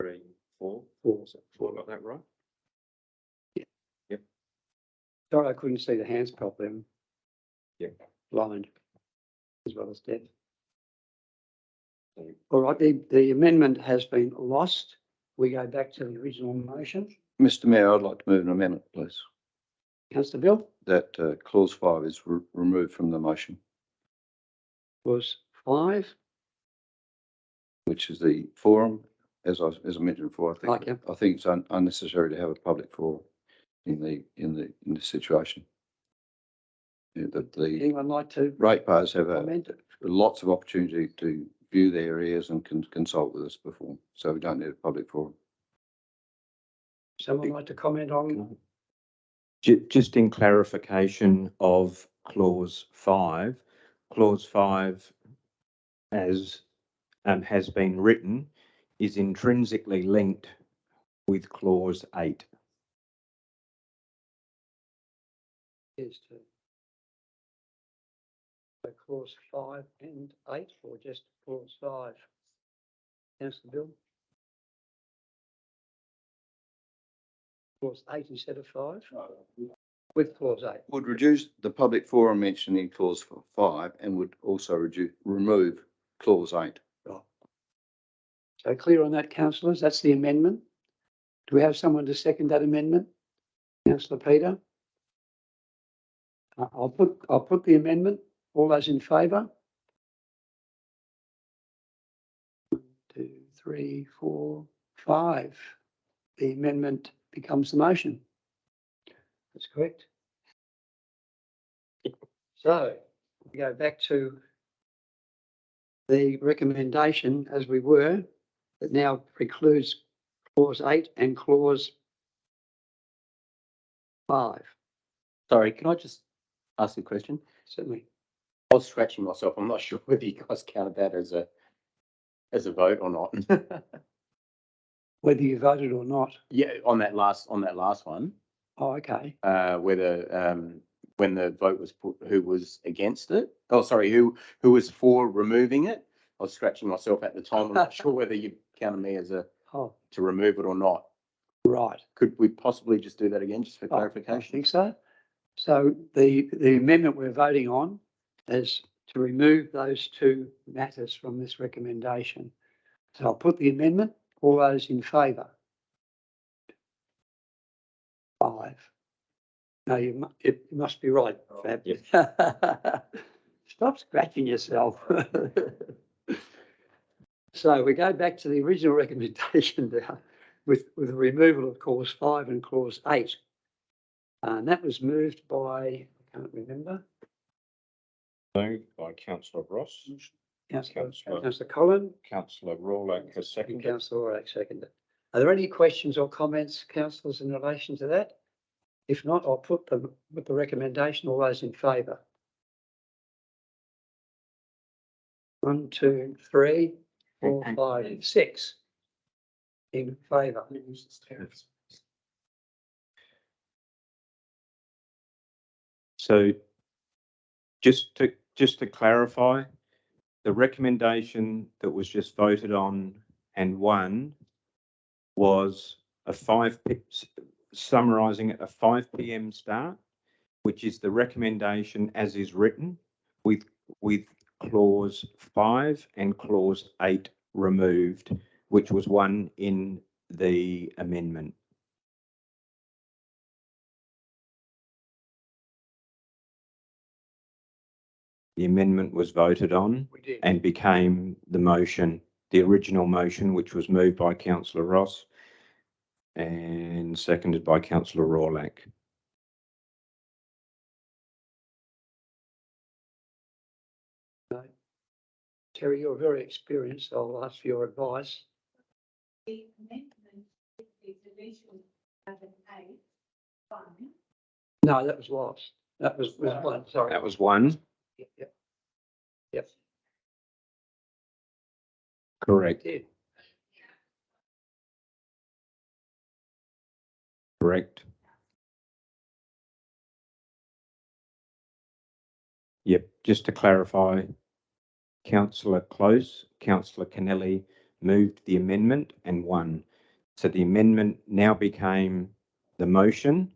3, 4.
4.
So 4, got that right?
Sorry, I couldn't see the hands properly. I'm
Yeah.
blind as well as deaf.
So
All right, the amendment has been lost. We go back to the original motion.
Mr Mayor, I'd like to move an amendment, please.
Councillor Bill,
That clause 5 is removed from the motion,
was 5.
which is the forum. As I mentioned before,
Like,
I think it's unnecessary to have a public forum in this situation. Yeah, the
Anyone like to
ratepayers have
comment?
lots of opportunity to view their areas and consult with us before, so we don't need a public forum.
Someone like to comment on?
just in clarification of clause 5, clause 5 as has been written is intrinsically linked with clause 8.
Yes, to. So clause 5 and 8, or just clause 5? Councillor Bill? Clause 8 instead of 5? With clause 8.
Would reduce the public forum mentioned in clause 5 and would also remove clause 8.
Right. So clear on that, councillors? That's the amendment. Do we have someone to second that amendment? Councillor Peter? I'll put the amendment. All those in favour? 1, 2, 3, 4, 5. The amendment becomes the motion. That's correct. So we go back to the recommendation as we were, that now precludes clause 8 and clause 5.
Sorry, can I just ask a question?
Certainly.
I was scratching myself. I'm not sure whether you guys counted that as a vote or not.
Whether you voted or not.
Yeah, on that last one,
Oh, okay.
whether when the vote was put, who was against it? Oh, sorry, who was for removing it? I was scratching myself at the time. I'm not sure whether you counted me as to remove it or not.
Right.
Could we possibly just do that again, just for
I
clarification?
think so. So the amendment we're voting on is to remove those two matters from this recommendation. So I'll put the amendment. All those in favour? 5. No, it must be right, Fab. Stop scratching yourself. So we go back to the original recommendation now with the removal of clause 5 and clause 8. And that was moved by, I can't remember.
Moved by councillor Ross.
Councillor Collin.
Councillor Rawlake has
And councillor Rawlake seconded. Are there any questions or comments, councillors, in relation to that? If not, I'll put the recommendation. All those in favour? 1, 2, 3, 4, 5, 6 in favour.
So just to clarify, the recommendation that was just voted on and won was summarising at a 5 p.m. start, which is the recommendation as is written, with clause 5 and clause 8 removed, which was one in the amendment. The amendment was voted on and became the motion, the original motion, which was moved by councillor Ross and seconded by councillor Rawlake.
Terry, you're very experienced. I'll ask for your advice. No, that was lost. That was one. Sorry.
That was one.
Yep.
Correct. Correct. Yep. Just to clarify, councillor Close, councillor Kennelly moved the amendment and won. So the amendment now became the motion,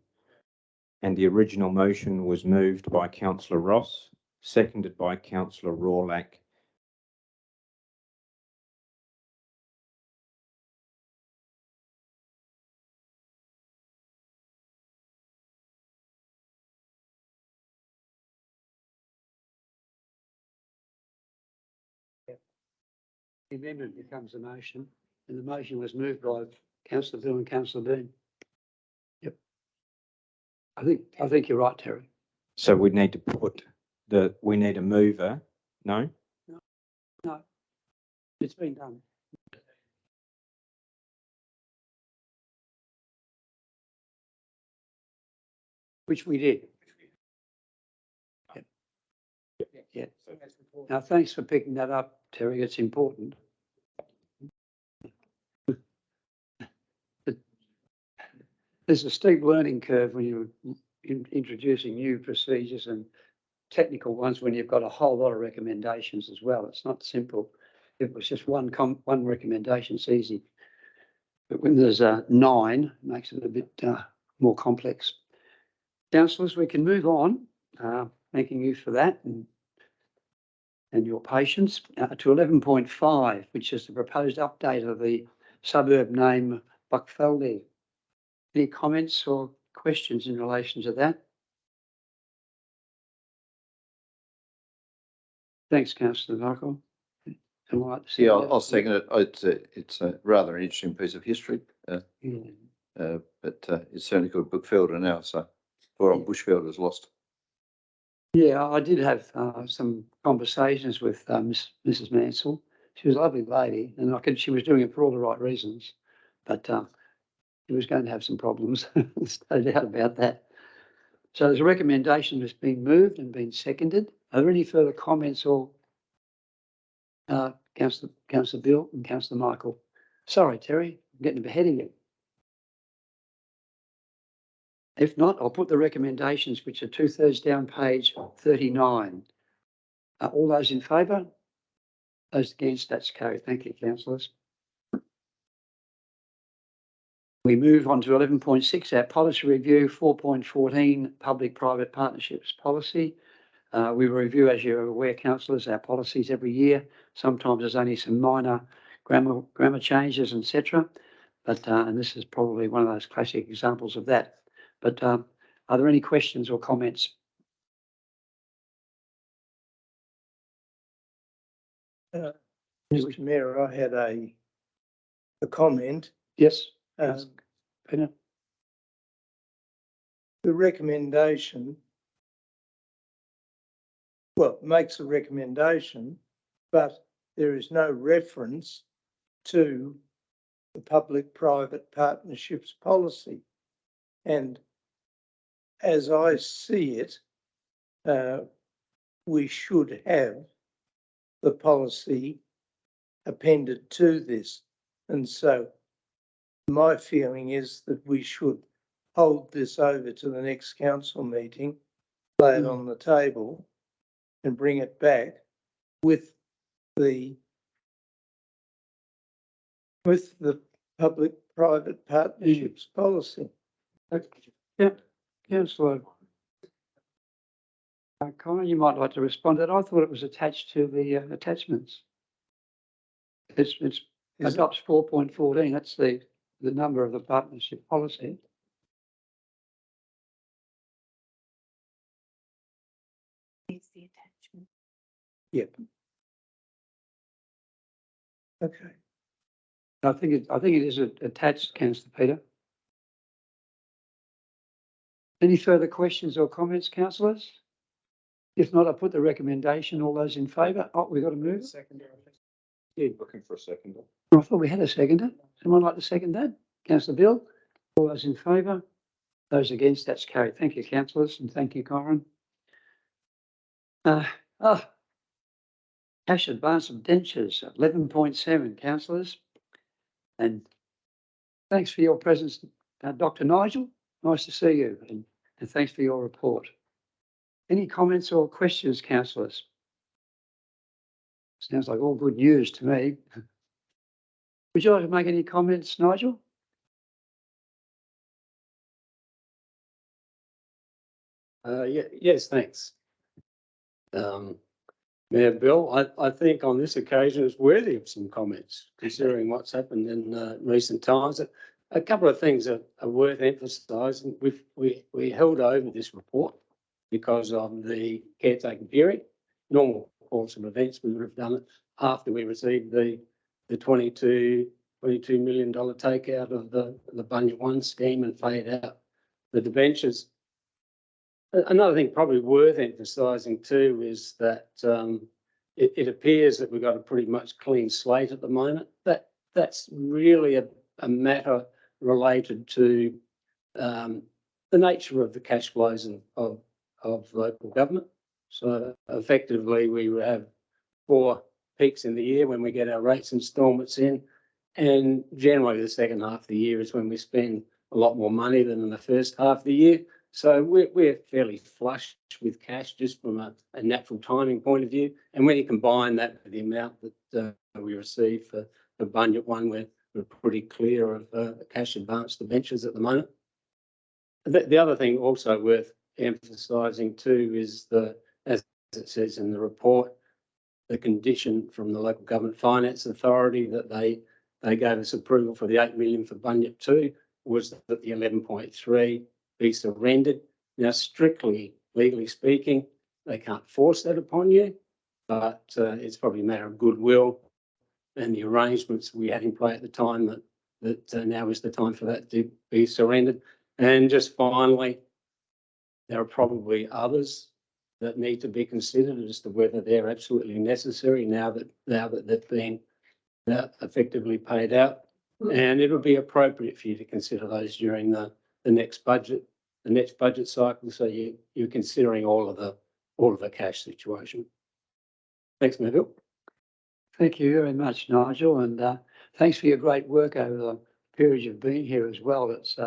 and the original motion was moved by councillor Ross, seconded by councillor Rawlake.
The amendment becomes a motion, and the motion was moved by councillor Bill and councillor Dean. Yep. I think you're right, Terry.
So we need to we need a mover. No?
No. It's been done. Which we did. Yep. Yeah. Now, thanks for picking that up, Terry. It's important. There's a steep learning curve when you're introducing new procedures and technical ones when you've got a whole lot of recommendations as well. It's not simple. If it was just one recommendation, it's easy. But when there's 9, it makes it a bit more complex. Councillors, we can move on. Thanking you for that and your patience. To 11.5, which is the proposed update of the suburb name Buckfeldy. Any comments or questions in relation to that? Thanks, Councillor Michael.
Yeah, I'll second it. It's a rather interesting piece of history, but it's certainly got a Buckfelder now. So poor old Bushfelder's lost.
Yeah, I did have some conversations with Mrs. Mansell. She was a lovely lady, and she was doing it for all the right reasons, but she was going to have some problems. There's no doubt about that. So there's a recommendation that's been moved and been seconded. Are there any further comments or Councillor Bill and Councillor Michael? Sorry, Terry, I'm getting ahead of you. If not, I'll put the recommendations, which are 2/3 down page 39. All those in favour? Those against, that's carried. Thank you, councillors. We move on to 11.6, our policy review, 4.14, public-private partnerships policy. We review, as you're aware, councillors, our policies every year. Sometimes there's only some minor grammar changes, etc. But and this is probably one of those classic examples of that. But are there any questions or comments?
Mr. Mayor, I had a comment.
Yes.
Peter? The recommendation, well, makes a recommendation, but there is no reference to the public-private partnerships policy. And as I see it, we should have the policy appended to this. And so my feeling is that we should hold this over to the next council meeting, lay it on the table and bring it back with the public-private partnerships policy.
Yeah, Councillor Connor, you might like to respond to that. I thought it was attached to the attachments. It's adopts 4.14. That's the number of the partnership policy.
It's the attachment.
Yep. Okay.
I think it is attached, Councillor Peter. Any further questions or comments, councillors? If not, I put the recommendation. All those in favour? Oh, we've got to move.
Seconder, I think. Yeah, looking for a seconder.
I thought we had a seconder. Someone like to second that? Councillor Bill? All those in favour? Those against, that's carried. Thank you, councillors, and thank you, Corin. Cash advance of dentures, 11.7, councillors. And thanks for your presence, Dr. Nigel. Nice to see you, and thanks for your report. Any comments or questions, councillors? Sounds like all good news to me. Would you like to make any comments, Nigel?
Yes, thanks. Mayor Bill, I think on this occasion it's worthy of some comments, considering what's happened in recent times. A couple of things are worth emphasising. We held over this report because of the caretaking period. Normal course of events, we would have done it after we received the $22 million takeout of the Bunyip One scheme and paid out the debentures. Another thing probably worth emphasising too is that it appears that we've got a pretty much clean slate at the moment. That's really a matter related to the nature of the cash flows of local government. So effectively we have 4 peaks in the year when we get our rates instalments in, and generally the second half of the year is when we spend a lot more money than in the first half of the year. So we're fairly flush with cash just from a natural timing point of view. And when you combine that with the amount that we receive for Bunyip One, we're pretty clear of the cash advance debentures at the moment. The other thing also worth emphasising too is as it says in the report, the condition from the Local Government Finance Authority that they gave us approval for the 8 million for Bunyip 2 was that the 11.3 be surrendered. Now, strictly legally speaking, they can't force that upon you, but it's probably a matter of goodwill and the arrangements we had in play at the time that now is the time for that to be surrendered. And just finally, there are probably others that need to be considered as to whether they're absolutely necessary now that they've been effectively paid out. And it'll be appropriate for you to consider those during the next budget the next budget cycle, so you're considering all of the cash situation. Thanks, Melville.
Thank you very much, Nigel, and thanks for your great work over the period you've been here as well. It's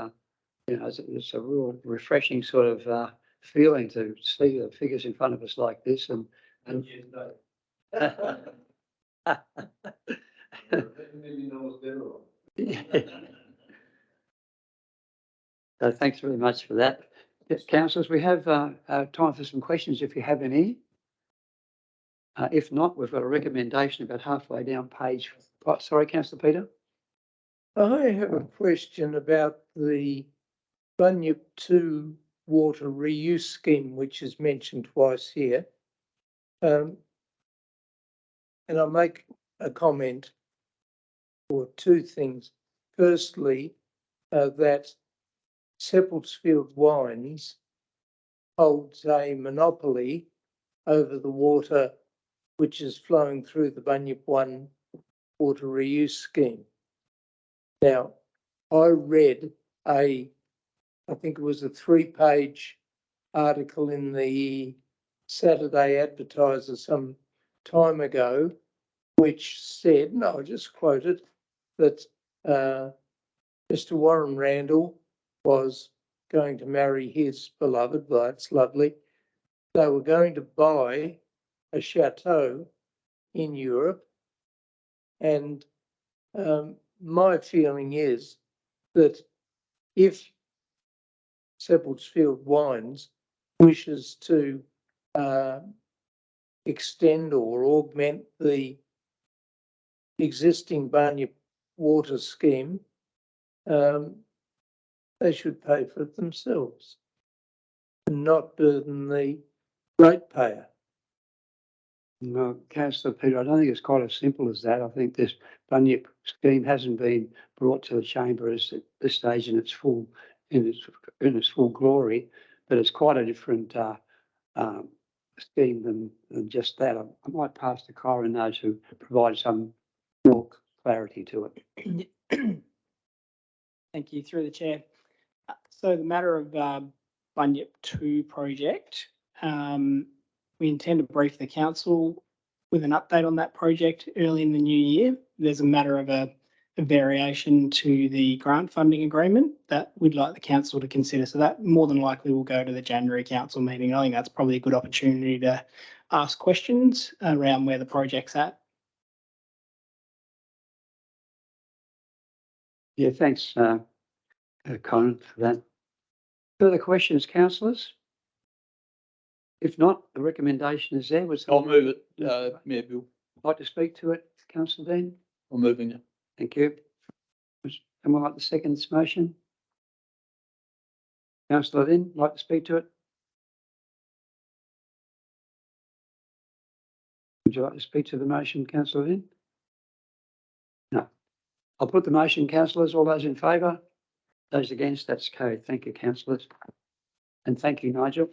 it's a real refreshing sort of feeling to see the figures in front of us like this, and So thanks very much for that. Yes, councillors, we have time for some questions if you have any. If not, we've got a recommendation about halfway down page. Oh, sorry, Councillor Peter.
I have a question about the Bunyip 2 water reuse scheme, which is mentioned twice here. And I'll make a comment or two things. Firstly, that Seppeltsfield Wines holds a monopoly over the water which is flowing through the Bunyip 1 water reuse scheme. Now, I read I think it was a 3-page article in the Saturday Advertiser some time ago, which said, and I'll just quote it, that Mr. Warren Randall was going to marry his beloved, well, that's lovely. They were going to buy a chateau in Europe, and my feeling is that if Seppeltsfield Wines wishes to extend or augment the existing Bunyip water scheme, they should pay for it themselves and not burden the ratepayer.
No, Councillor Peter, I don't think it's quite as simple as that. I think this Bunyip scheme hasn't been brought to the chamber at this stage in its full glory, but it's quite a different scheme than just that. I might pass to Kyron now to provide some more clarity to it.
Thank you, through the chair. So the matter of Bunyip 2 project, we intend to brief the council with an update on that project early in the new year. There's a matter of a variation to the grant funding agreement that we'd like the council to consider. So that more than likely will go to the January council meeting. I think that's probably a good opportunity to ask questions around where the project's at.
Yeah, thanks, Kyron, for that. Further questions, councillors? If not, the recommendation is there.
I'll move it, Mayor Bill.
Like to speak to it, Councillor Dean?
I'm moving it.
Thank you. Someone like to second this motion? Councillor Lynn, like to speak to it? Would you like to speak to the motion, Councillor Lynn? No. I'll put the motion, councillors. All those in favour? Those against? That's carried. Thank you, councillors. And thank you, Nigel.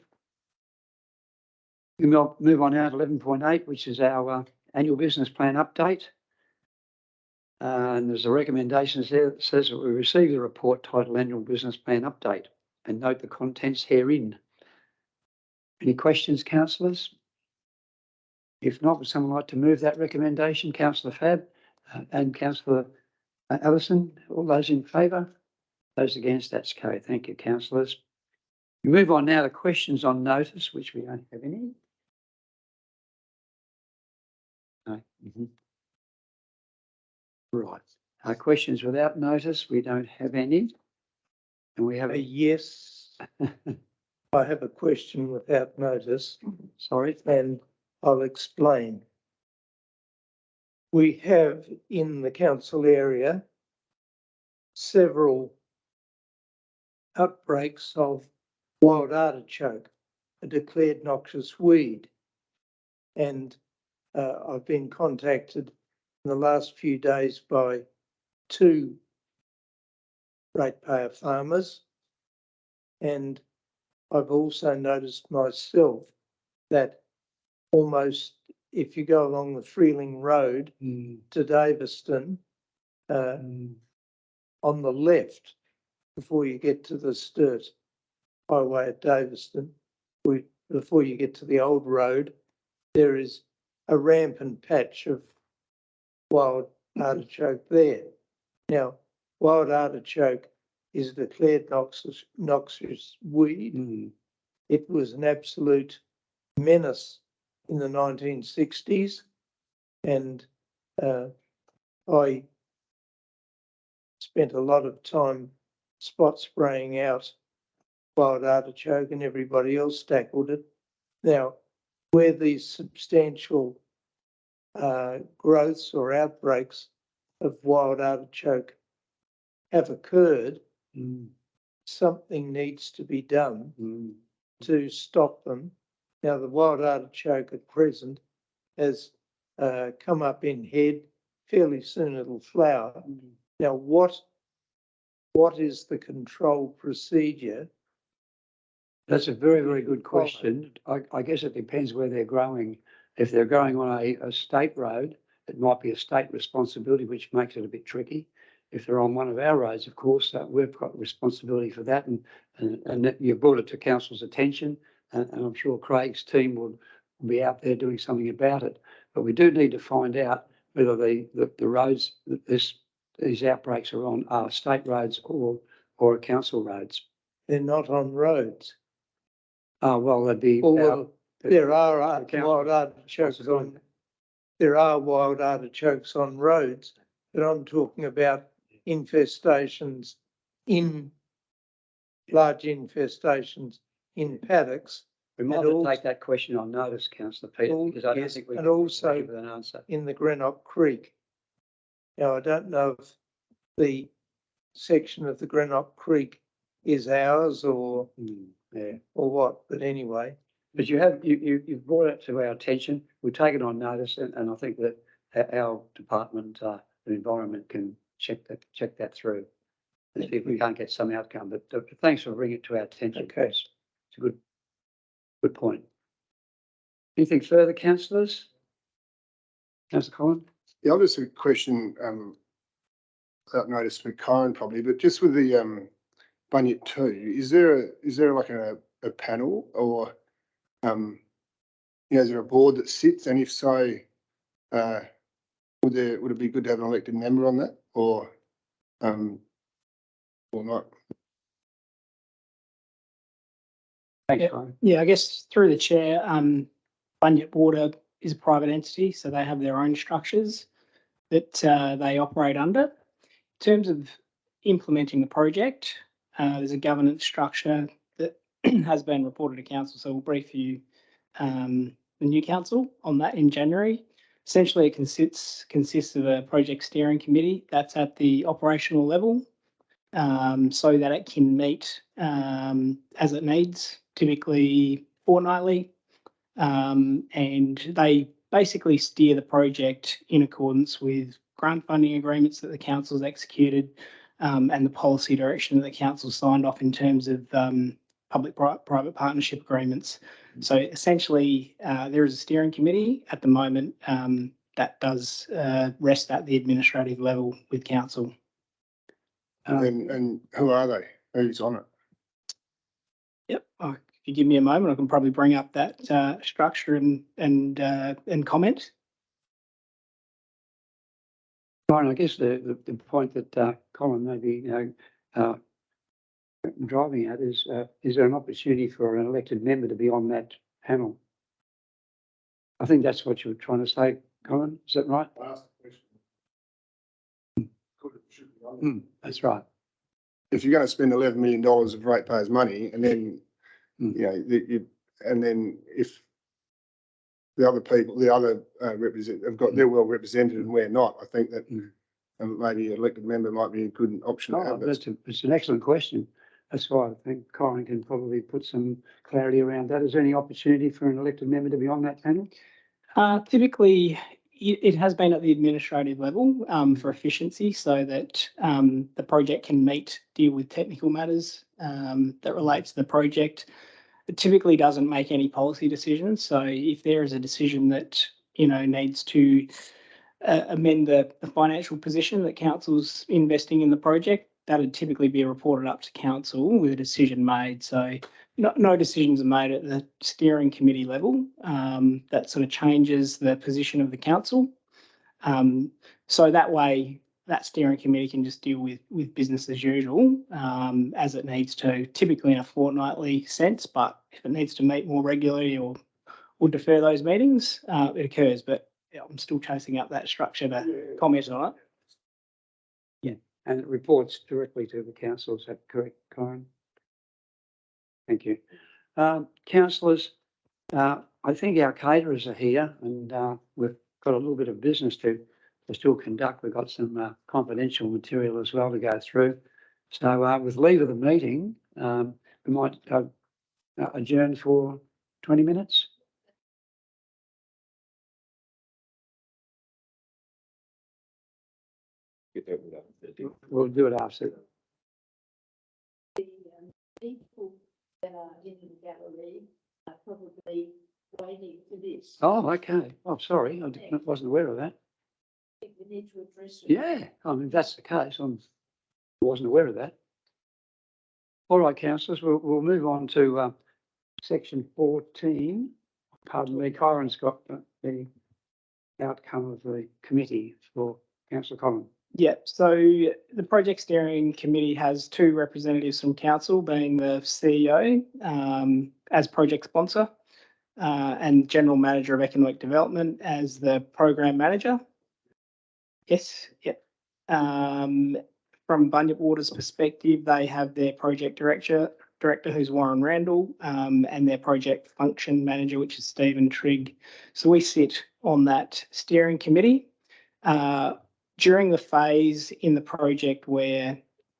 We'll move on now to 11.8, which is our annual business plan update. And there's a recommendation there that says that we receive the report titled Annual Business Plan Update and note the contents herein. Any questions, councillors? If not, would someone like to move that recommendation? Councillor Fab and Councillor Ellison, all those in favour? Those against? That's carried. Thank you, councillors. We move on now to questions on notice, which we don't have any. No. Right. Questions without notice, we don't have any. And we have a
yes. I have a question without notice.
Sorry.
And I'll explain. We have in the council area several outbreaks of wild artichoke, a declared noxious weed. And I've been contacted in the last few days by 2 ratepayer farmers. And I've also noticed myself that almost if you go along the Freeling Road to Daveston, on the left, before you get to the Sturt, highway at Daveston, before you get to the old road, there is a rampant patch of wild artichoke there. Now, wild artichoke is declared noxious weed. It was an absolute menace in the 1960s, and I spent a lot of time spot spraying out wild artichoke, and everybody else tackled it. Now, where these substantial growths or outbreaks of wild artichoke have occurred, something needs to be done to stop them. Now, the wild artichoke at present has come up in head. Fairly soon it'll flower. Now, what is the control procedure?
That's a very, very good question. I guess it depends where they're growing. If they're growing on a state road, it might be a state responsibility, which makes it a bit tricky. If they're on one of our roads, of course, we've got responsibility for that, and that you brought it to council's attention, and I'm sure Craig's team will be out there doing something about it. But we do need to find out whether the roads that these outbreaks are on are state roads or council roads.
They're not on roads.
Oh, well, they'd be.
There are wild artichokes on. There are wild artichokes on roads, but I'm talking about infestations large infestations in paddocks.
We might have to take that question on notice, Councillor Peter, because I don't think we can give an answer.
In the Greenock Creek. Now, I don't know if the section of the Greenock Creek is ours or what, but anyway.
But you've brought it to our attention. We've taken on notice, and I think that our department, the environment, can check that through and see if we can't get some outcome. But thanks for bringing it to our attention.
Okay,
it's a good point. Anything further, councillors? Councillor Collin?
Yeah, I'll just a question without notice for Karen probably, but just with the Bunyip 2, is there like a panel or is there a board that sits, and if so, would it be good to have an elected member on that or not?
Thanks,
Yeah, I guess through the chair, Bunyip Water is a private entity, so they have their own structures that they operate under. In terms of implementing the project, there's a governance structure that has been reported to council, so we'll brief you, the new council, on that in January. Essentially, it consists of a project steering committee that's at the operational level, so that it can meet as it needs, typically fortnightly, and they basically steer the project in accordance with grant funding agreements that the council's executed, and the policy direction that the council signed off in terms of public-private partnership agreements. So essentially, there is a steering committee at the moment that does rest at the administrative level with council.
And who are they? Who's on it?
Yep. If you give me a moment, I can probably bring up that structure and comment.
Brian, I guess the point that Colin may be driving at is there an opportunity for an elected member to be on that panel? I think that's what you were trying to say, Colin. Is that right?
I asked the question.
That's right.
If you're going to spend $11 million of ratepayers' money, and then and then if the other people, the other they're well represented and we're not, I think that maybe an elected member might be a good option to have.
It's an excellent question. That's why I think Colin can probably put some clarity around that. Is there any opportunity for an elected member to be on that panel?
Typically, it has been at the administrative level for efficiency, so that the project can deal with technical matters that relate to the project. It typically doesn't make any policy decisions. So if there is a decision that needs to amend the financial position that council's investing in the project, that'd typically be reported up to council with a decision made. So no decisions are made at the steering committee level. That sort of changes the position of the council. So that way, that steering committee can just deal with business as usual, as it needs to, typically in a fortnightly sense. But if it needs to meet more regularly or defer those meetings, it occurs. But yeah, I'm still chasing up that structure to comment on it.
Yeah, and it reports directly to the council. Is that correct, Corin? Thank you. Councillors, I think our caterers are here, and we've got a little bit of business to still conduct. We've got some confidential material as well to go through. So with leave of the meeting, we might adjourn for 20 minutes. We'll do it after.
The people that are in the gallery are probably waiting for this.
Oh, okay. Oh, sorry. I wasn't aware of that.
I think we need to address it.
Yeah, I mean, if that's the case. I wasn't aware of that. All right, councillors, we'll move on to section 14. Pardon me, Corin's got the outcome of the committee for Councillor Collins.
Yeah, so the project steering committee has two representatives from council, being the CEO as project sponsor and general manager of economic development as the program manager. Yes, yep. From Bunyip Water's perspective, they have their project director who's Warren Randall, and their project function manager, which is Stephen Trigg. So we sit on that steering committee. During the phase in the project where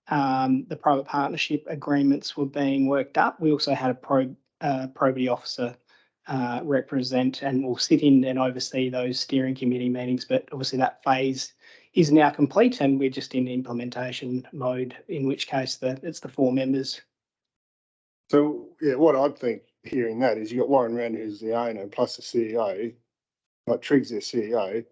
the private partnership agreements were being worked up, we also had a probity officer represent and will sit in and oversee those steering committee meetings. But obviously that phase is now complete and we're just in implementation mode, in which case it's the 4 members.
So, yeah, what I'd think hearing that is you got Warren Rand, who's the owner, plus the CEO, like Triggs their CEO.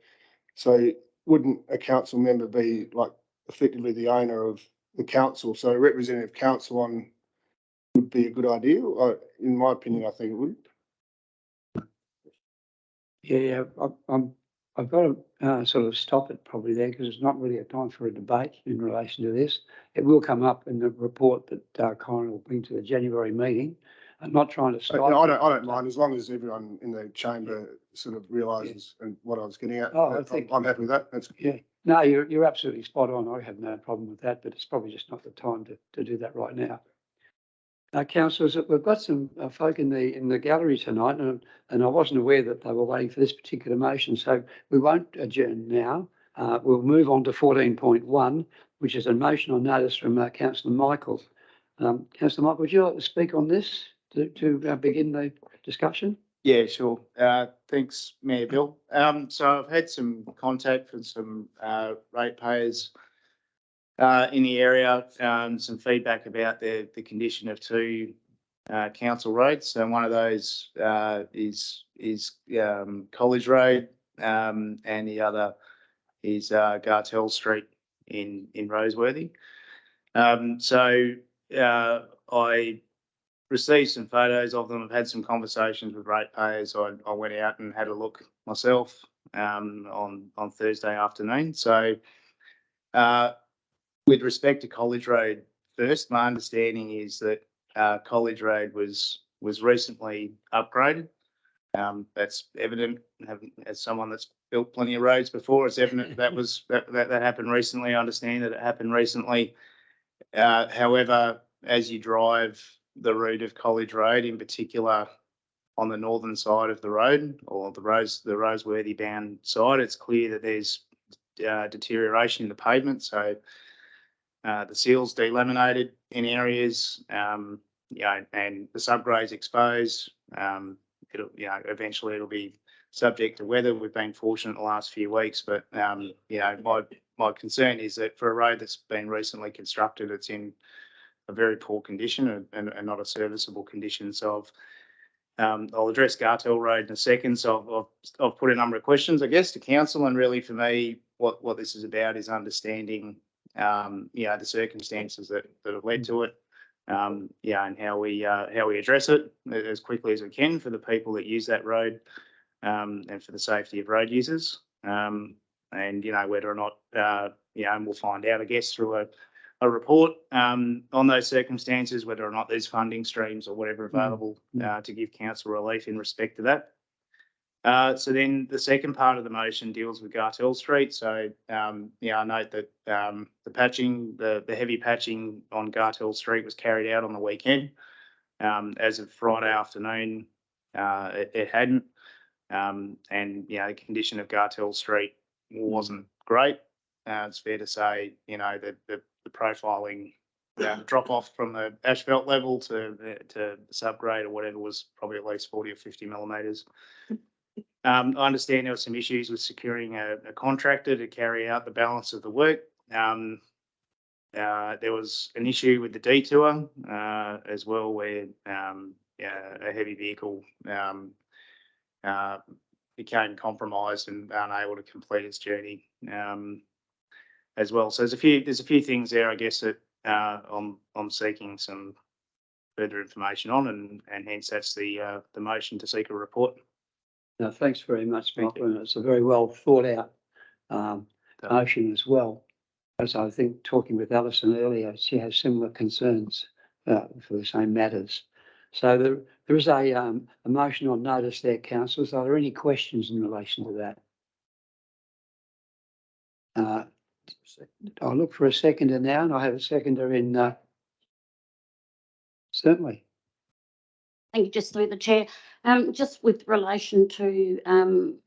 So wouldn't a council member be like effectively the owner of the council? So a representative council on would be a good idea. In my opinion, I think it would.
Yeah, I've got to sort of stop it probably there because it's not really a time for a debate in relation to this. It will come up in the report that Corin will bring to the January meeting. I'm not trying to stop.
I don't mind as long as everyone in the chamber sort of realises what I was getting at.
Oh, I think
I'm happy with that. That's
yeah. No, you're absolutely spot on. I have no problem with that, but it's probably just not the time to do that right now. Councillors, we've got some folk in the gallery tonight, and I wasn't aware that they were waiting for this particular motion, so we won't adjourn now. We'll move on to 14.1, which is a motion on notice from Councillor Michael. Councillor Michael, would you like to speak on this to begin the discussion?
Yeah, sure. Thanks, Mayor Bill. So I've had some contact from some ratepayers in the area, some feedback about the condition of 2 council roads. So one of those is College Road, and the other is Gartell Street in Roseworthy. So I received some photos of them. I've had some conversations with ratepayers. I went out and had a look myself on Thursday afternoon. So with respect to College Road, first, my understanding is that College Road was recently upgraded. That's evident as someone that's built plenty of roads before. It's evident that happened recently. I understand that it happened recently. However, as you drive the route of College Road, in particular on the northern side of the road, or the Roseworthy bound side, it's clear that there's deterioration in the pavement. So the seal's delaminated in areas, and the subgrades exposed. Eventually it'll be subject to weather. We've been fortunate the last few weeks, but my concern is that for a road that's been recently constructed, it's in a very poor condition and not a serviceable condition. So I'll address Gartell Road in a second. So I've put a number of questions, I guess, to council, and really for me, what this is about is understanding the circumstances that have led to it. And how we address it as quickly as we can for the people that use that road, and for the safety of road users. And whether or not, and we'll find out, I guess, through a report on those circumstances, whether or not there's funding streams or whatever available to give council relief in respect to that. So then the second part of the motion deals with Gartell Street. So, I note that the patching, the heavy patching on Gartell Street was carried out on the weekend. As of Friday afternoon, it hadn't. And, the condition of Gartell Street wasn't great. It's fair to say, that the profiling drop off from the asphalt level to the subgrade or whatever was probably at least 40 or 50 millimetres. I understand there were some issues with securing a contractor to carry out the balance of the work. There was an issue with the detour as well, where a heavy vehicle became compromised and unable to complete its journey as well. So there's a few things there, I guess, that I'm seeking some further information on, and hence that's the motion to seek a report.
No, thanks very much, Michael. And it's a very well thought out motion as well. As I think talking with Alison earlier, she has similar concerns for the same matters. So there is a motion on notice there, councillors. Are there any questions in relation to that? I'll look for a seconder now, and I have a seconder in. Certainly.
Thank you, just through the chair. Just with relation to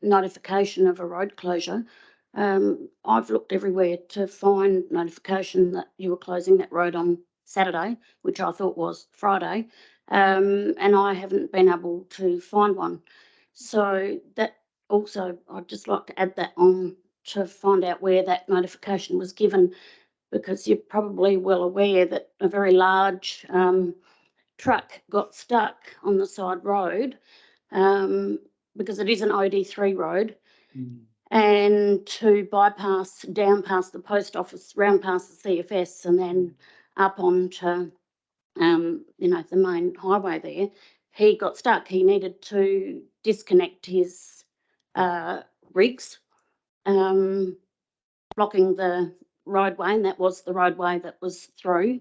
notification of a road closure, I've looked everywhere to find notification that you were closing that road on Saturday, which I thought was Friday, and I haven't been able to find one. So that also, I'd just like to add that on to find out where that notification was given, because you're probably well aware that a very large truck got stuck on the side road because it is an OD3 road, and to bypass down past the post office, round past the CFS, and then up onto the main highway there, he got stuck. He needed to disconnect his rigs, blocking the roadway, and that was the roadway that was through.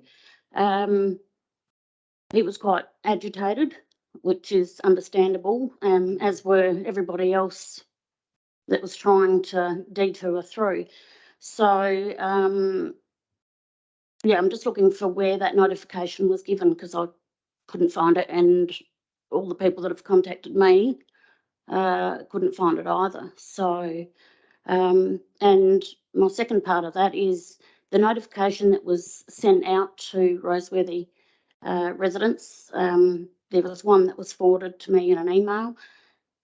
He was quite agitated, which is understandable, as were everybody else that was trying to detour through. So, I'm just looking for where that notification was given, because I couldn't find it, and all the people that have contacted me couldn't find it either. So, and my second part of that is the notification that was sent out to Roseworthy residents. There was one that was forwarded to me in an email.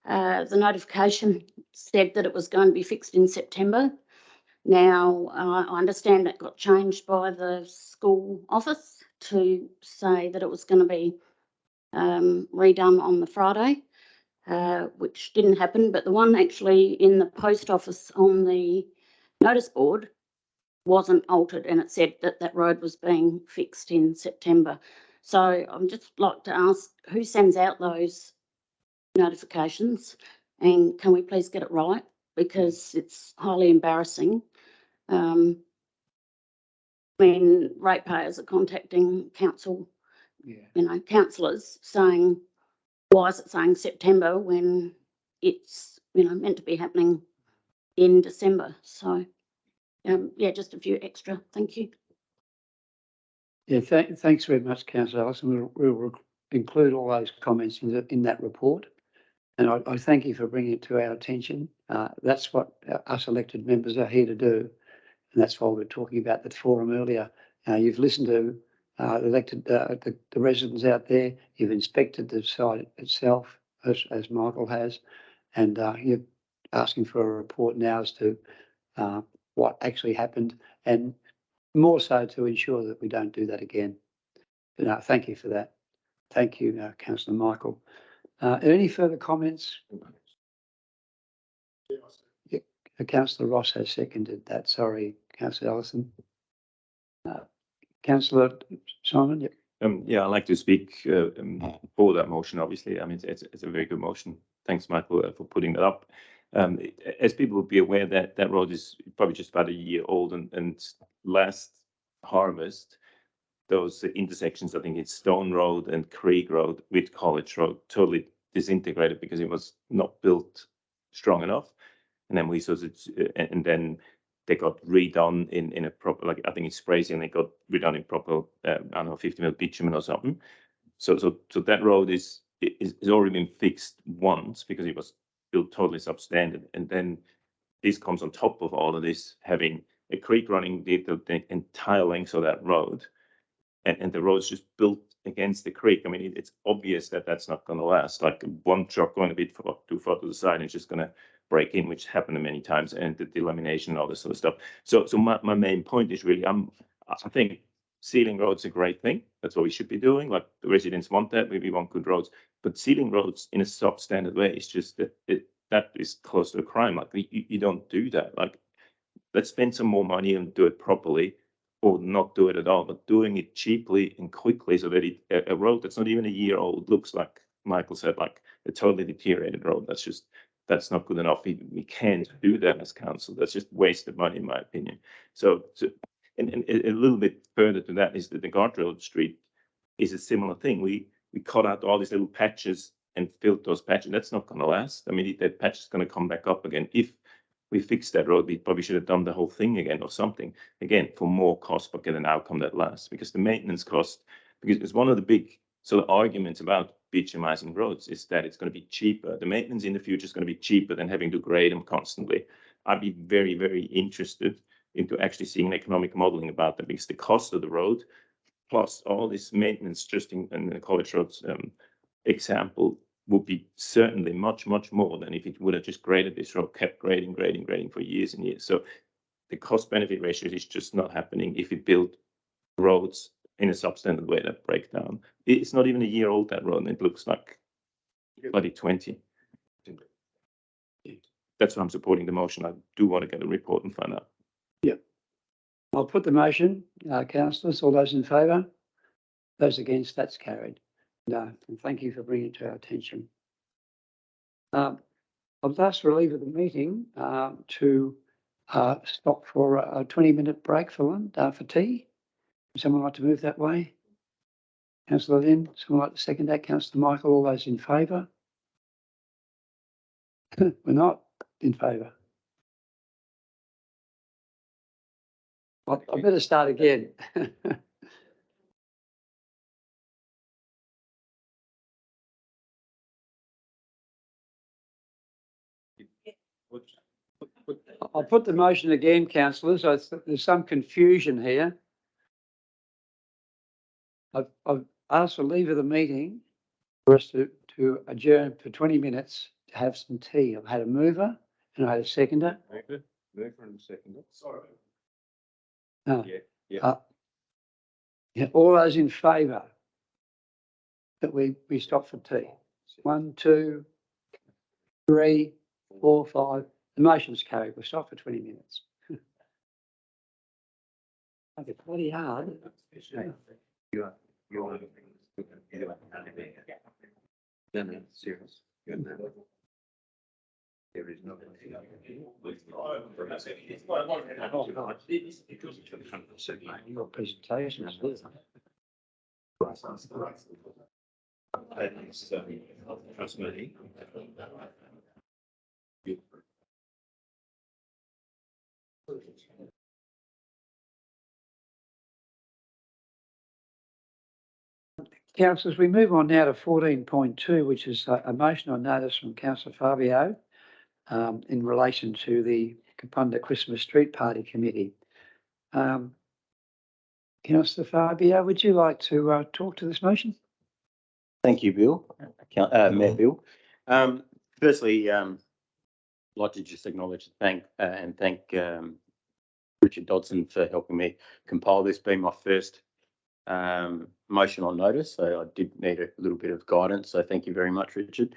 The notification said that it was going to be fixed in September. Now, I understand that got changed by the school office to say that it was going to be redone on the Friday, which didn't happen. But the one actually in the post office on the notice board wasn't altered, and it said that that road was being fixed in September. So I'm just like to ask, who sends out those notifications, and can we please get it right, because it's highly embarrassing when ratepayers are contacting council, councillors saying, why is it saying September when it's meant to be happening in December? So just a few extra. Thank you.
Yeah, thanks very much, Councillor Allison. We'll include all those comments in that report. And I thank you for bringing it to our attention. That's what us elected members are here to do. And that's why we're talking about the forum earlier. You've listened to the residents out there. You've inspected the site itself, as Michael has. And you're asking for a report now as to what actually happened, and more so to ensure that we don't do that again. But, thank you for that. Thank you, Councillor Michael. Any further comments? Yeah, Councillor Ross has seconded that. Sorry, Councillor Allison. Councillor Simon, yep.
Yeah, I'd like to speak for that motion, obviously. I mean, it's a very good motion. Thanks, Michael, for putting that up. As people will be aware, that road is probably just about a year old, and last harvest, those intersections, I think it's Stone Road and Creek Road with College Road, totally disintegrated because it was not built strong enough. And then we sort of, and then they got redone in a proper, like I think it's Sprays, and they got redone in proper, I don't know, 50 mil bitumen or something. So that road is already been fixed once because it was built totally substandard, and then this comes on top of all of this, having a creek running the entire length of that road, and the road's just built against the creek. I mean, it's obvious that that's not going to last. Like one truck going a bit too far to the side, it's just going to break in, which happened many times, and the delamination and all this sort of stuff. So my main point is really, I think sealing roads are a great thing. That's what we should be doing. Like the residents want that. We want good roads, but sealing roads in a substandard way is just that is close to a crime. Like you don't do that. Like let's spend some more money and do it properly, or not do it at all, but doing it cheaply and quickly so that a road that's not even a year old looks like Michael said, like a totally deteriorated road. That's not good enough. We can't do that as council. That's just wasted money, in my opinion. So and a little bit further to that is that the guardrail street is a similar thing. We cut out all these little patches and filled those patches. That's not going to last. I mean, that patch is going to come back up again. If we fix that road, we probably should have done the whole thing again or something, again, for more cost, but get an outcome that lasts. Because the maintenance cost, because it's one of the big sort of arguments about bitumizing roads is that it's going to be cheaper. The maintenance in the future is going to be cheaper than having to grade them constantly. I'd be very, very interested into actually seeing economic modeling about that, because the cost of the road plus all this maintenance just in the College Roads example would be certainly much, much more than if it would have just graded this road, kept grading for years and years. So the cost benefit ratio is just not happening if we build roads in a substandard way that break down. It's not even a year old, that road, and it looks like bloody 20. That's why I'm supporting the motion. I do want to get a report and find out.
Yeah. I'll put the motion, councillors, all those in favour? Those against, that's carried. No, and thank you for bringing it to our attention. I'll ask for leave of the meeting to stop for a 20-minute break for tea. Would someone like to move that way? Councillor Lynn, someone like to second that? Councillor Michael, all those in favour? We're not in favour. I better start again. I'll put the motion again, councillors. There's some confusion here. I've asked for leave of the meeting for us to adjourn for 20 minutes to have some tea. I've had a mover and I had a seconder.
Mover and seconder. Sorry.
Yeah, all those in favour that we stop for tea? 1, 2, 3, 4, 5. The motion's carried. We'll stop for 20 minutes. Okay, bloody hard.
No, serious. There is no.
Your presentation is good.
Trust me.
Councillors, we move on now to 14.2, which is a motion on notice from Councillor Fabio in relation to the Kapunda Christmas Street Party Committee. Councillor Fabio, would you like to talk to this motion?
Thank you, Bill. Mayor Bill. Firstly, I'd like to just acknowledge and thank Richard Dodson for helping me compile this, being my first motion on notice. So I did need a little bit of guidance. So thank you very much, Richard.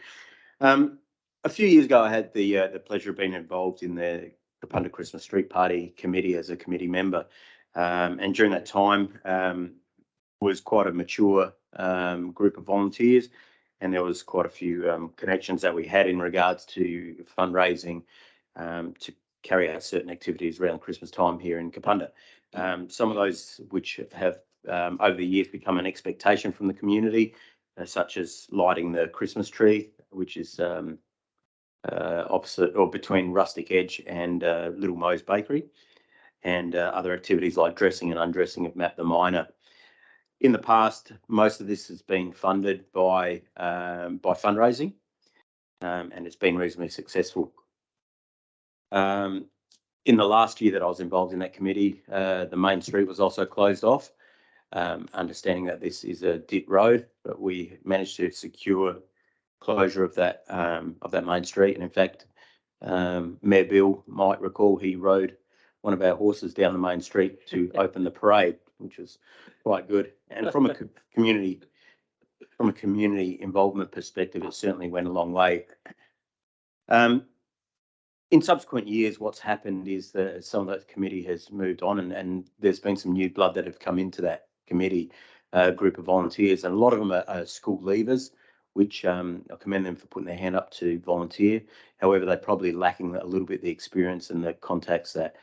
A few years ago, I had the pleasure of being involved in the Kapunda Christmas Street Party Committee as a committee member. And during that time, was quite a mature group of volunteers, and there was quite a few connections that we had in regards to fundraising to carry out certain activities around Christmas time here in Kapunda. Some of those which have over the years become an expectation from the community, such as lighting the Christmas tree, which is opposite or between Rustic Edge and Little Mo's Bakery, and other activities like dressing and undressing of Matt the Miner. In the past, most of this has been funded by fundraising, and it's been reasonably successful. In the last year that I was involved in that committee, the main street was also closed off, understanding that this is a dit road, but we managed to secure closure of that main street. And in fact, Mayor Bill might recall he rode one of our horses down the main street to open the parade, which was quite good. And from a community involvement perspective, it certainly went a long way. In subsequent years, what's happened is that some of that committee has moved on, and there's been some new blood that have come into that committee, group of volunteers, and a lot of them are school leavers, which I commend them for putting their hand up to volunteer. However, they're probably lacking a little bit the experience and the contacts that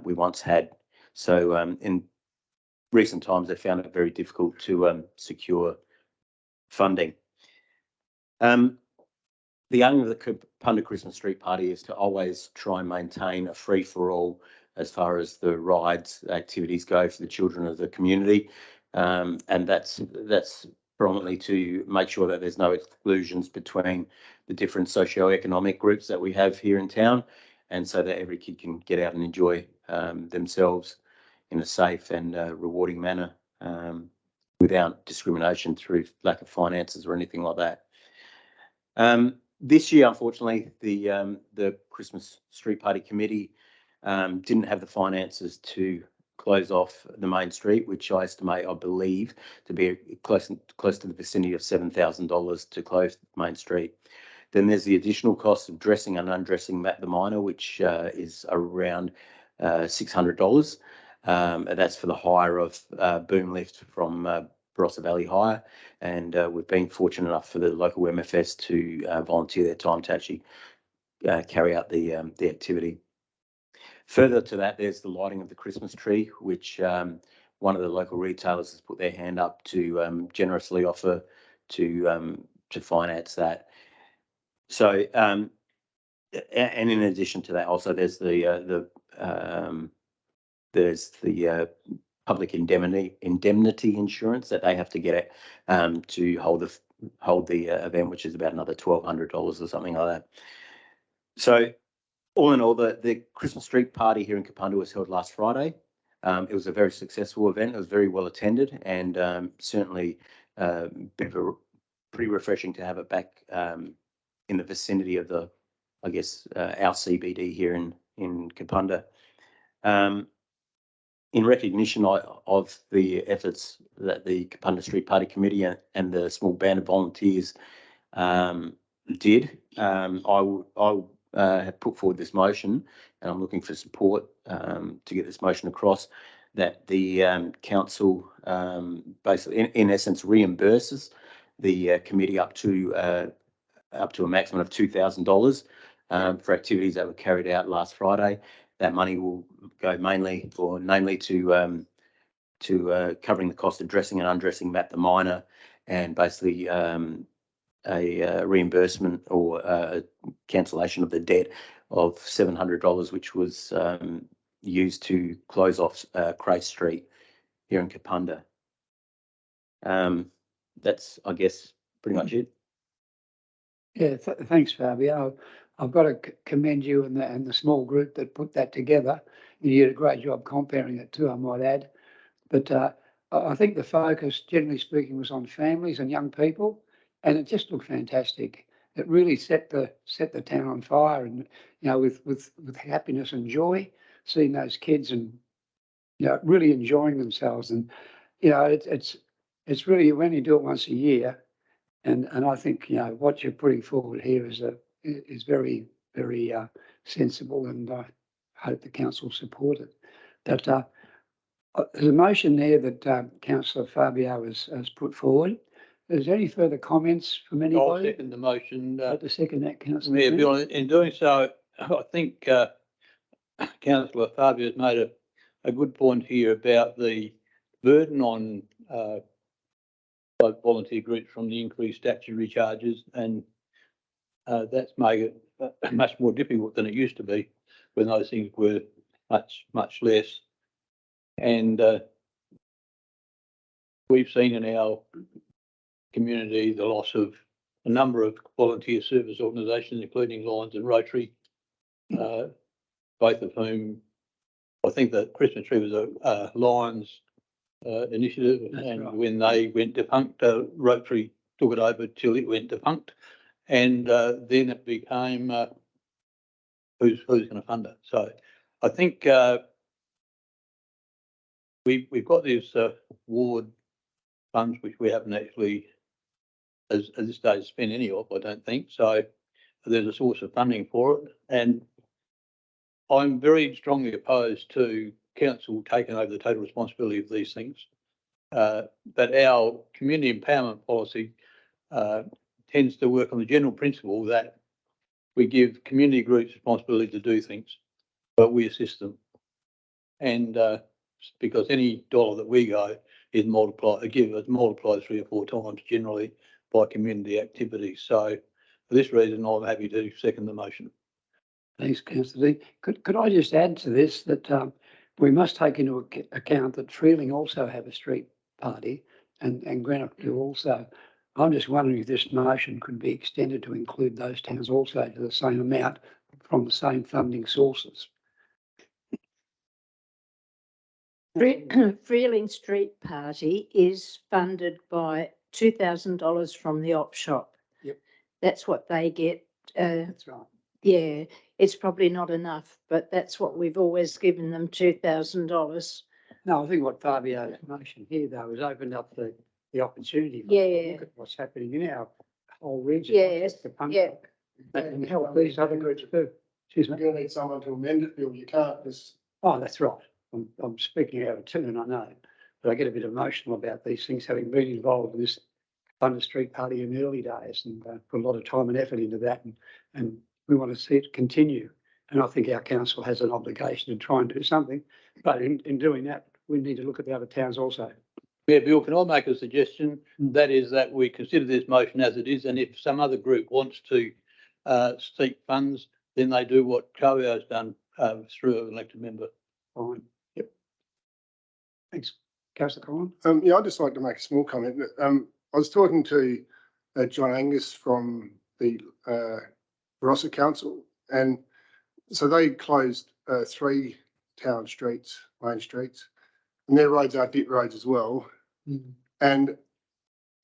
we once had. So in recent times, they found it very difficult to secure funding. The aim of the Kapunda Christmas Street Party is to always try and maintain a free-for-all as far as the rides activities go for the children of the community, and that's predominantly to make sure that there's no exclusions between the different socio-economic groups that we have here in town, and so that every kid can get out and enjoy themselves in a safe and rewarding manner, without discrimination through lack of finances or anything like that. This year, unfortunately, the Christmas Street Party Committee didn't have the finances to close off the main street, which I estimate, I believe, to be close to the vicinity of $7,000 to close the main street. Then there's the additional cost of dressing and undressing Matt the Miner, which is around $600. That's for the hire of boom lift from Barossa Valley Hire, and we've been fortunate enough for the local MFS to volunteer their time to actually carry out the activity. Further to that, there's the lighting of the Christmas tree, which one of the local retailers has put their hand up to generously offer to finance that. So, and in addition to that, also there's the public indemnity insurance that they have to get to hold the event, which is about another $1,200 or something like that. So all in all, the Christmas Street Party here in Kapunda was held last Friday. It was a very successful event. It was very well attended, and certainly pretty refreshing to have it back in the vicinity of our CBD here in Kapunda. In recognition of the efforts that the Kapunda Street Party Committee and the small band of volunteers did, I have put forward this motion, and I'm looking for support to get this motion across, that the council basically, in essence, reimburses the committee up to a maximum of $2,000 for activities that were carried out last Friday. That money will go namely to covering the cost of dressing and undressing Matt the Miner, and basically a reimbursement or a cancellation of the debt of $700, which was used to close off Cray Street here in Kapunda. That's, I guess, pretty much it.
Yeah, thanks, Fabio. I've got to commend you and the small group that put that together. You did a great job comparing it too, I might add. But I think the focus, generally speaking, was on families and young people, and it just looked fantastic. It really set the town on fire, and with happiness and joy, seeing those kids and really enjoying themselves. And it's really, when you do it once a year, and I think what you're putting forward here is very, very sensible, and I hope the council support it. But There's a motion there that councillor Fabio has put forward. Is there any further comments from
I'll
anybody?
second the motion.
Like to second that, councillor?
Mayor
Flynn?
Bill, in doing so, I think councillor Fabio has made a good point here about the burden on both volunteer groups from the increased statutory charges, and that's made it much more difficult than it used to be when those things were much less. And we've seen in our community the loss of a number of volunteer service organisations, including Lions and Rotary, both of whom I think the Christmas tree was a Lions initiative,
That's
and
right.
when they went defunct, Rotary took it over till it went defunct, and then it became who's going to fund it. So I think we've got these ward funds which we haven't actually, as this stage, spent any of, I don't think. So there's a source of funding for it, and I'm very strongly opposed to council taking over the total responsibility of these things. But our community empowerment policy tends to work on the general principle that we give community groups responsibility to do things, but we assist them. And because any dollar that we go is multiplied 3 or 4 times generally by community activity. So for this reason, I'm happy to second the motion.
Thanks, councillor Lee. Could I just add to this that we must take into account that Freeling also have a street party and Greenock do also. I'm just wondering if this motion could be extended to include those towns also to the same amount from the same funding sources.
Freeling Street Party is funded by $2,000 from the op shop.
Yep.
That's what they get.
That's right.
Yeah, it's probably not enough, but that's what we've always given them, $2,000.
No, I think what Fabio's motion here though has opened up the opportunity.
Yeah.
To look at what's happening in our whole region.
Yes,
The punk
yeah.
and help these other groups too. Excuse me.
You're gonna need someone to amend it, Bill. You can't just.
Oh, that's right. I'm speaking out of turn, I know, but I get a bit emotional about these things, having been involved in this Thunder Street Party in the early days and put a lot of time and effort into that, and we want to see it continue. And I think our council has an obligation to try and do something, but in doing that, we need to look at the other towns also.
Mayor Bill, can I make a suggestion? That is that we consider this motion as it is, and if some other group wants to seek funds, then they do what Covio has done through an elected member.
Fine. Yep. Thanks. Councillor Collins?
Yeah, I'd just like to make a small comment. I was talking to John Angus from the Barossa Council, and so they closed 3 town streets, main streets, and their roads are dit roads as well.
Mm.
And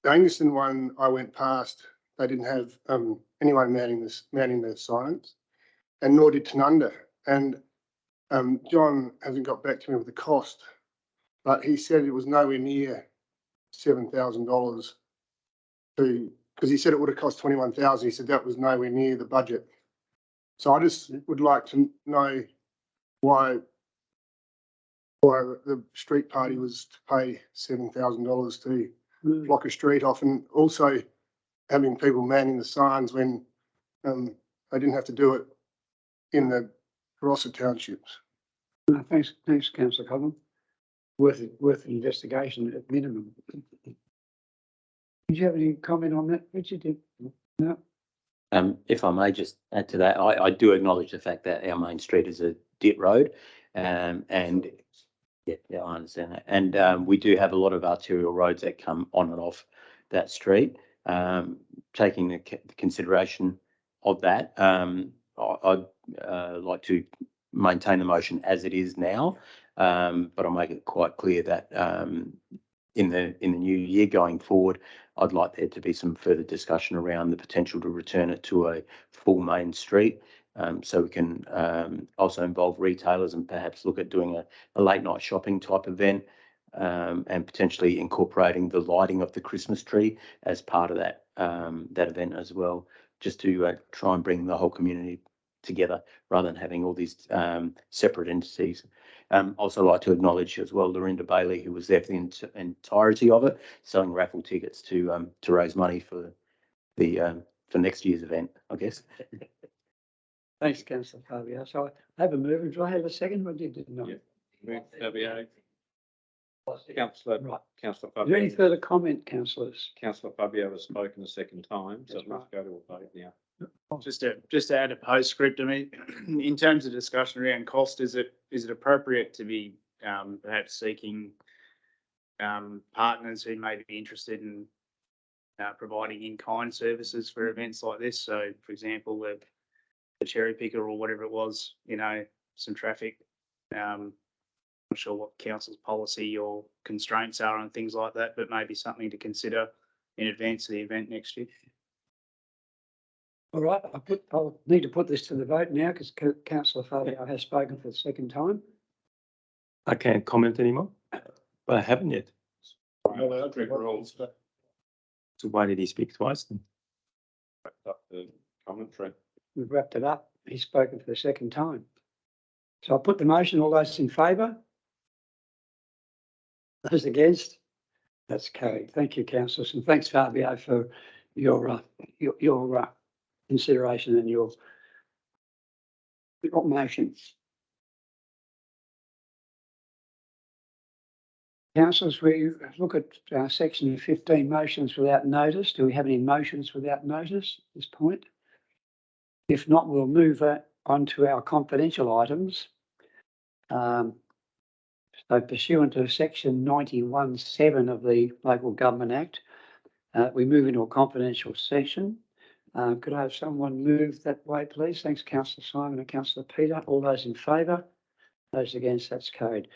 the Anguston one I went past, they didn't have anyone manning the signs, and nor did Tanunda. And John hasn't got back to me with the cost, but he said it was nowhere near $7,000 because he said it would have cost 21,000. He said that was nowhere near the budget. So I just would like to know why the street party was to pay $7,000 to block a street off, and also having people manning the signs when they didn't have to do it in the Barossa townships.
No, thanks, councillor Collins. Worth an investigation at minimum. Did you have any comment on that, Richard? No.
If I may just add to that, I do acknowledge the fact that our main street is a dit road, and yeah, I understand that. And we do have a lot of arterial roads that come on and off that street. Taking the consideration of that, I'd like to maintain the motion as it is now, but I'll make it quite clear that in the new year going forward, I'd like there to be some further discussion around the potential to return it to a full main street, so we can also involve retailers and perhaps look at doing a late night shopping type event, and potentially incorporating the lighting of the Christmas tree as part of that event as well, just to try and bring the whole community together rather than having all these separate entities. Also like to acknowledge as well Lorinda Bailey, who was there for the entirety of it, selling raffle tickets to raise money for the for next year's event, I guess.
Thanks, councillor Fabio. So I have a mover. Do I have a second? I didn't know.
Councillor,
Right.
Councillor
Is there any
Fabio,
further comment, councillors?
Councillor Fabio has spoken a second time, so
That's
let's go to a vote now.
Just to add a postscript, I mean, in terms of discussion around cost, is it appropriate to be perhaps seeking partners who may be interested in providing in-kind services for events like this? So, for example, the cherry picker or whatever it was, some traffic. Not sure what council's policy or constraints are on things like that, but maybe something to consider in advance of the event next year.
All right, I'll need to put this to the vote now because councillor Fabio has spoken for the second time.
I can't comment anymore, but I haven't yet. So why did he speak twice then?
The commentary.
We've wrapped it up. He's spoken for the second time. So I'll put the motion. All those in favour? Those against? That's carried. Thank you, councillors, and thanks, Fabio, for your consideration and your motions. Councillors, we look at section 15, motions without notice. Do we have any motions without notice at this point? If not, we'll move on to our confidential items. So pursuant to section 91(7) of the Local Government Act, we move into a confidential session. Could I have someone move that way, please? Thanks, councillor Simon and councillor Peter. All those in favour? Those against? That's carried.